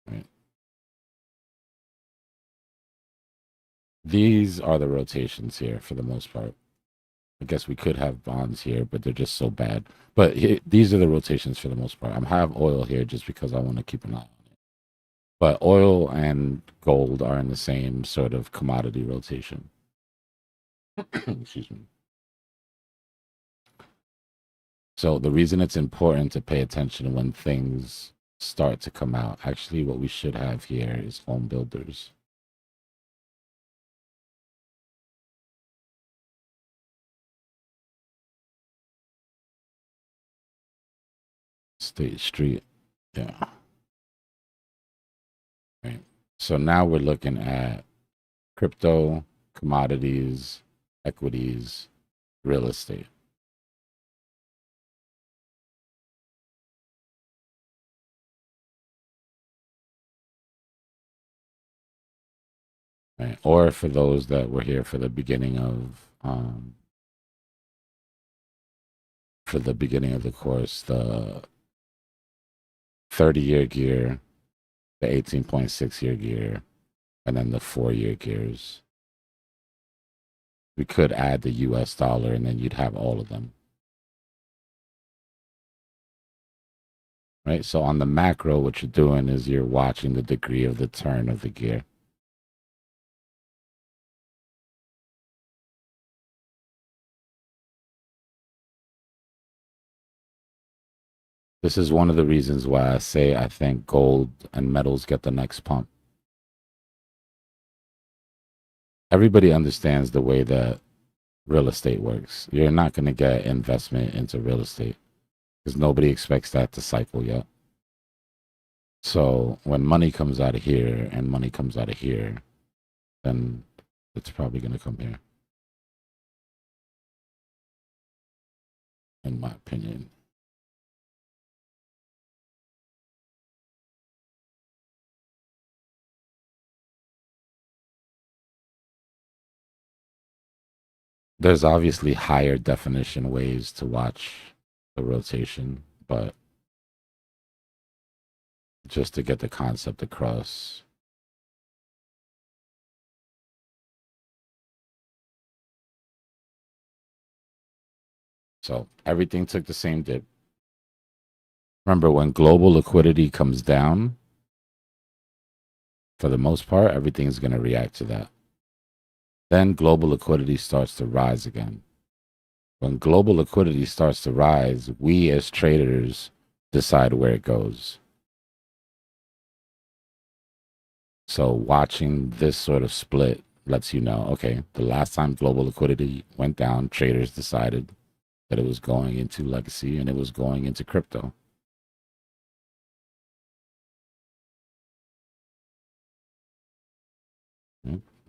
Right? These are the rotations here for the most part. I guess we could have bonds here, but they're just so bad. But these are the rotations for the most part. I have oil here just because I want to keep an eye on it. But oil and gold are in the same sort of commodity rotation. Excuse me. So the reason it's important to pay attention when things start to come out, actually what we should have here is home builders. State Street, yeah. Right. So now we're looking at crypto, commodities, equities, real estate. Right. Or for those that were here for the beginning of the course, the 30-year gear, the 18.6-year gear, and then the 4-year gears. We could add the US dollar and then you'd have all of them. Right? So on the macro, what you're doing is you're watching the degree of the turn of the gear. This is one of the reasons why I say I think gold and metals get the next pump. Everybody understands the way that real estate works. You're not going to get investment into real estate because nobody expects that to cycle yet. So when money comes out of here and money comes out of here, then it's probably going to come here, in my opinion. There's obviously higher definition ways to watch the rotation, but just to get the concept across. So everything took the same dip. Remember, when global liquidity comes down, for the most part, everything is going to react to that. Then global liquidity starts to rise again. When global liquidity starts to rise, we as traders decide where it goes. So watching this sort of split lets you know, okay, the last time global liquidity went down, traders decided that it was going into legacy and it was going into crypto.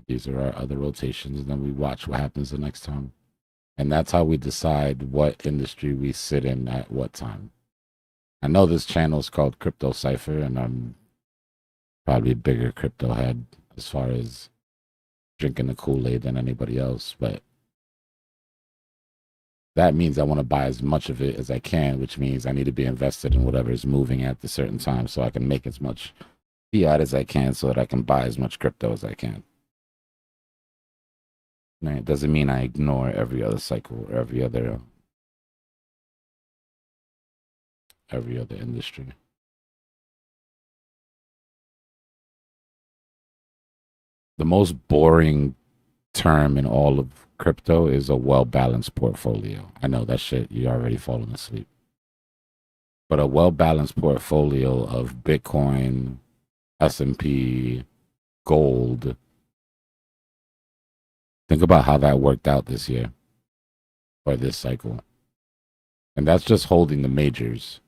These are our other rotations, and then we watch what happens the next time. And that's how we decide what industry we sit in at what time. I know this channel is called Crypto Cypher, and I'm probably a bigger crypto head as far as drinking the Kool-Aid than anybody else, but that means I want to buy as much of it as I can, which means I need to be invested in whatever is moving at a certain time so I can make as much fiat as I can so that I can buy as much crypto as I can. Right? It doesn't mean I ignore every other cycle or every other industry. The most boring term in all of crypto is a well-balanced portfolio. I know that shit, you're already falling asleep. But a well-balanced portfolio of Bitcoin, S&P, gold. Think about how that worked out this year or this cycle. And that's just holding the majors.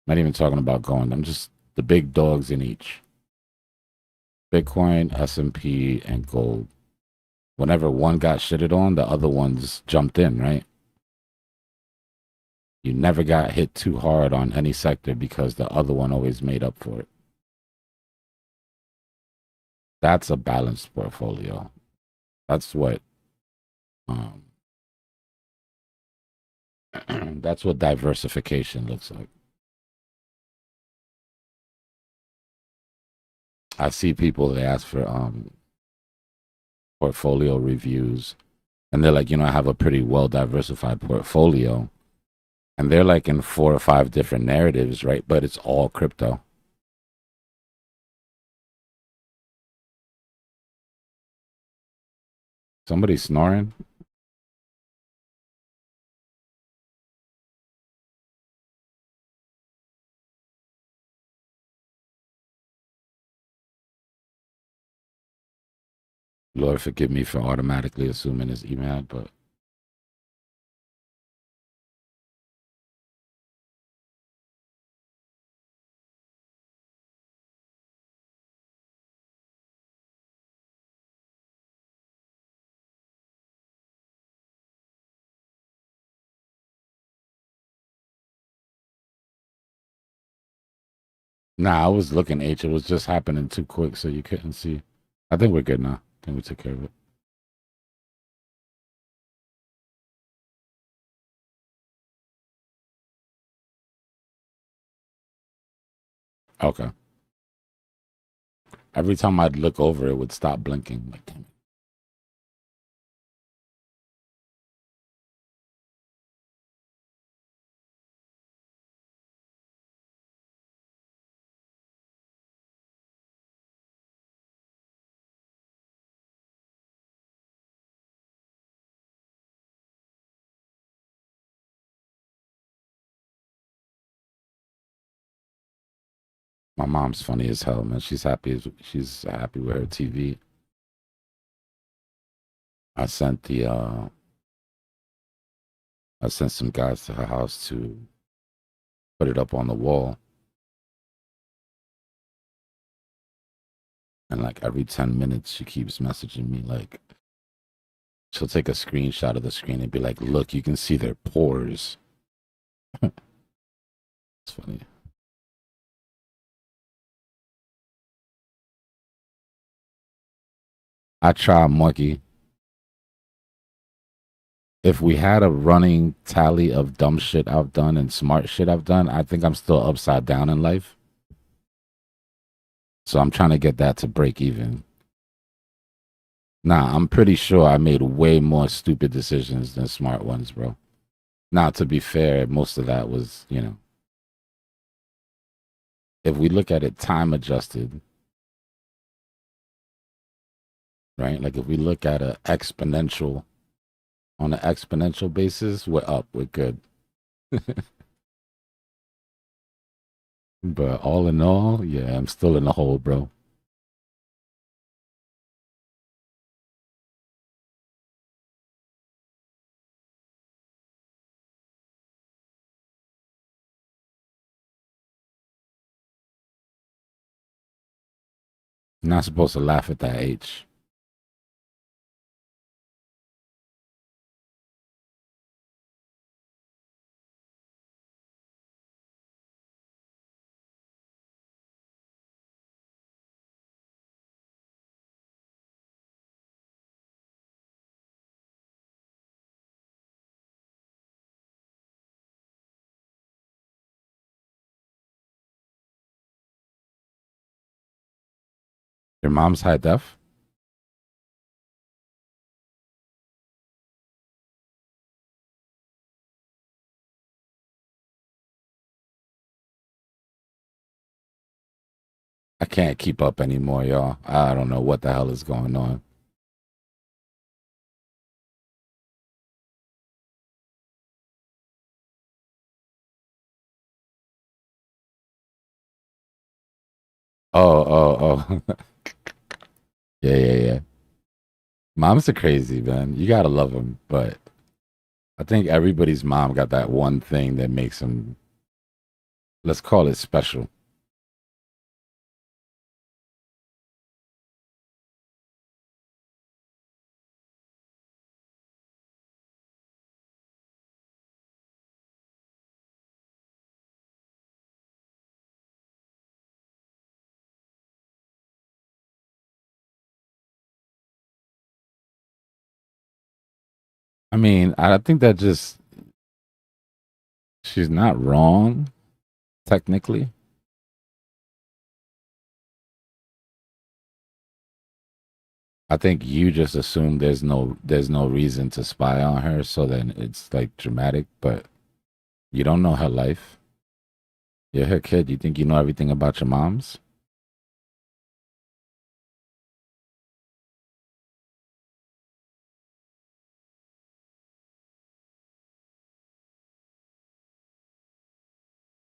Not even talking about going. I'm just the big dogs in each. Bitcoin, S&P, and gold. Whenever one got shitted on, the other ones jumped in, right? You never got hit too hard on any sector because the other one always made up for it. That's a balanced portfolio. That's what um, that's what diversification looks like. I see people, they ask for portfolio reviews, and they're like, I have a pretty well diversified portfolio, and they're like in 4 or 5 different narratives, right? But it's all crypto. Somebody snoring. Lord forgive me for automatically assuming it's email, but nah, I was looking H. It was just happening too quick, so you couldn't see. I think we're good now. I think we took care of it. Okay. Every time I'd look over, it would stop blinking. Like, damn it. My mom's funny as hell, man. She's happy with her TV. I sent the I sent some guys to her house to put it up on the wall. And like every 10 minutes, she keeps messaging me. Like, she'll take a screenshot of the screen and be like, look, you can see their pores. It's funny. I try, monkey. If we had a running tally of dumb shit I've done and smart shit I've done, I think I'm still upside down in life. So I'm trying to get that to break even. Nah, I'm pretty sure I made way more stupid decisions than smart ones, bro. Now, to be fair, most of that was, if we look at it time adjusted, right? Like if we look at on an exponential basis, we're up, we're good. But all in all, yeah, I'm still in the hole, bro. Not supposed to laugh at that H. Your mom's high def? I can't keep up anymore, y'all. I don't know what the hell is going on. Oh. Yeah. Moms are crazy, man. You gotta love them, but I think everybody's mom got that one thing that makes them, let's call it special. I mean, I think that just, she's not wrong, technically. I think you just assume there's no reason to spy on her, so then it's like dramatic, but you don't know her life. You're her kid. You think you know everything about your mom's?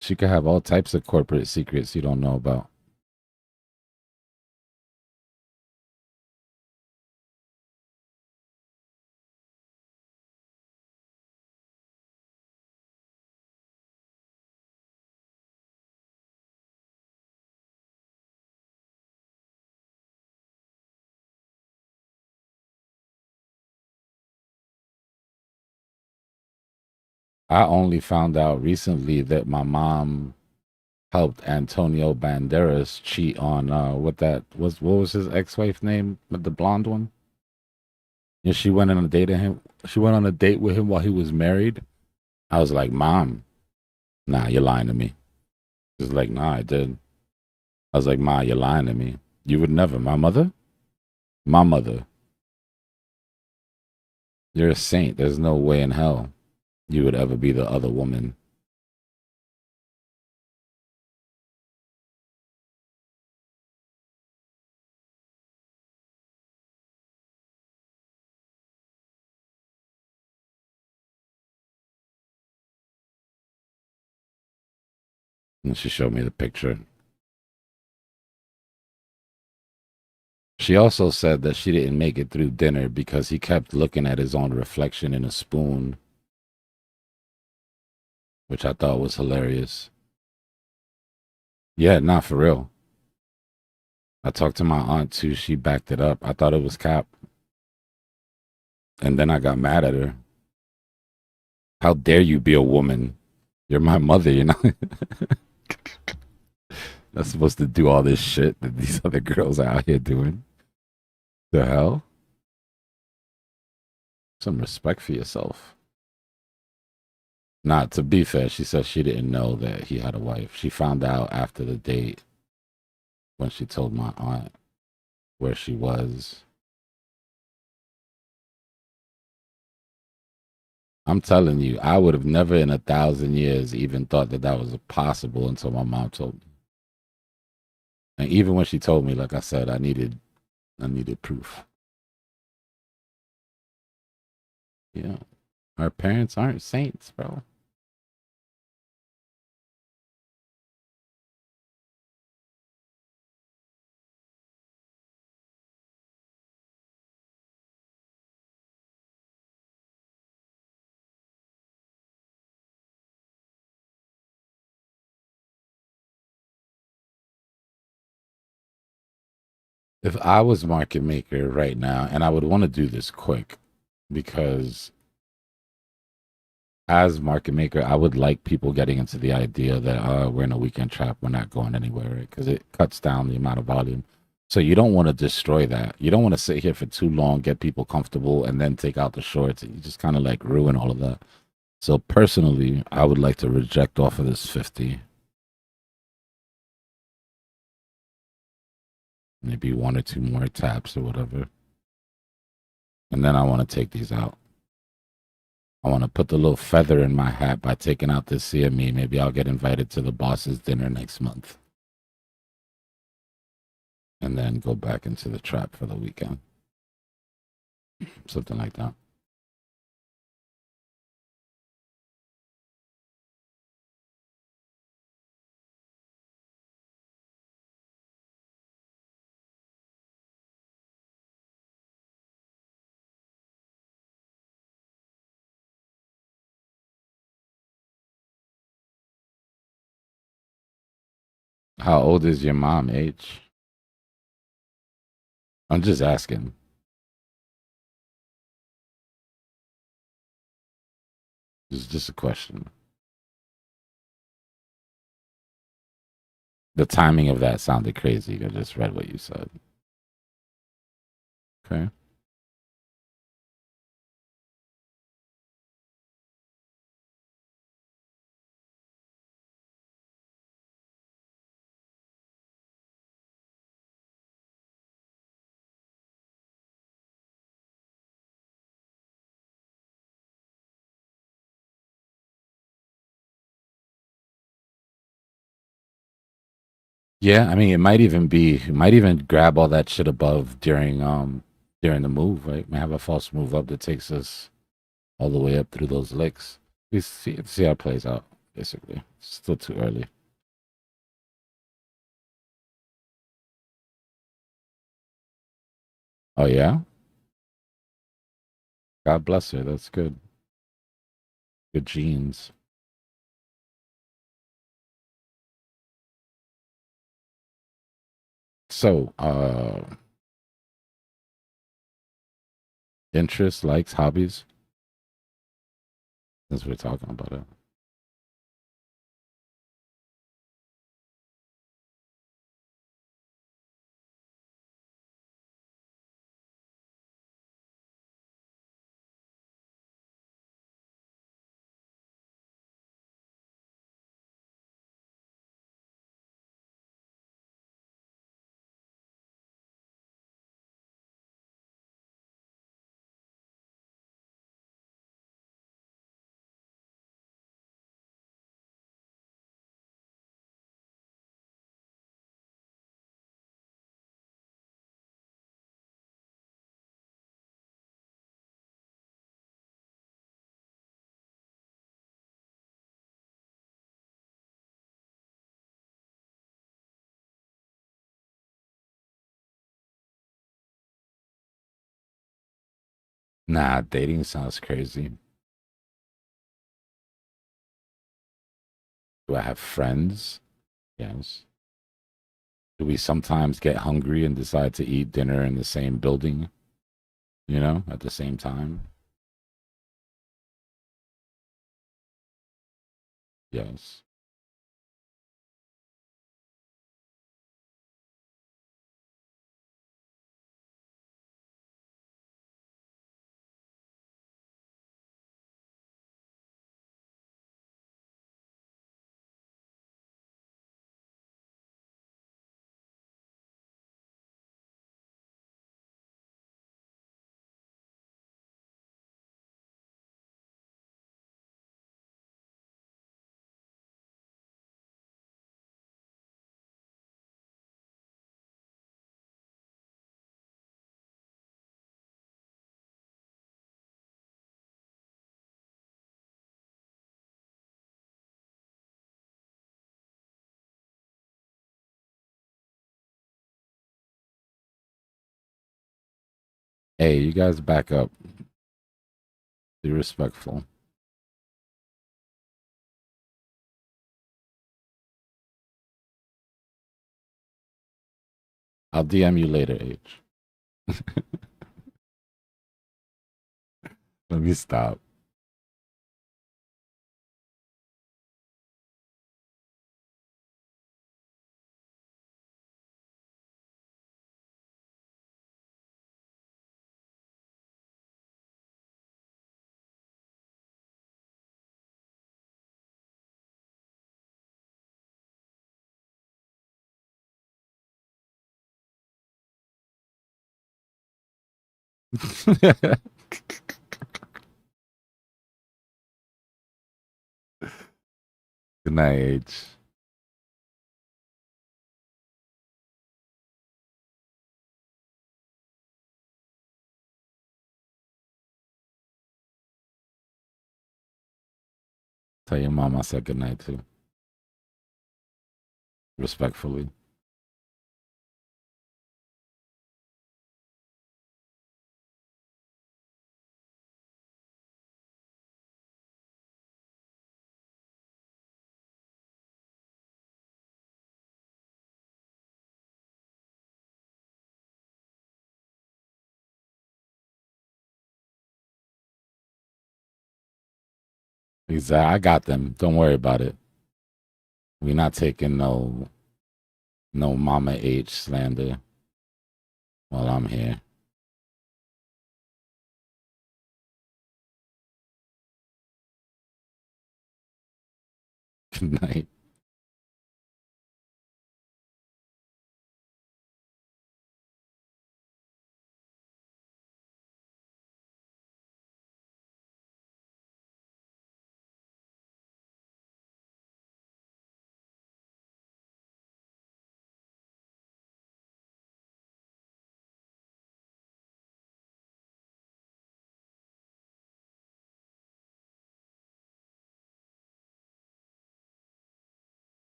She could have all types of corporate secrets you don't know about. I only found out recently that my mom helped Antonio Banderas cheat on what was his ex-wife name, the blonde one? Yeah, she went on a date with him. She went on a date with him while he was married. I was like, Mom, nah, you're lying to me. She's like, Nah, I did. I was like, Ma, you're lying to me. You would never. My mother? My mother. You're a saint. There's no way in hell you would ever be the other woman. And she showed me the picture. She also said that she didn't make it through dinner because he kept looking at his own reflection in a spoon, which I thought was hilarious. Yeah, not for real. I talked to my aunt too. She backed it up. I thought it was cap. And then I got mad at her. How dare you be a woman? You're my mother, you know? Not supposed to do all this shit that these other girls are out here doing. The hell? Some respect for yourself. Not to be fair, she said she didn't know that he had a wife. She found out after the date when she told my aunt where she was. I'm telling you, I would have never in 1,000 years even thought that that was possible until my mom told me. And even when she told me, like I said, I needed proof. Yeah, our parents aren't saints, bro. If I was market maker right now, and I would want to do this quick, because as market maker, I would like people getting into the idea that we're in a weekend trap, we're not going anywhere, right? Because it cuts down the amount of volume. So you don't want to destroy that. You don't want to sit here for too long, get people comfortable, and then take out the shorts. And you just kind of like ruin all of that. So personally, I would like to reject off of this 50, maybe one or two more taps or whatever, and then I want to take these out. I want to put the little feather in my hat by taking out this CME. Maybe I'll get invited to the boss's dinner next month, and then go back into the trap for the weekend. Something like that. How old is your mom, H? I'm just asking. It's just a question. The timing of that sounded crazy. I just read what you said. Okay. Yeah, I mean, it might even grab all that shit above during the move, right? Might have a false move up that takes us all the way up through those licks. We see how it plays out. Basically, it's still too early. Oh yeah, God bless her. That's good. Good genes. So, interests, likes, hobbies. Since we're talking about it. Nah, dating sounds crazy. Do I have friends? Yes. Do we sometimes get hungry and decide to eat dinner in the same building, at the same time? Yes. Hey, you guys back up. Be respectful. I'll DM you later, H. Let me stop. Good night, H. Tell your mom I said good night too. Respectfully. Exactly. I got them. Don't worry about it. We're not taking no Mama H slander while I'm here. Good night.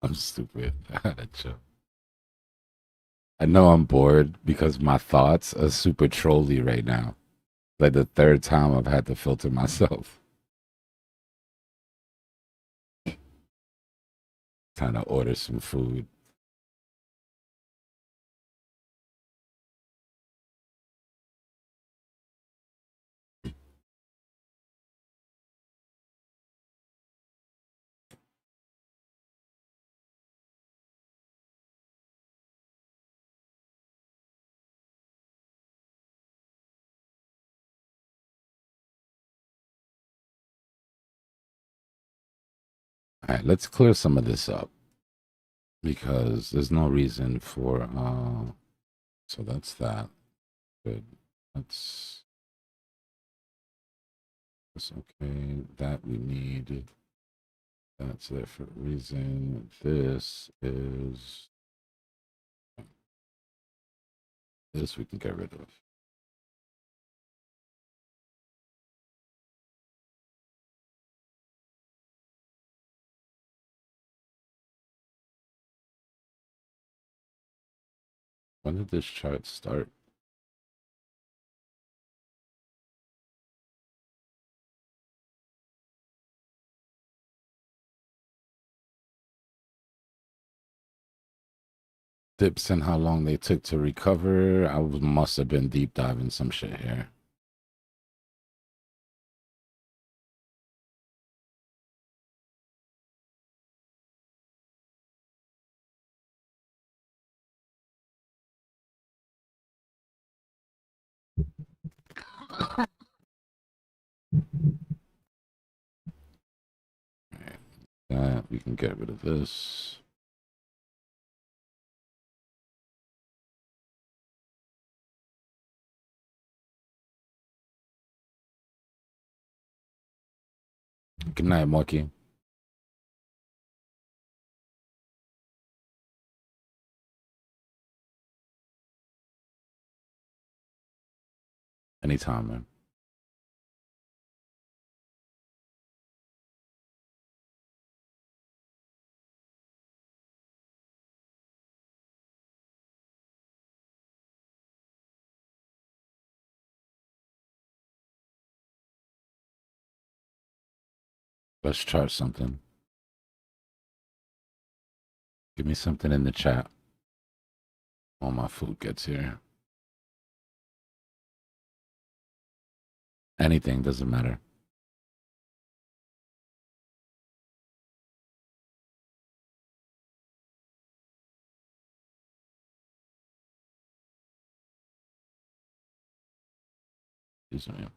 I'm stupid. I gotta chill. I know I'm bored because my thoughts are super trolly right now. Like the third time I've had to filter myself. Trying to order some food. All right, let's clear some of this up because there's no reason for so that's that. Good. That's okay. That we need. That's there for a reason. This we can get rid of. When did this chart start? Dips and how long they took to recover. Must have been deep diving some shit here. That we can get rid of this. Good night, Monkey. Anytime, man. Let's chart something. Give me something in the chat while my food gets here. Anything doesn't matter. Excuse me.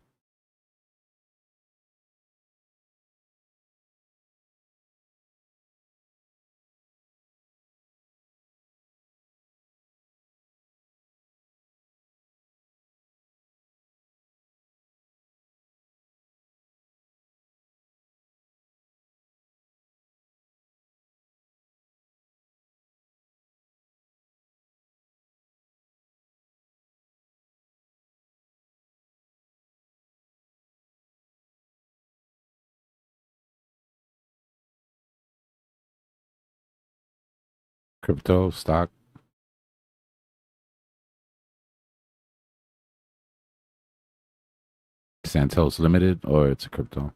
Crypto stock. Santos Limited, or it's a crypto.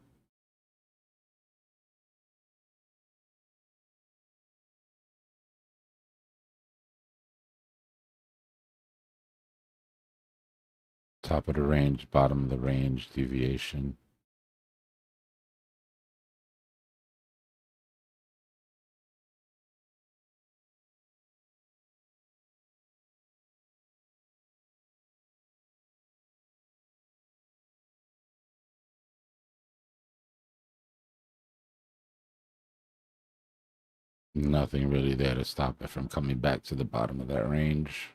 Top of the range, bottom of the range, deviation. Nothing really there to stop it from coming back to the bottom of that range.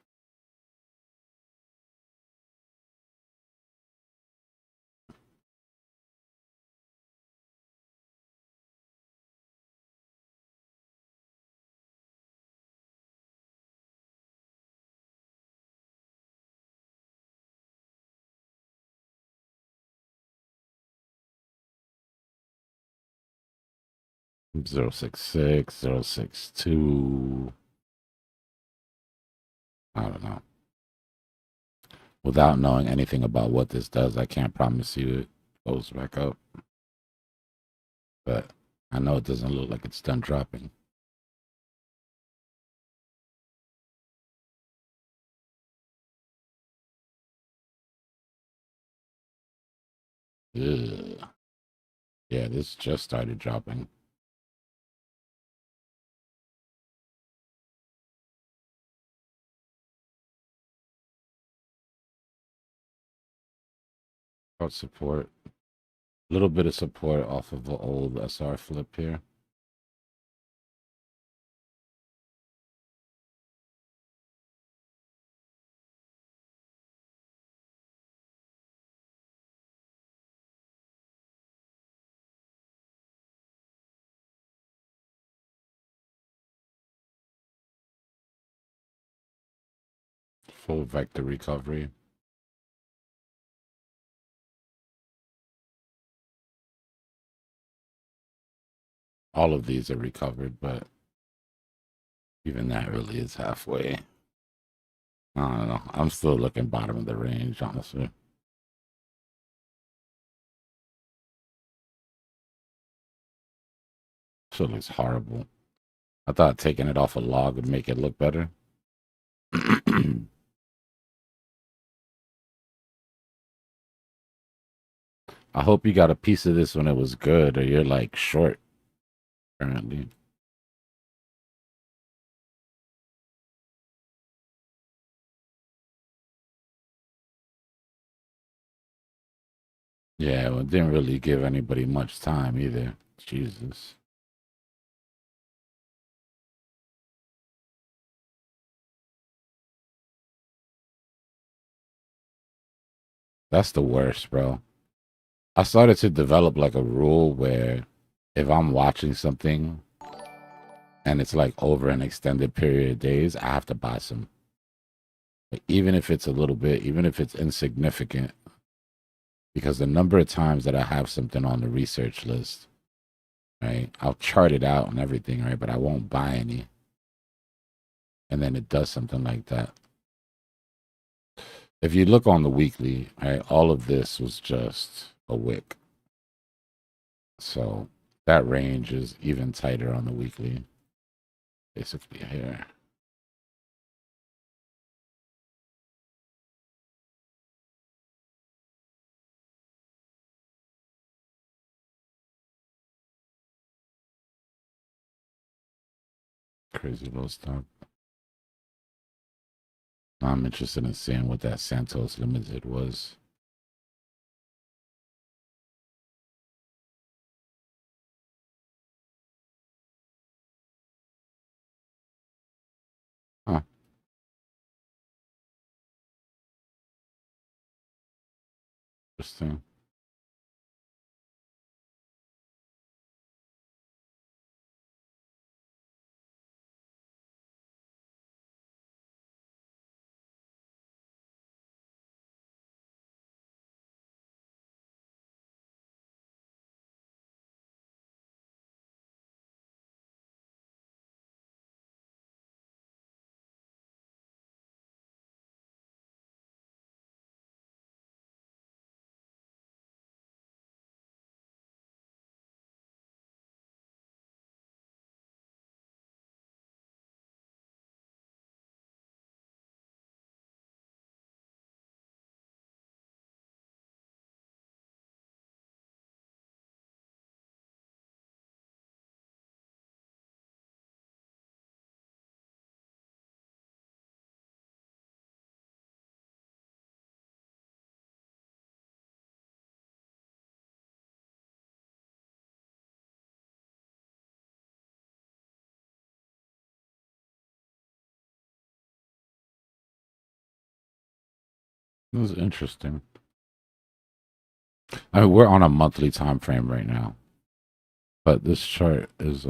Zero 066, 062. I don't know. Without knowing anything about what this does, I can't promise you it goes back up. But I know it doesn't look like it's done dropping. Ugh. Yeah, this just started dropping. About support. A little bit of support off of the old SR flip here. Full vector recovery. All of these are recovered, but even that really is halfway. I don't know. I'm still looking bottom of the range, honestly. Shit looks horrible. I thought taking it off a log would make it look better. I hope you got a piece of this when it was good, or you're like short currently. Yeah, well, it didn't really give anybody much time either. Jesus. That's the worst, bro. I started to develop like a rule where if I'm watching something and it's like over an extended period of days, I have to buy some. Like, even if it's a little bit, even if it's insignificant, because the number of times that I have something on the research list, right? I'll chart it out and everything, right? But I won't buy any. And then it does something like that. If you look on the weekly, right, all of this was just a wick. So that range is even tighter on the weekly, basically here. Crazy little stuff. I'm interested in seeing what that Santos Limited was. Huh. Interesting. This is interesting. I mean, we're on a monthly time frame right now, but this chart is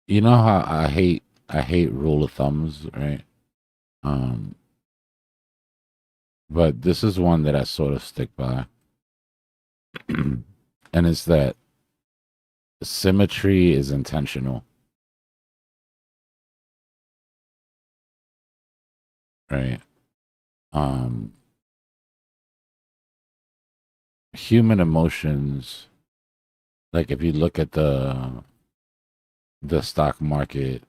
you know how I hate rule of thumbs, right? Um, but this is one that I sort of stick by, and it's that symmetry is intentional, right? Um, Human emotions, like if you look at the stock market,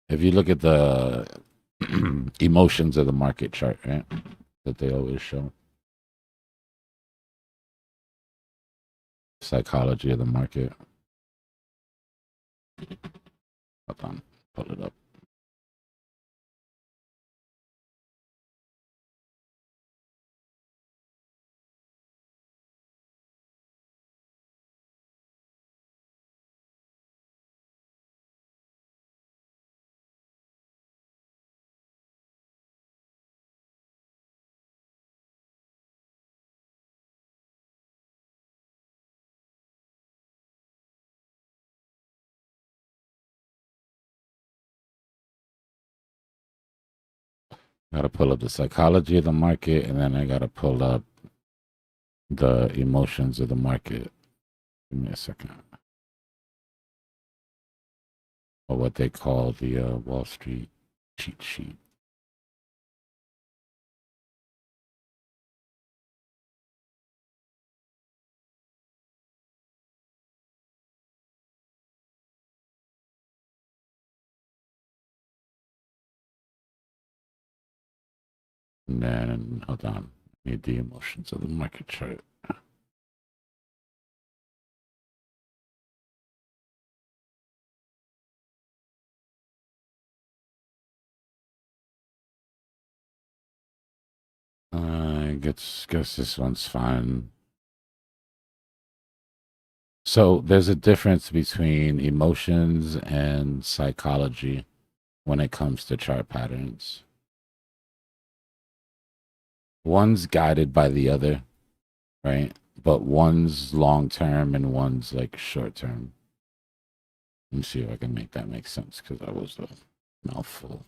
if you look at the emotions of the market chart, right, that they always show, psychology of the market. Hold on, pull it up. Got to pull up the psychology of the market, and then I got to pull up the emotions of the market. Give me a second. Or what they call the Wall Street cheat sheet. And then, hold on, I need the emotions of the market chart. I guess this one's fine. So there's a difference between emotions and psychology when it comes to chart patterns. One's guided by the other, right? But one's long term and one's like short term. Let me see if I can make that make sense because that was a mouthful.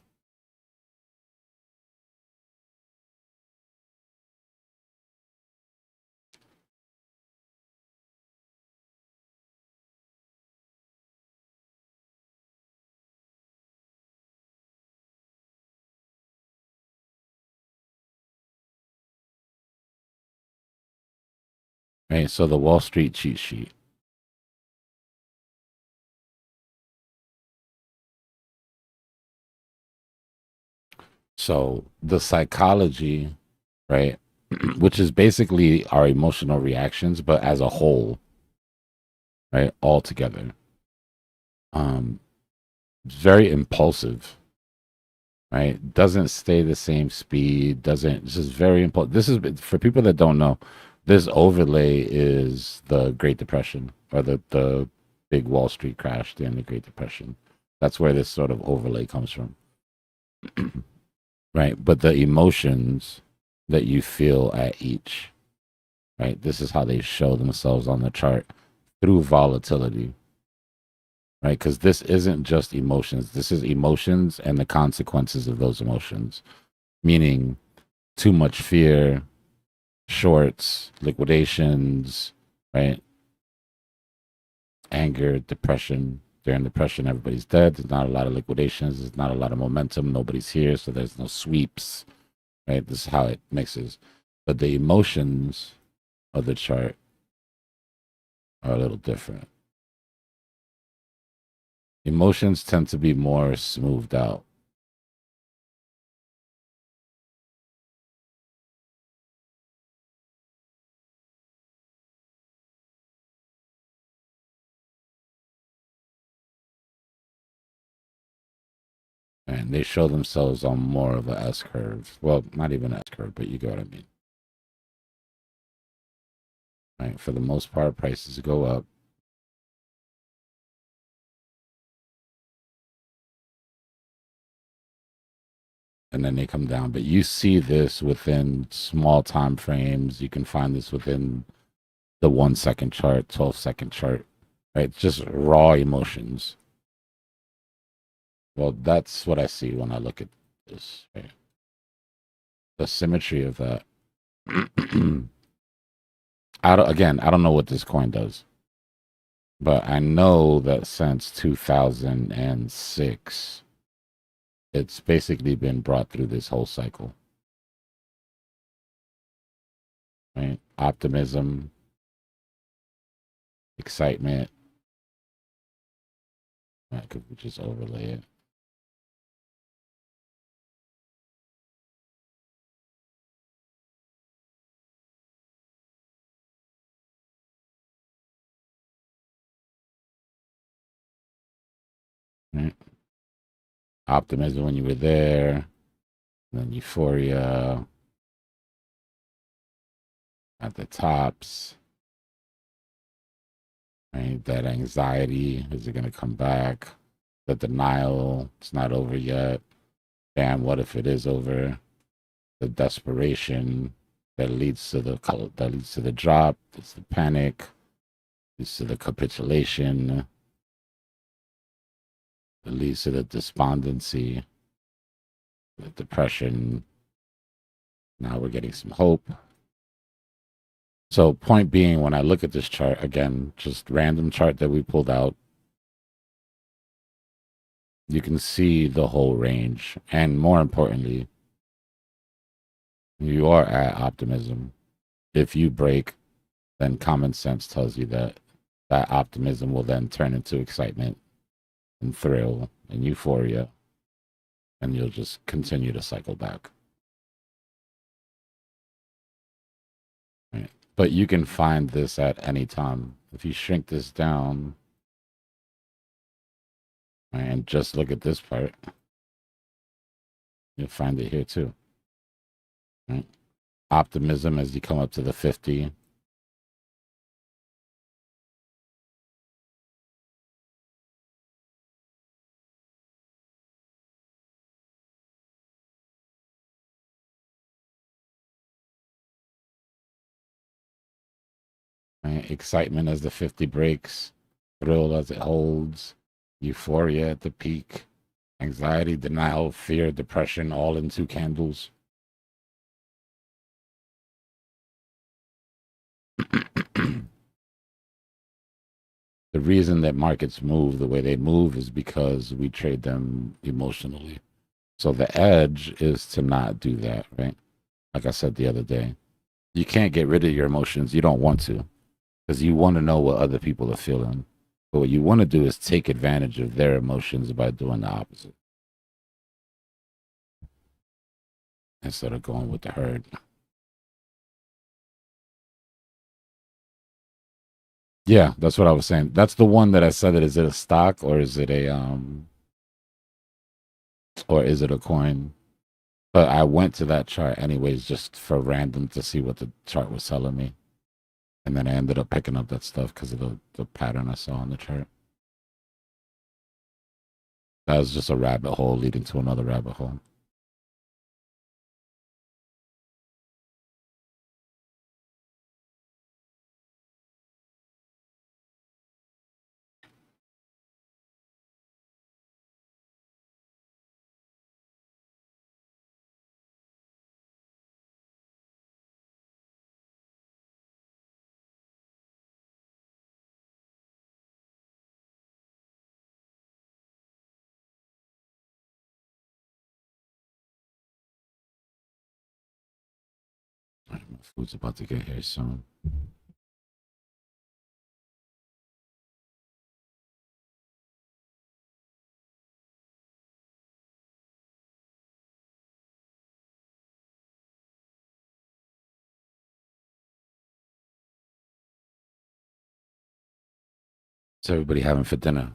Right. So the Wall Street cheat sheet. So the psychology, right, which is basically our emotional reactions, but as a whole, right, all together. It's very impulsive, right? Doesn't stay the same speed. Doesn't. This is very important. This is for people that don't know. This overlay is the Great Depression, or the big Wall Street crash during the Great Depression. That's where this sort of overlay comes from. Right? But the emotions that you feel at each, right? This is how they show themselves on the chart through volatility, right? Because this isn't just emotions. This is emotions and the consequences of those emotions, meaning too much fear, shorts, liquidations, right? Anger, depression. During depression, everybody's dead. There's not a lot of liquidations. There's not a lot of momentum. Nobody's here, so there's no sweeps, right? This is how it mixes. But the emotions of the chart are a little different. Emotions tend to be more smoothed out. And they show themselves on more of a S curve. Well, not even S curve, but you get what I mean. Right? For the most part, prices go up. And then they come down. But you see this within small time frames. You can find this within the 1 second chart, 12-second chart. Right? Just raw emotions. Well, that's what I see when I look at this. Right? The symmetry of that. I don't know what this coin does, but I know that since 2006, it's basically been brought through this whole cycle. Right? Optimism, excitement. I could just overlay it. Right? Optimism when you were there, then euphoria at the tops. Right? That anxiety, is it going to come back? The denial, it's not over yet. Damn, what if it is over? The desperation that leads to the drop. It's the panic. Leads to the capitulation. It leads to the despondency, the depression. Now we're getting some hope. So, point being, when I look at this chart, again, just random chart that we pulled out, you can see the whole range. And more importantly, you are at optimism. If you break, then common sense tells you that that optimism will then turn into excitement and thrill and euphoria, and you'll just continue to cycle back. Right? But you can find this at any time. If you shrink this down, right, and just look at this part, you'll find it here too. Right? Optimism as you come up to the 50. Right? Excitement as the 50 breaks, thrill as it holds, euphoria at the peak, anxiety, denial, fear, depression, all in 2 candles. The reason that markets move the way they move is because we trade them emotionally. So the edge is to not do that, right? Like I said the other day, you can't get rid of your emotions. You don't want to, because you want to know what other people are feeling. But what you want to do is take advantage of their emotions by doing the opposite instead of going with the herd. Yeah, that's what I was saying. That's the one that I said that is it a stock or is it a coin? But I went to that chart anyways just for random to see what the chart was telling me. And then I ended up picking up that stuff because of the pattern I saw on the chart. That was just a rabbit hole leading to another rabbit hole. All right, my food's about to get here soon. What's everybody having for dinner?